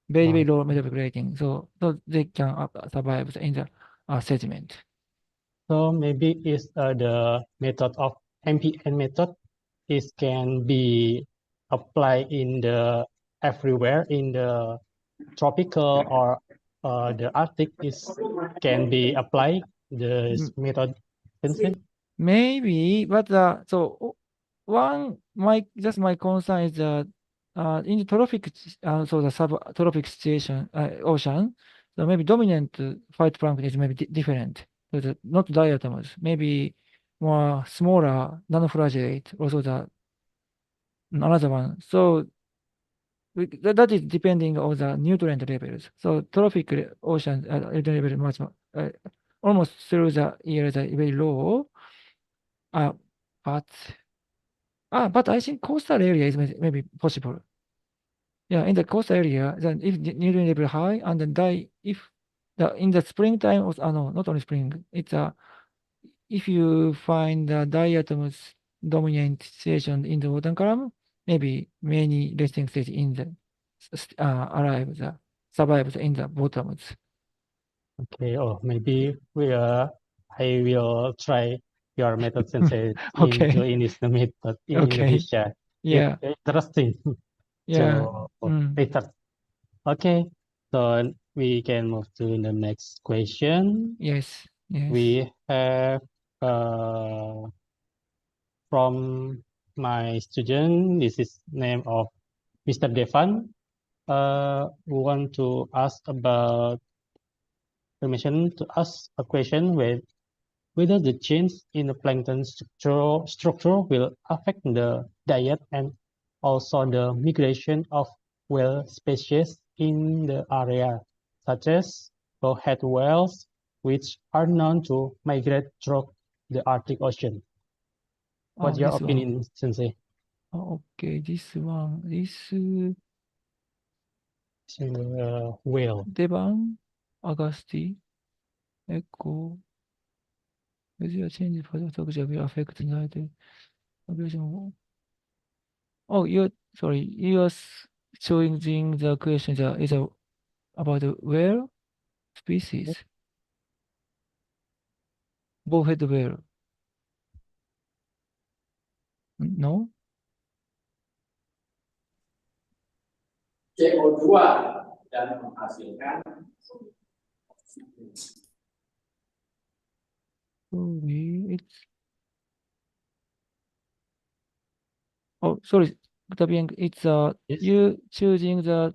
very low metabolic rating. So they can survive in the sediment. So maybe is the method of MPN method is can be applied in the everywhere in the tropical or the Arctic is can be applied this method, Sensei? Maybe, but so my concern is that in the so the subtropic situation ocean, so maybe dominant phytoplankton is maybe different. So not diatoms, maybe more smaller nanoflagellate, also the another one. So that is depending on the nutrient levels. So trophic ocean nutrient level much more, almost through the years are very low. But but I think coastal area is maybe possible. Yeah, in the coastal area, then if the nutrient level high and then if in the springtime or no, not only spring, it's if you find the diatoms dominant situation in the water column, maybe many resting stage in the survives in the bottoms. Okay, or maybe I will try your method, Sensei, Okay. in this method in Okay. Indonesia. Yeah. It's interesting Yeah. to research. Okay, so we can move to the next question. Yes. Yes. We have from my student, this is name of Mr. Devan. We want to ask about permission to ask a question whether the change in the plankton structure will affect the diet and also the migration of whale species in the area, such as bowhead whales, which are known to migrate through the Arctic Ocean. What's your this opinion, Sensei? Okay, this one, Whale. Devan, Agasti, Echo, visual change for the structure will affect the migration. Oh, you're showing the question that is about the whale species. Bowhead whale. No? CO2 dan menghasilkan sorry, Octavian, it's you choosing the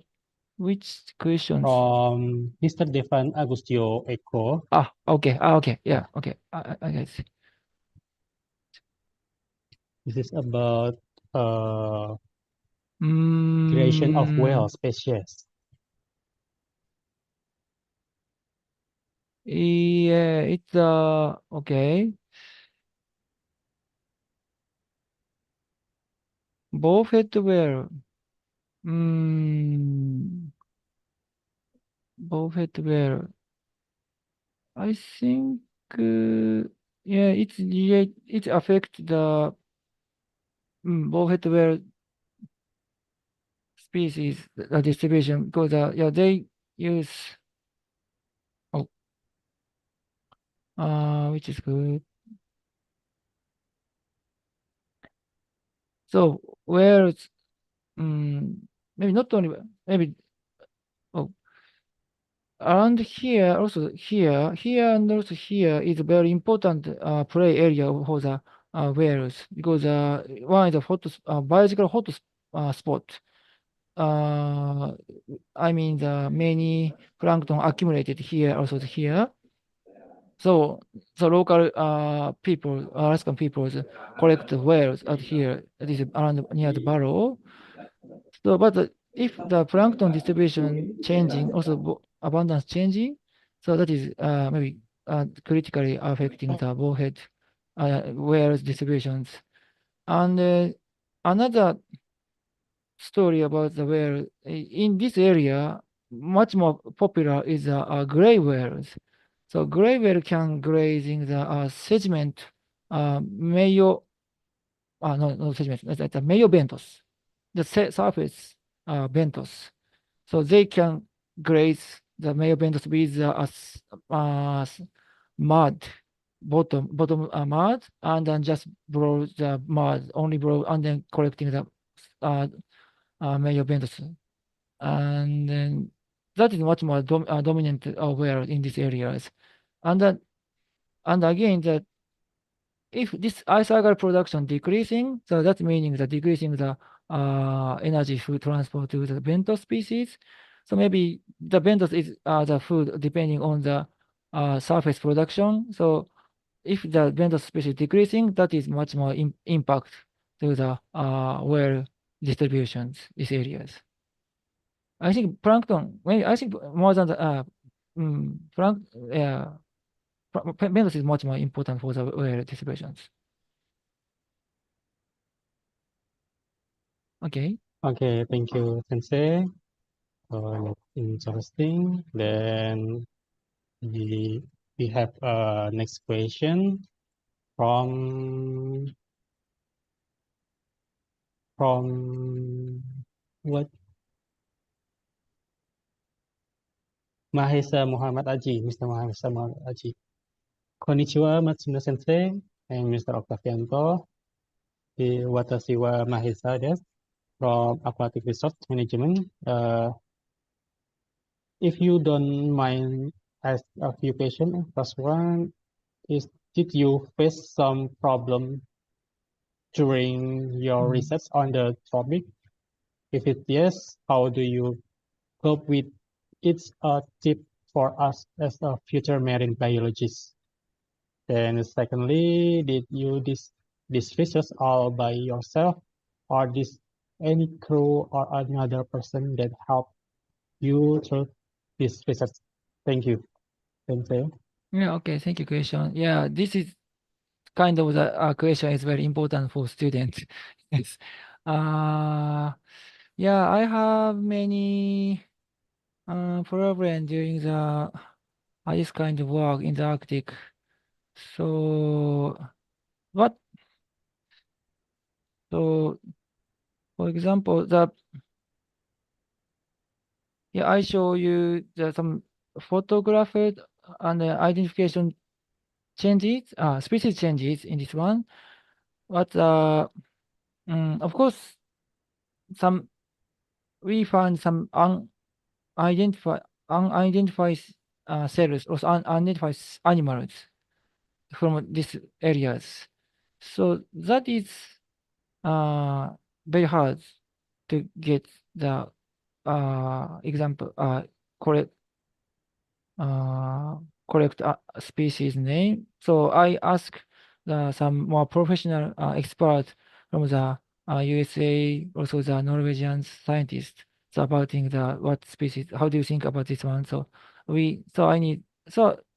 which questions? From Mr. Devan Agustio Eko. Okay. Okay. Yeah. Okay. I guess. This is about creation of whale species. Yeah, it's okay. Bowhead whale. Bowhead whale. I think yeah, it affects the bowhead whale species distribution because yeah they use which is good. So whales maybe not only maybe around here also here and also here is a very important play area for the whales because one is a biological hot spot. I mean the many plankton accumulated here also here. So the local people, Alaskan people, collect whales out here. This is around near the barrow. So, but if the plankton distribution changing, also abundance changing, so that is maybe critically affecting the bowhead whales distributions. And another story about the whale in this area, much more popular is gray whales. So gray whale can graze in the sediment, mayo, no sediment, that's mayo bentos, the surface bentos. So they can graze the mayo bentos with mud, bottom mud and then just blow the mud, only blow and then collecting the major bentos. And then that is much more dominant where in these areas. And again, that if this ice agar production decreasing, so that's meaning that decreasing the energy food transport to the bento species. So maybe the bentos is the food depending on the surface production. So if the bento species decreasing, that is much more impact to the well distributions, these areas. I think plankton, maybe I think more than the bentos is much more important for the well distributions. Okay. Okay, thank you, Sensei. That's interesting. Then we have next question from what? Mahesa Muhammad Aji, Mr. Mahesa Muhammad Aji. Konnichiwa, Matsuno Sensei and Mr. Octavianto. Watashi wa Mahesa desu from Aquatic Resource Management. If you don't mind, ask a few questions. First one is, did you face some problem during your research on the topic? If it yes, how do you cope with it? It's a tip for us as a future marine biologist. Then secondly, did you this research all by yourself, or this any crew or another person that helped you through this research? Thank you. Sensei. Yeah, okay, thank you, question. Yeah, this is kind of the question is very important for students. Yes. Yeah, I have many problems during this kind of work in the Arctic. So what? So for example, I show you some photographed and identification changes, species changes in this one. But of course, we found some unidentified cells or unidentified animals from these areas. So that is very hard to get the example correct species name. So I ask some more professional experts from the USA, also the Norwegian scientists, so about what species. How do you think about this one? So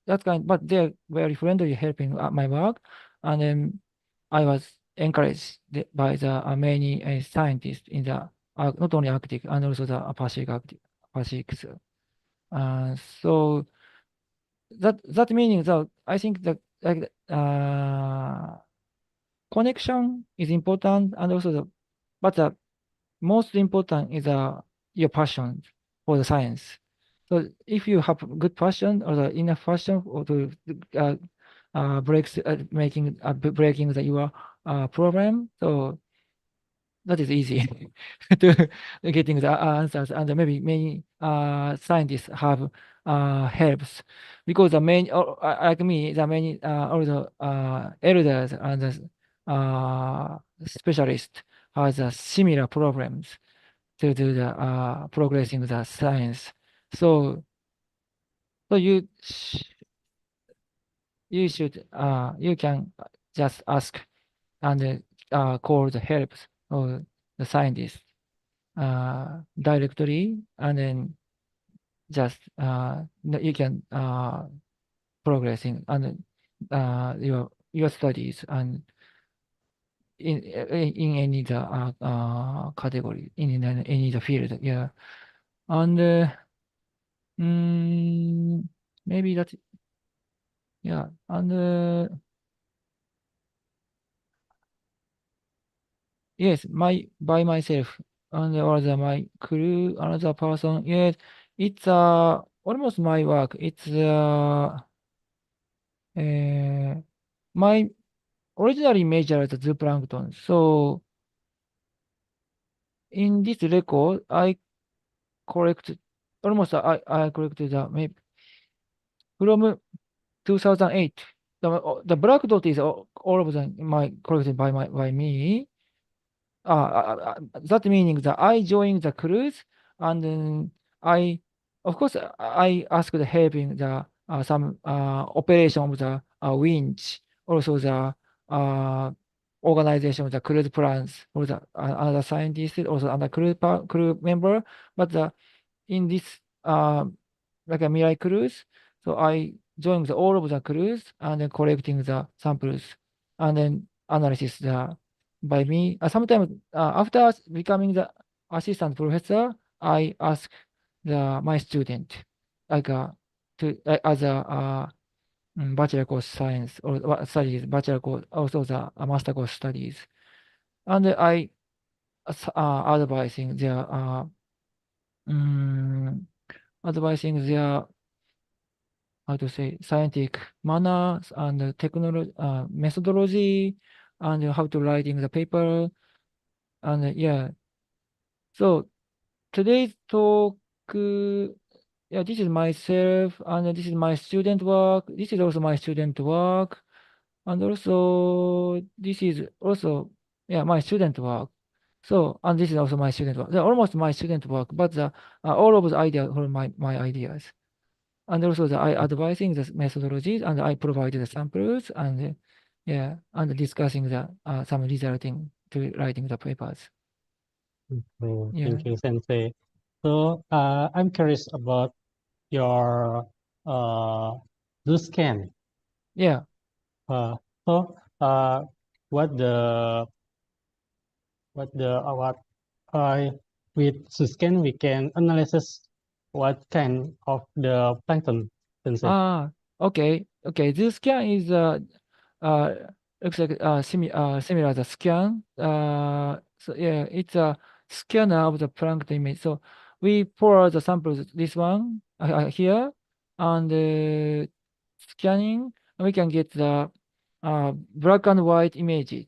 that's kind, but they're very friendly, helping my work, and then I was encouraged by the many scientists in the not only Arctic and also the Pacific. So that meaning that I think that like connection is important, and also but the most important is your passion for the science. So if you have good passion or the enough passion or to breaking your program, so that is easy to getting the answers, and maybe many scientists have helps, because the main like me, the many all the elders and the specialists has similar problems to do the progressing the science. So you should you can just ask and call the helps or the scientists directly, and then just you can progressing and your studies and in any the category in any the field. Yeah, and maybe that, yeah, and yes, by myself and or my crew, another person. Yes, it's almost my work. It's my originally major is zooplankton. So in this record, I collected almost I collected maybe from 2008. The black dot is all of them collected by me. That meaning that I joined the cruise and then of course, I asked help in the some operation of the winch, also the uh, organization of the cruise plans for the another scientist, also another crew member. But in this like a Mirai cruise, so I joined all of the cruise and then collecting the samples and then analysis by me. Sometimes after becoming the assistant professor, I ask my student like to as a bachelor course science or studies, bachelor course, also the master course studies, and I advising their um, advising their how to say scientific manners and technology methodology and how to writing the paper and yeah. So today's talk, yeah, this is myself and this is my student work. This is also my student work, and also this is also yeah my student work. So and this is also my student work. They're almost my student work, but all of the ideas are my ideas. And also I advising the methodologies and I provided the samples and yeah and discussing the some resulting to writing the papers. Okay, Yeah. thank you, Sensei. So I'm curious about your zoo scan. Yeah. So what the what with zoo scan we can analyze what kind of the plankton, Sensei. Okay. This scan is uh looks like similar the scan. So yeah, it's a scanner of the plankton image. So we pour the samples this one here and scanning, and we can get the black and white images,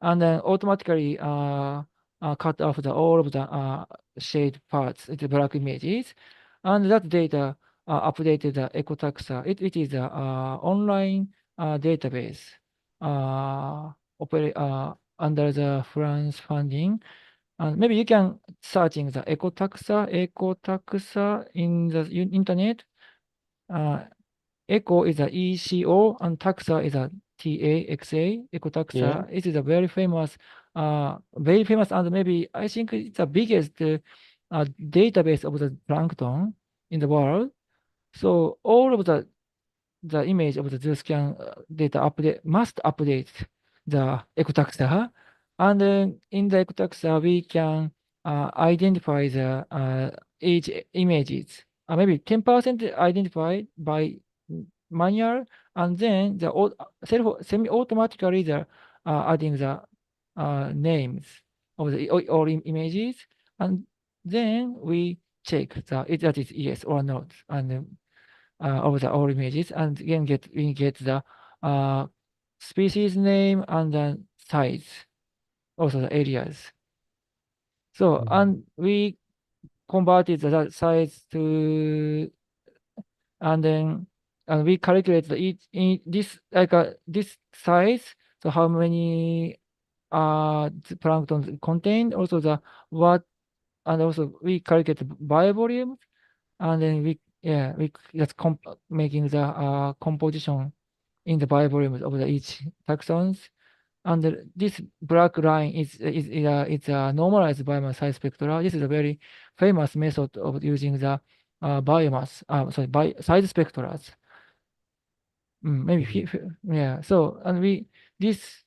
and then automatically cut off all of the shade parts, the black images, and that data updated the ecotaxa. It is a online database under the France funding. And maybe you can searching the ecotaxa in the internet. Eco is a ECO and taxa is a TAXA. Ecotaxa. Yeah. It is a very famous and maybe I think it's the biggest database of the plankton in the world. So all of the image of the ZooScan data must update the ecotaxa, and then in the ecotaxa we can identify the each images. Maybe 10% identified by manual, and then the semi-automatically adding the names of the all images, and then we check that is yes or not, and of the all images, and again we get the species name and the size, also the areas. So and we converted the size to, and then we calculate in this like this size. So how many the plankton contained, also the what, and also we calculate by volume, and then we just making the composition in the by volume of each taxons. And this black line is it's a normalized biomass size spectra. This is a very famous method of using the biomass by size spectra. Maybe yeah. So and this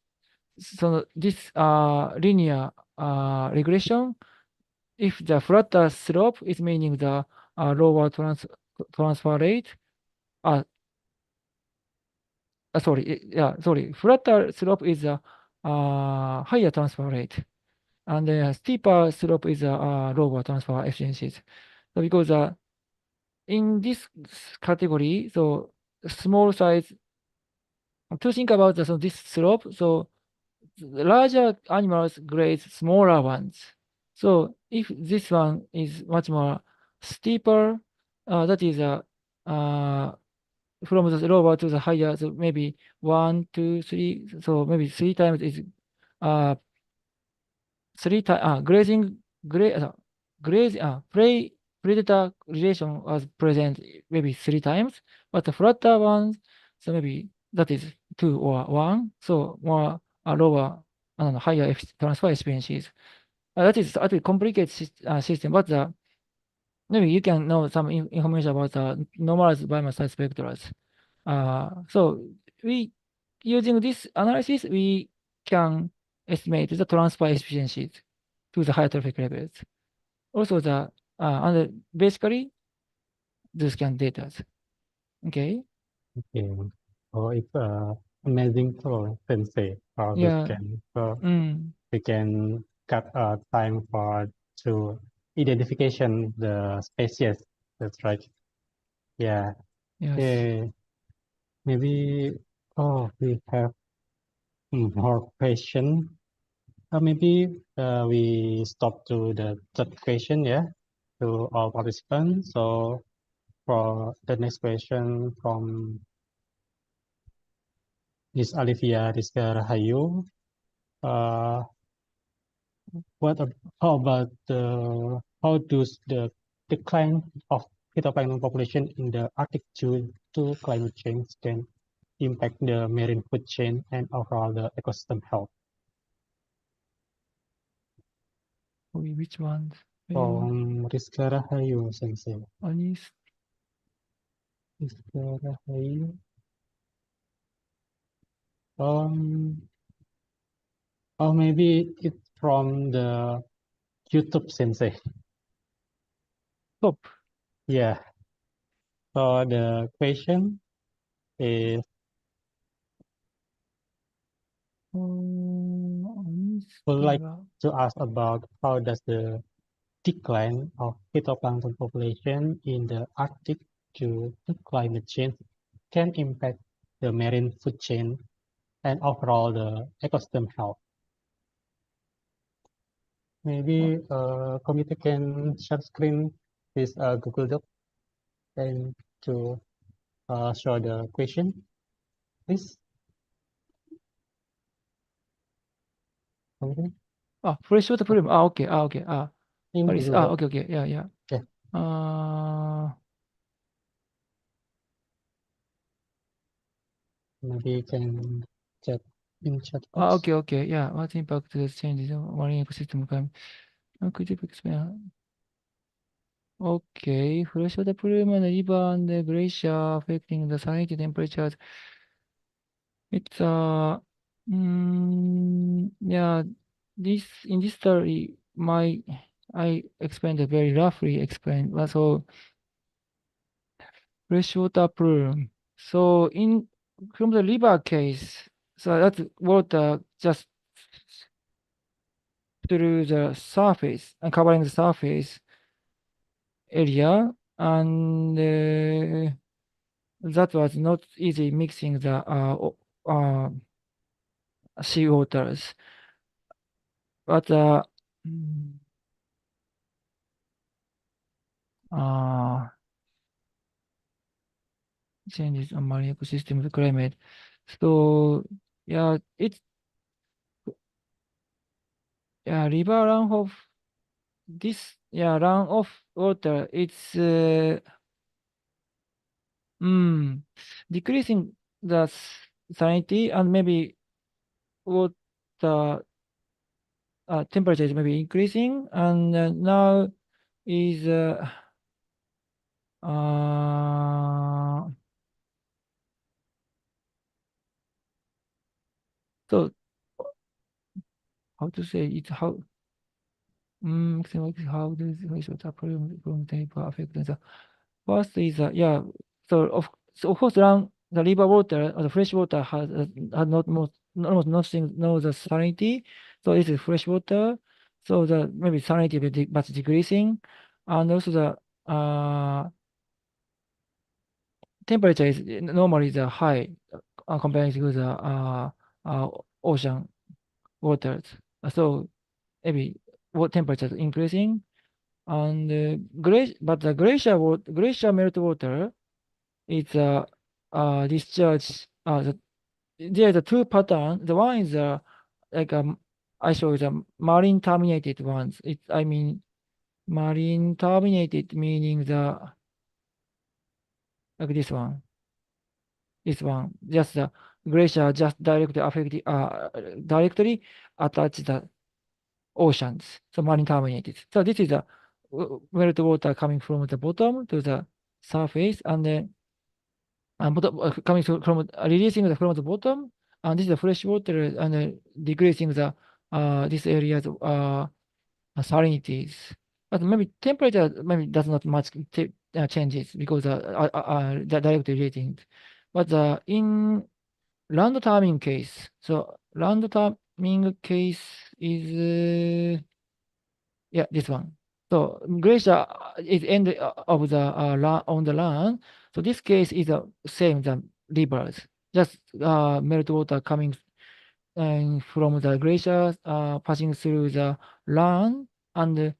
linear regression, if the flatter slope is meaning the lower transfer rate, flatter slope is a higher transfer rate, and the steeper slope is a lower transfer efficiencies. So because in this category, so small size to think about the, so this slope, so the larger animals graze smaller ones. So if this one is much more steeper, that is from the lower to the higher, so maybe 1, 2, 3, so maybe 3 times is uh, 3 times grazing, prey predator relation was present maybe 3 times, but the flatter ones, so maybe that is 2 or 1, so more lower and higher transfer efficiencies. That is a complicated system, but maybe you can know some information about the normalized biomass size vectors. So we using this analysis, we can estimate the transfer efficiencies to the higher traffic levels. Also and basically this can data. Okay. Okay. Oh, it's amazing for Sensei. How this Yeah. can we can cut time for to identification the species. That's right. Yeah. Yes. Okay. Maybe we have more question. Maybe we stop to the third question, yeah, to all participants. So for the next question from Miss Olivia Rizka Rahayu, how about how does the decline of phytoplankton population in the Arctic due to climate change can impact the marine food chain and overall the ecosystem health? Which ones? From Rizka Rahayu, Sensei. Anis. Rizka Rahayu. Or maybe it's from the YouTube, Sensei. Top. Yeah. So the question is would like to ask about how does the decline of phytoplankton population in the Arctic due to climate change can impact the marine food chain and overall the ecosystem health. Maybe committee can share screen this Google Doc and to show the question, please. Okay. Freshwater problem. Okay. Okay. Google Doc. Okay. Yeah. Maybe you can chat in chat box. Okay. Yeah. What impact does changes in marine ecosystem climate? Could you explain? Okay. Freshwater problem and river and the glacier affecting the salinity temperatures. It's yeah. In this story, I explained it very roughly explained. So freshwater plume. So from the river case, so that water just through the surface and covering the surface area, and that was not easy mixing the sea waters. But changes on marine ecosystem climate. So yeah, river runoff. This runoff water. It's decreasing the salinity and maybe water temperature is maybe increasing, and now is so how to say it how does wastewater from paper affect the first is so of course around the river water or the fresh water has not almost nothing know the salinity, so it is fresh water, so the maybe salinity will but decreasing, and also the temperature is normally the high comparing to the ocean waters. So maybe what temperature is increasing, and but the glacier meltwater is discharge. There's a two pattern. The one is like I show you the marine terminated ones. I mean marine terminated meaning the like this one. This one just the glacier just directly attach the oceans. So marine terminated. So this is the meltwater coming from the bottom to the surface, and then coming from releasing from the bottom, and this is the fresh water, and decreasing the this area's salinities. But maybe temperature maybe does not much changes because the direct relating. But in land timing case, so land timing case is yeah, this one. So glacier is end of the on the land. So this case is the same than rivers, just meltwater coming from the glaciers, passing through the land and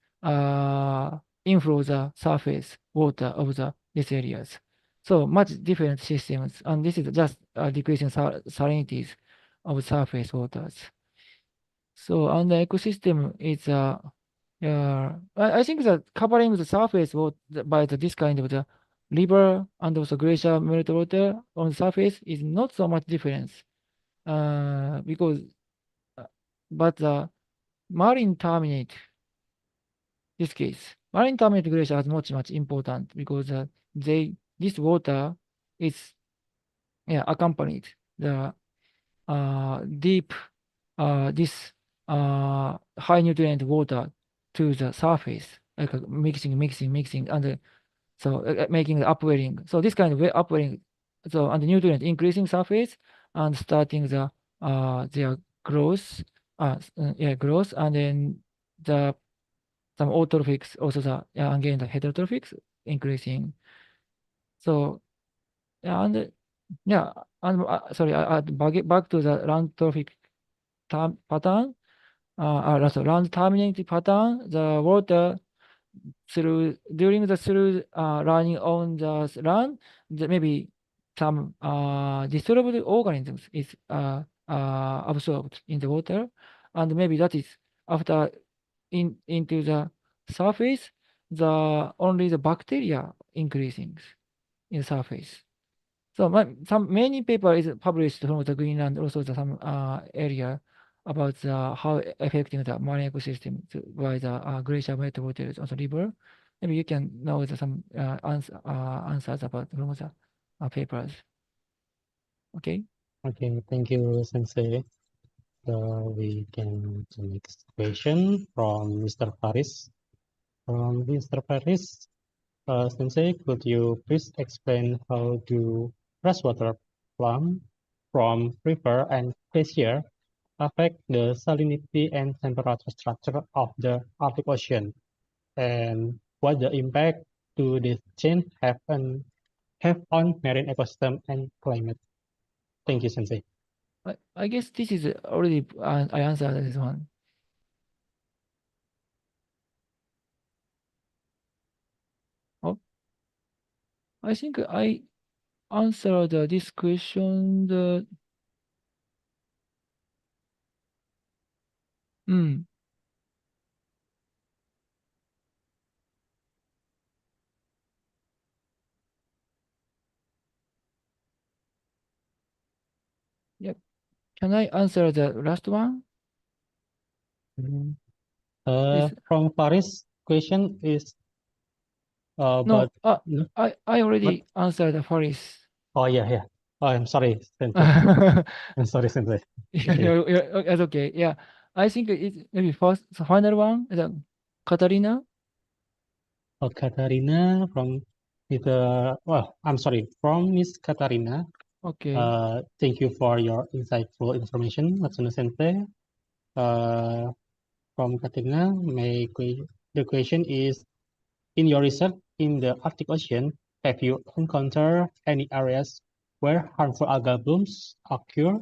inflow the surface water of these areas. So much different systems, and this is just decreasing salinities of surface waters. So and the ecosystem is yeah, I think that covering the surface by this kind of the river and also glacier meltwater on the surface is not so much difference. Because but the marine terminate this case, marine terminate glacier is much important because this water is accompanied the deep this high nutrient water to the surface, like mixing, and so making the upwelling. So this kind of upwelling, so and the nutrient increasing surface and starting the their growth, growth, and then the some autotrophics also again the heterotrophics increasing. So and sorry, back to the land trophic pattern. So land terminating pattern, the water during the running on the land, maybe some dissolved organisms is absorbed in the water, and maybe that is after into the surface, only the bacteria increasing in surface. So many paper is published from the Greenland, also some area about how affecting the marine ecosystem by the glacier meltwater on the river. Maybe you can know some answers about from the papers. Okay. Okay, thank you, Sensei. So we can to next question from Mr. Faris. From Mr. Faris, Sensei, could you please explain how do freshwater plum from river and glacier affect the salinity and temperature structure of the Arctic Ocean, and what the impact do this change have on marine ecosystem and climate? Thank you, Sensei. I guess this is already I answered this one. Oh, I think I answered this question. Yep. Can I answer the last one? Please. From Faris, question is No, but no, I already answered the Faris. Oh yeah. Oh, I'm sorry, Sensei. I'm sorry, Sensei. That's okay. Yeah, I think it's maybe first, the final one, the Katarina. Oh, Katarina from I'm sorry, from Miss Katarina. Okay. Thank you for your insightful information, Matsuno Sensei. From Katarina, the question is, in your research in the Arctic Ocean, have you encountered any areas where harmful algal blooms occur,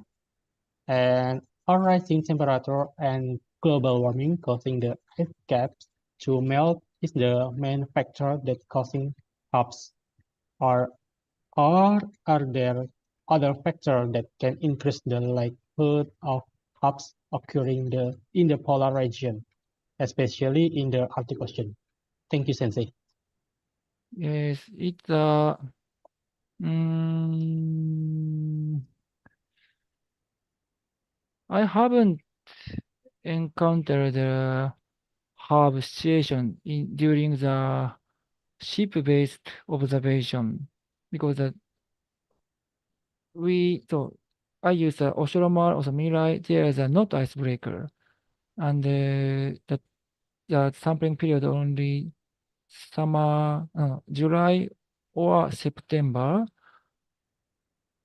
and our rising temperature and global warming causing the ice caps to melt is the main factor that causing HABs. Or are there other factors that can increase the likelihood of HABs occurring in the polar region, especially in the Arctic Ocean? Thank you, Sensei. Yes, it's I haven't encountered a HAB situation during the ship-based observation because I use the Oshoromar or the Mirai. There is a not icebreaker, and the sampling period only summer, July or September,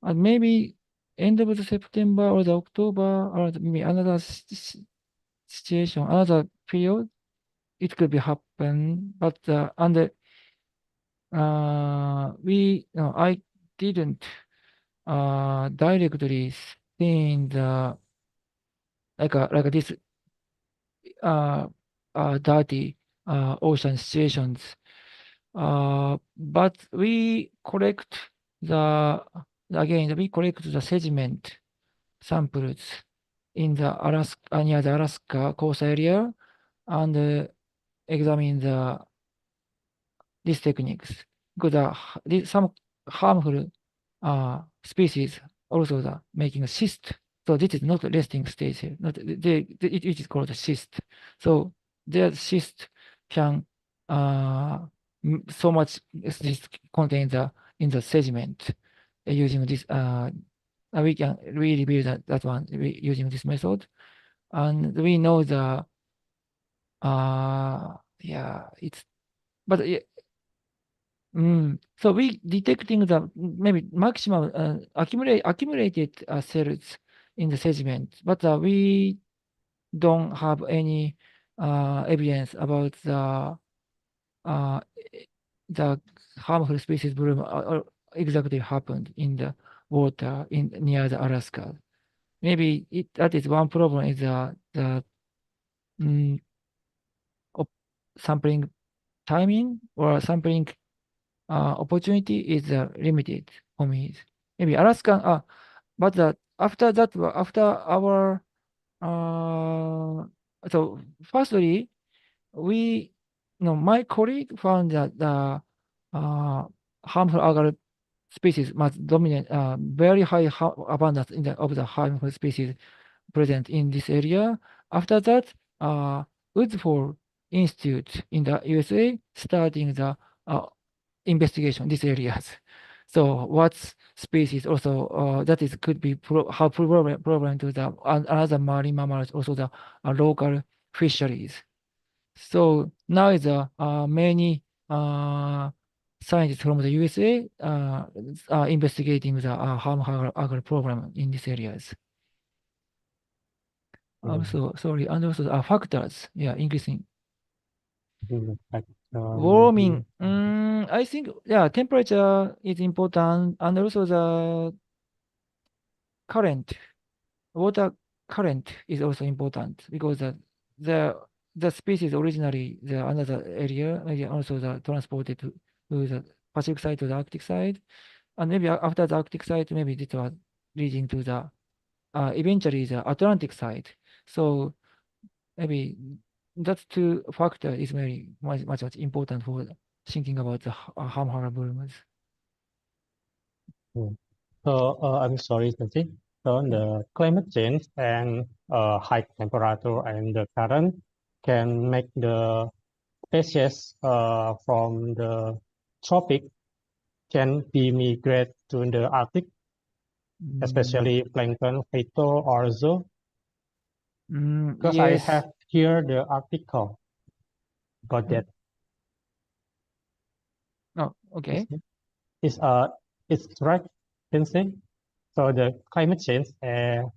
and maybe end of the September or the October or maybe another situation, another period, it could be happen. But I didn't directly seen the like this dirty ocean situations. But we collect we collect the sediment samples in the Alaska near the Alaska coast area and examine these techniques because some harmful species also making a cyst. So this is not a resting stage here. It is called a cyst. So their cyst can so much cyst contains in the sediment using this. We can really build that one using this method, and we know it's but so we detecting the maybe maximum accumulated cells in the sediment, but we don't have any evidence about the harmful species bloom exactly happened in the water near the Alaska. Maybe that is one problem is the sampling timing or sampling opportunity is limited for me. Maybe Alaska, but after that, after our so firstly, my colleague found that the harmful algal species must dominate very high abundance of the harmful species present in this area. After that, Woodford Institute in the USA starting the investigation these areas. So what species also that is could be have problem to the other marine mammals, also the local fisheries. So now is many scientists from the USA investigating the harmful algal problem in these areas. Also, sorry, and also factors, increasing. Warming, I think, temperature is important, and also the current, water current is also important because the species originally the another area, maybe also the transported to the Pacific side to the Arctic side, and maybe after the Arctic side, maybe it was leading to the eventually the Atlantic side. So maybe that two factor is very much important for thinking about the harmful blooms. So I'm sorry, Santi. So the climate change and high temperature and the current can make the species from the tropic can be migrate to the Arctic, especially plankton, phyto, or zoo. Because I Yes. have here the article about that. Oh, okay. It's right, Sensei. So the climate change to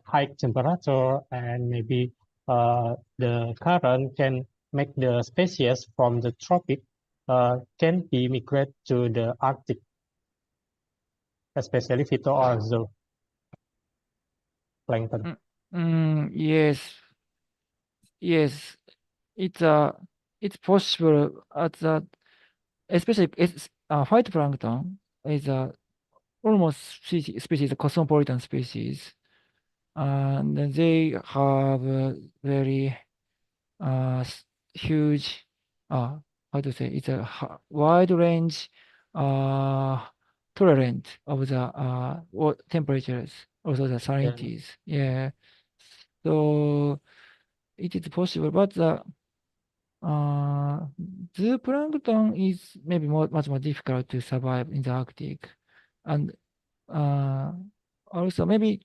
high temperature and maybe the current can make the species from the tropic can be migrate to the Arctic. especially phyto or zoo plankton. Yes, yes, it's possible at that, especially it's phytoplankton is almost species, cosmopolitan species, and they have a very huge, how to say, it's a wide range tolerant of the temperatures, also the salinities. Yeah. So it is possible, but the zooplankton is maybe much more difficult to survive in the Arctic, and also maybe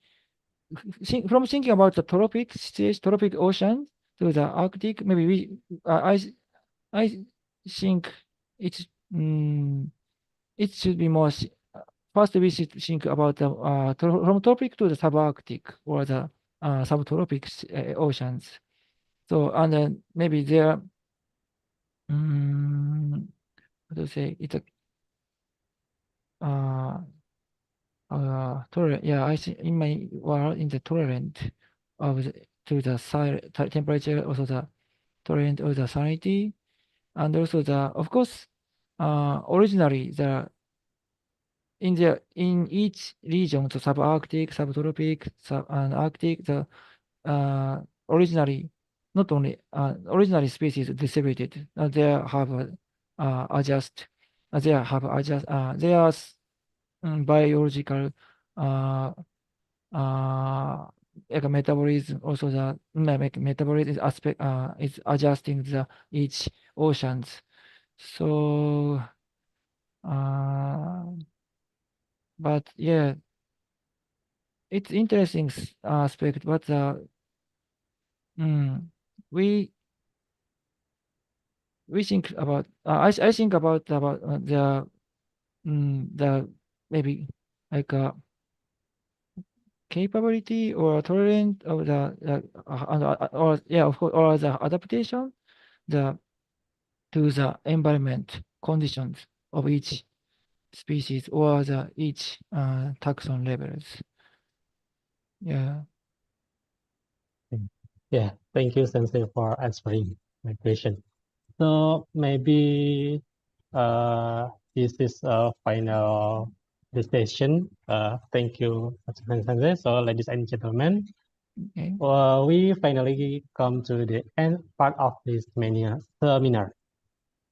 from thinking about the tropic situation, tropic ocean to the Arctic, maybe I think it's it should be more. First, we should think about the from tropic to the subarctic or the subtropic oceans. So, and then maybe there, how to say, it's a tolerant. Yeah, I think in my world, in the tolerant of to the temperature, also the tolerant of the salinity, and also the, of course, originally the in each region, the subarctic, subtropic, and Arctic, the originally not only originally species distributed, they have adjust, they are biological like metabolism, also the metabolism aspect is adjusting the each oceans. So but yeah, it's interesting aspect, but we think about I think about the maybe like capability or tolerant of or yeah, of course, or the adaptation the to the environment conditions of each species or the each taxon levels. Yeah. Yeah, thank you, Sensei, for answering my question. So maybe this is a final discussion. Thank you, Sensei. So, ladies and gentlemen, Okay. we finally come to the end part of this seminar.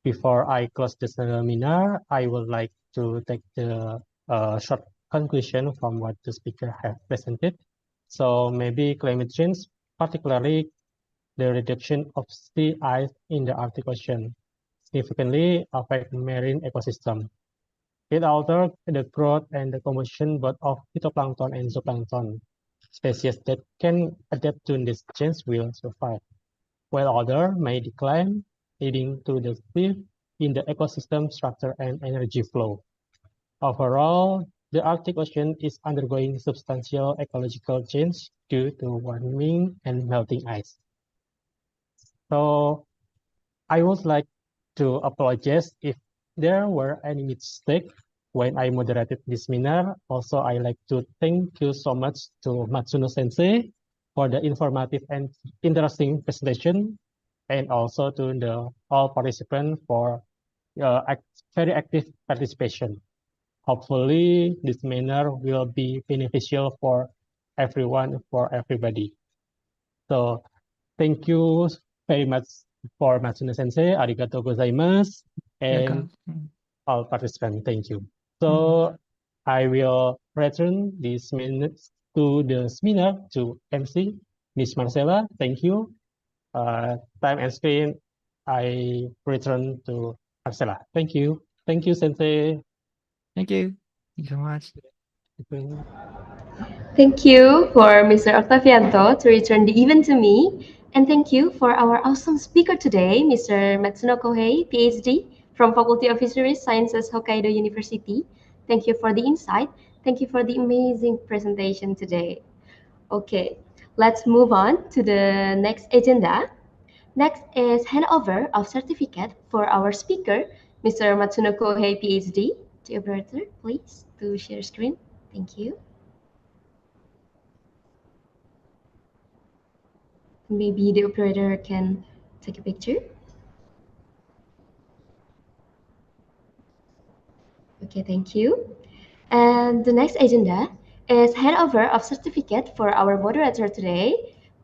Before I close the seminar, I would like to take the short conclusion from what the speaker have presented. So maybe climate change, particularly the reduction of sea ice in the Arctic Ocean, significantly affect marine ecosystem. It alters the growth and the composition both of phytoplankton and zooplankton. Species that can adapt to this change will survive, while others may decline, leading to the shift in the ecosystem structure and energy flow. Overall, the Arctic Ocean is undergoing substantial ecological change due to warming and melting ice. So I would like to apologize if there were any mistakes when I moderated this seminar. Also, I like to thank you so much to Matsuno Sensei for the informative and interesting presentation, and also to all participants for very active participation. Hopefully, this seminar will be beneficial for everyone, for everybody. So, thank you very much for Matsuno Sensei. Arigatou gozaimasu. And all participants, thank you. So I will return these minutes to the seminar to MC, Miss Marcella. Thank you. Time and screen, I return to Marcella. Thank you. Thank you, Sensei. Thank you. Thank you so much. Thank you for Mr. Octavianto to return the event to me. And thank you for our awesome speaker today, Mr. Matsuno Kohei, PhD from Faculty of Fisheries Sciences, Hokkaido University. Thank you for the insight. Thank you for the amazing presentation today. Okay, let's move on to the next agenda. Next is handover of certificate for our speaker, Mr. Matsuno Kohei, PhD. The operator, please, to share screen. Thank you. Maybe the operator can take a picture. Okay, thank you. And the next agenda is handover of certificate for our moderator today,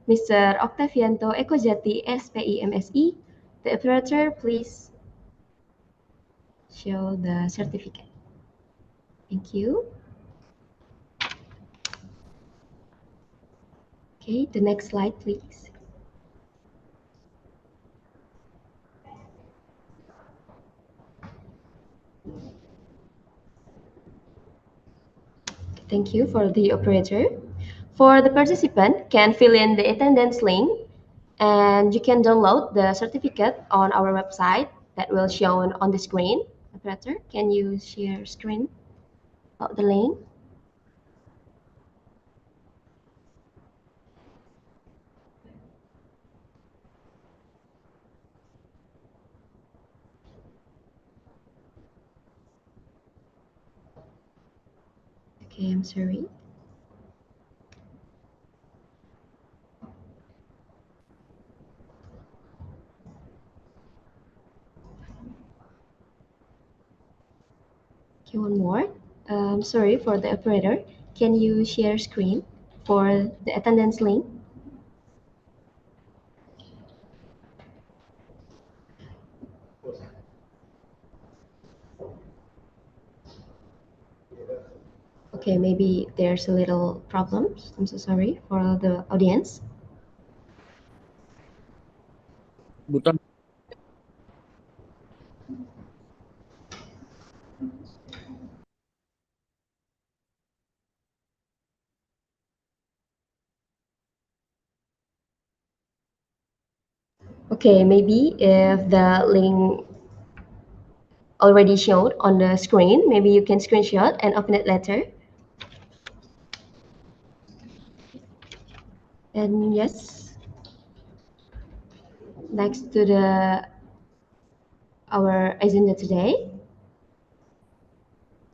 Mr. Octavianto Ekojati, SPIMSE. The operator, please show the certificate. Thank you. Okay, the next slide, please. Thank you for the operator. For the participant, can fill in the attendance link, and you can download the certificate on our website that will show on the screen. Operator, can you share screen about the link? Okay, I'm sorry. Okay, one more. Sorry for the operator. Can you share screen for the attendance link? Okay, maybe there's a little problem. I'm so sorry for the audience. Buton. Okay, maybe if the link already showed on the screen, maybe you can screenshot and open it later. And yes, next to our agenda today.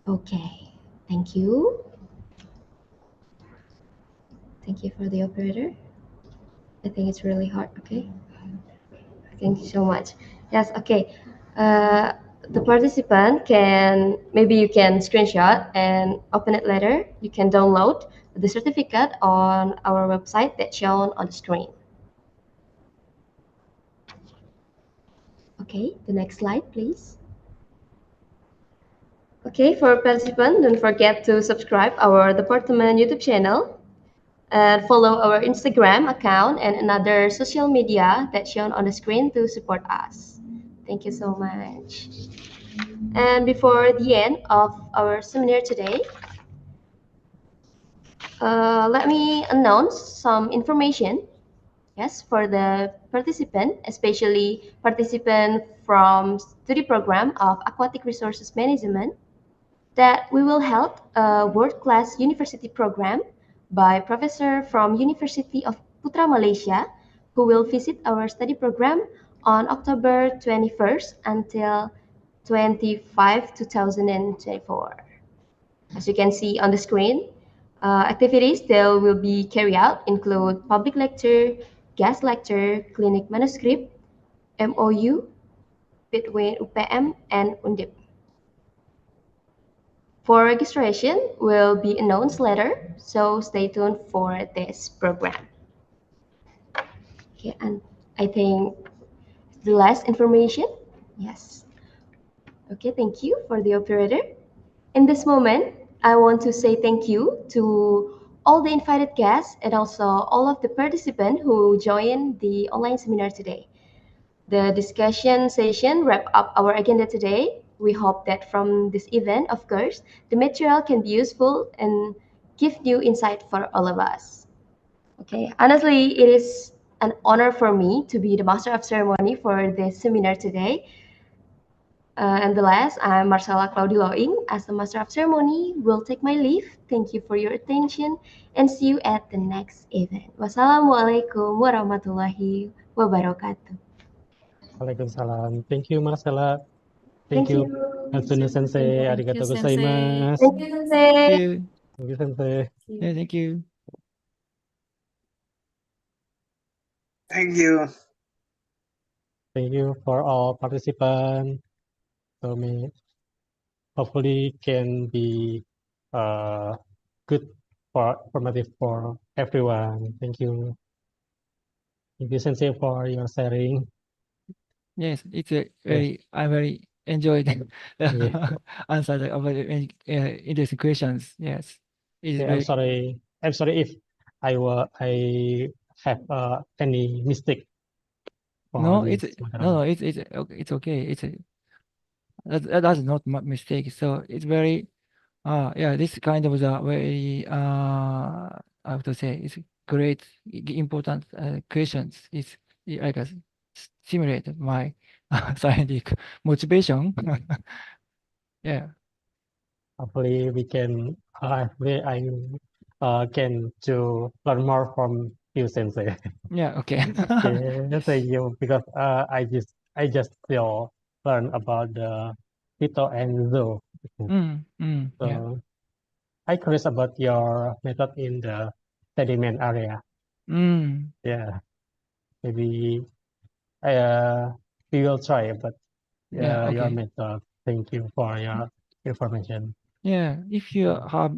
Okay, thank you. Thank you for the operator. I think it's really hard. Okay. Thank you so much. Yes, okay. The participant can, maybe you can screenshot and open it later. You can download the certificate on our website that's shown on the screen. Okay, the next slide, please. Okay, for participants, don't forget to subscribe our department YouTube channel and follow our Instagram account and another social media that's shown on the screen to support us. Thank you so much. And before the end of our seminar today, let me announce some information. Yes, for the participant, especially participant from study program of Aquatic Resources Management, that we will hold a world-class university program by professor from University of Putra Malaysia, who will visit our study program on October 21st until 25, 2024. As you can see on the screen, activities that will be carried out include public lecture, guest lecture, clinic manuscript, MOU between UPM and Undip. For registration will be announced later, so stay tuned for this program. Okay, and I think the last information. Yes. Okay, thank you for the operator. In this moment, I want to say thank you to all the invited guests and also all of the participants who joined the online seminar today. The discussion session wrap up our agenda today. We hope that from this event, of course, the material can be useful and give new insight for all of us. Okay, honestly, it is an honor for me to be the master of ceremony for this seminar today. And the last, I'm Marcella Claudiloing. As the Master of Ceremony, will take my leave. Thank you for your attention and see you at the next event. Wassalamualaikum warahmatullahi wabarakatuh. Waalaikumsalam. Thank you, Marcella. Thank Thank you, you. Hatsuno Sensei. Thank you, Arigatou Sensei. gozaimasu. Thank you, Sensei. Thank you. Thank you, Sensei. Yeah, thank you. Thank you. Thank you for all participants. So me hopefully can be good for formative for everyone. Thank you. Thank you, Sensei, for your sharing. Yes, it's a very, I very enjoyed Yeah. answer the very interesting questions. Yes, it's Yeah, very. I'm sorry if I have any mistake for No, this it's material. it's okay. That's not my mistake. So it's very yeah, this kind of the very I have to say it's great important questions. It's like a stimulate my scientific motivation. Yeah. Hopefully we can hopefully I can to learn more from you, Sensei. Yeah. Okay. Yeah, thank you because I just still learn about the Tito and Zoo. Yeah. So I curious about your method in the sediment area. Yeah, maybe we will try, but Yeah. your Okay. method. Thank you for your information. Yeah. If you have,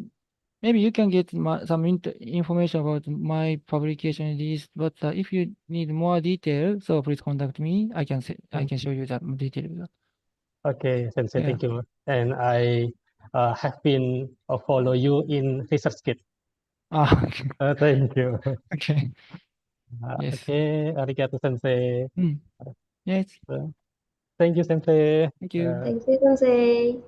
maybe you can get some information about my publication list, but if you need more detail, so please contact me. I can show you that detail. Okay, Sensei, Yeah. thank you. And I have been follow you in research kit. Okay. Thank you. Okay. Yes. Okay, arigato, Sensei. Yes. Thank you, Sensei. Thank you. Thank you, Sensei.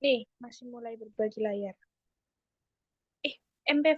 Nih, masih mulai berbagi layar. MP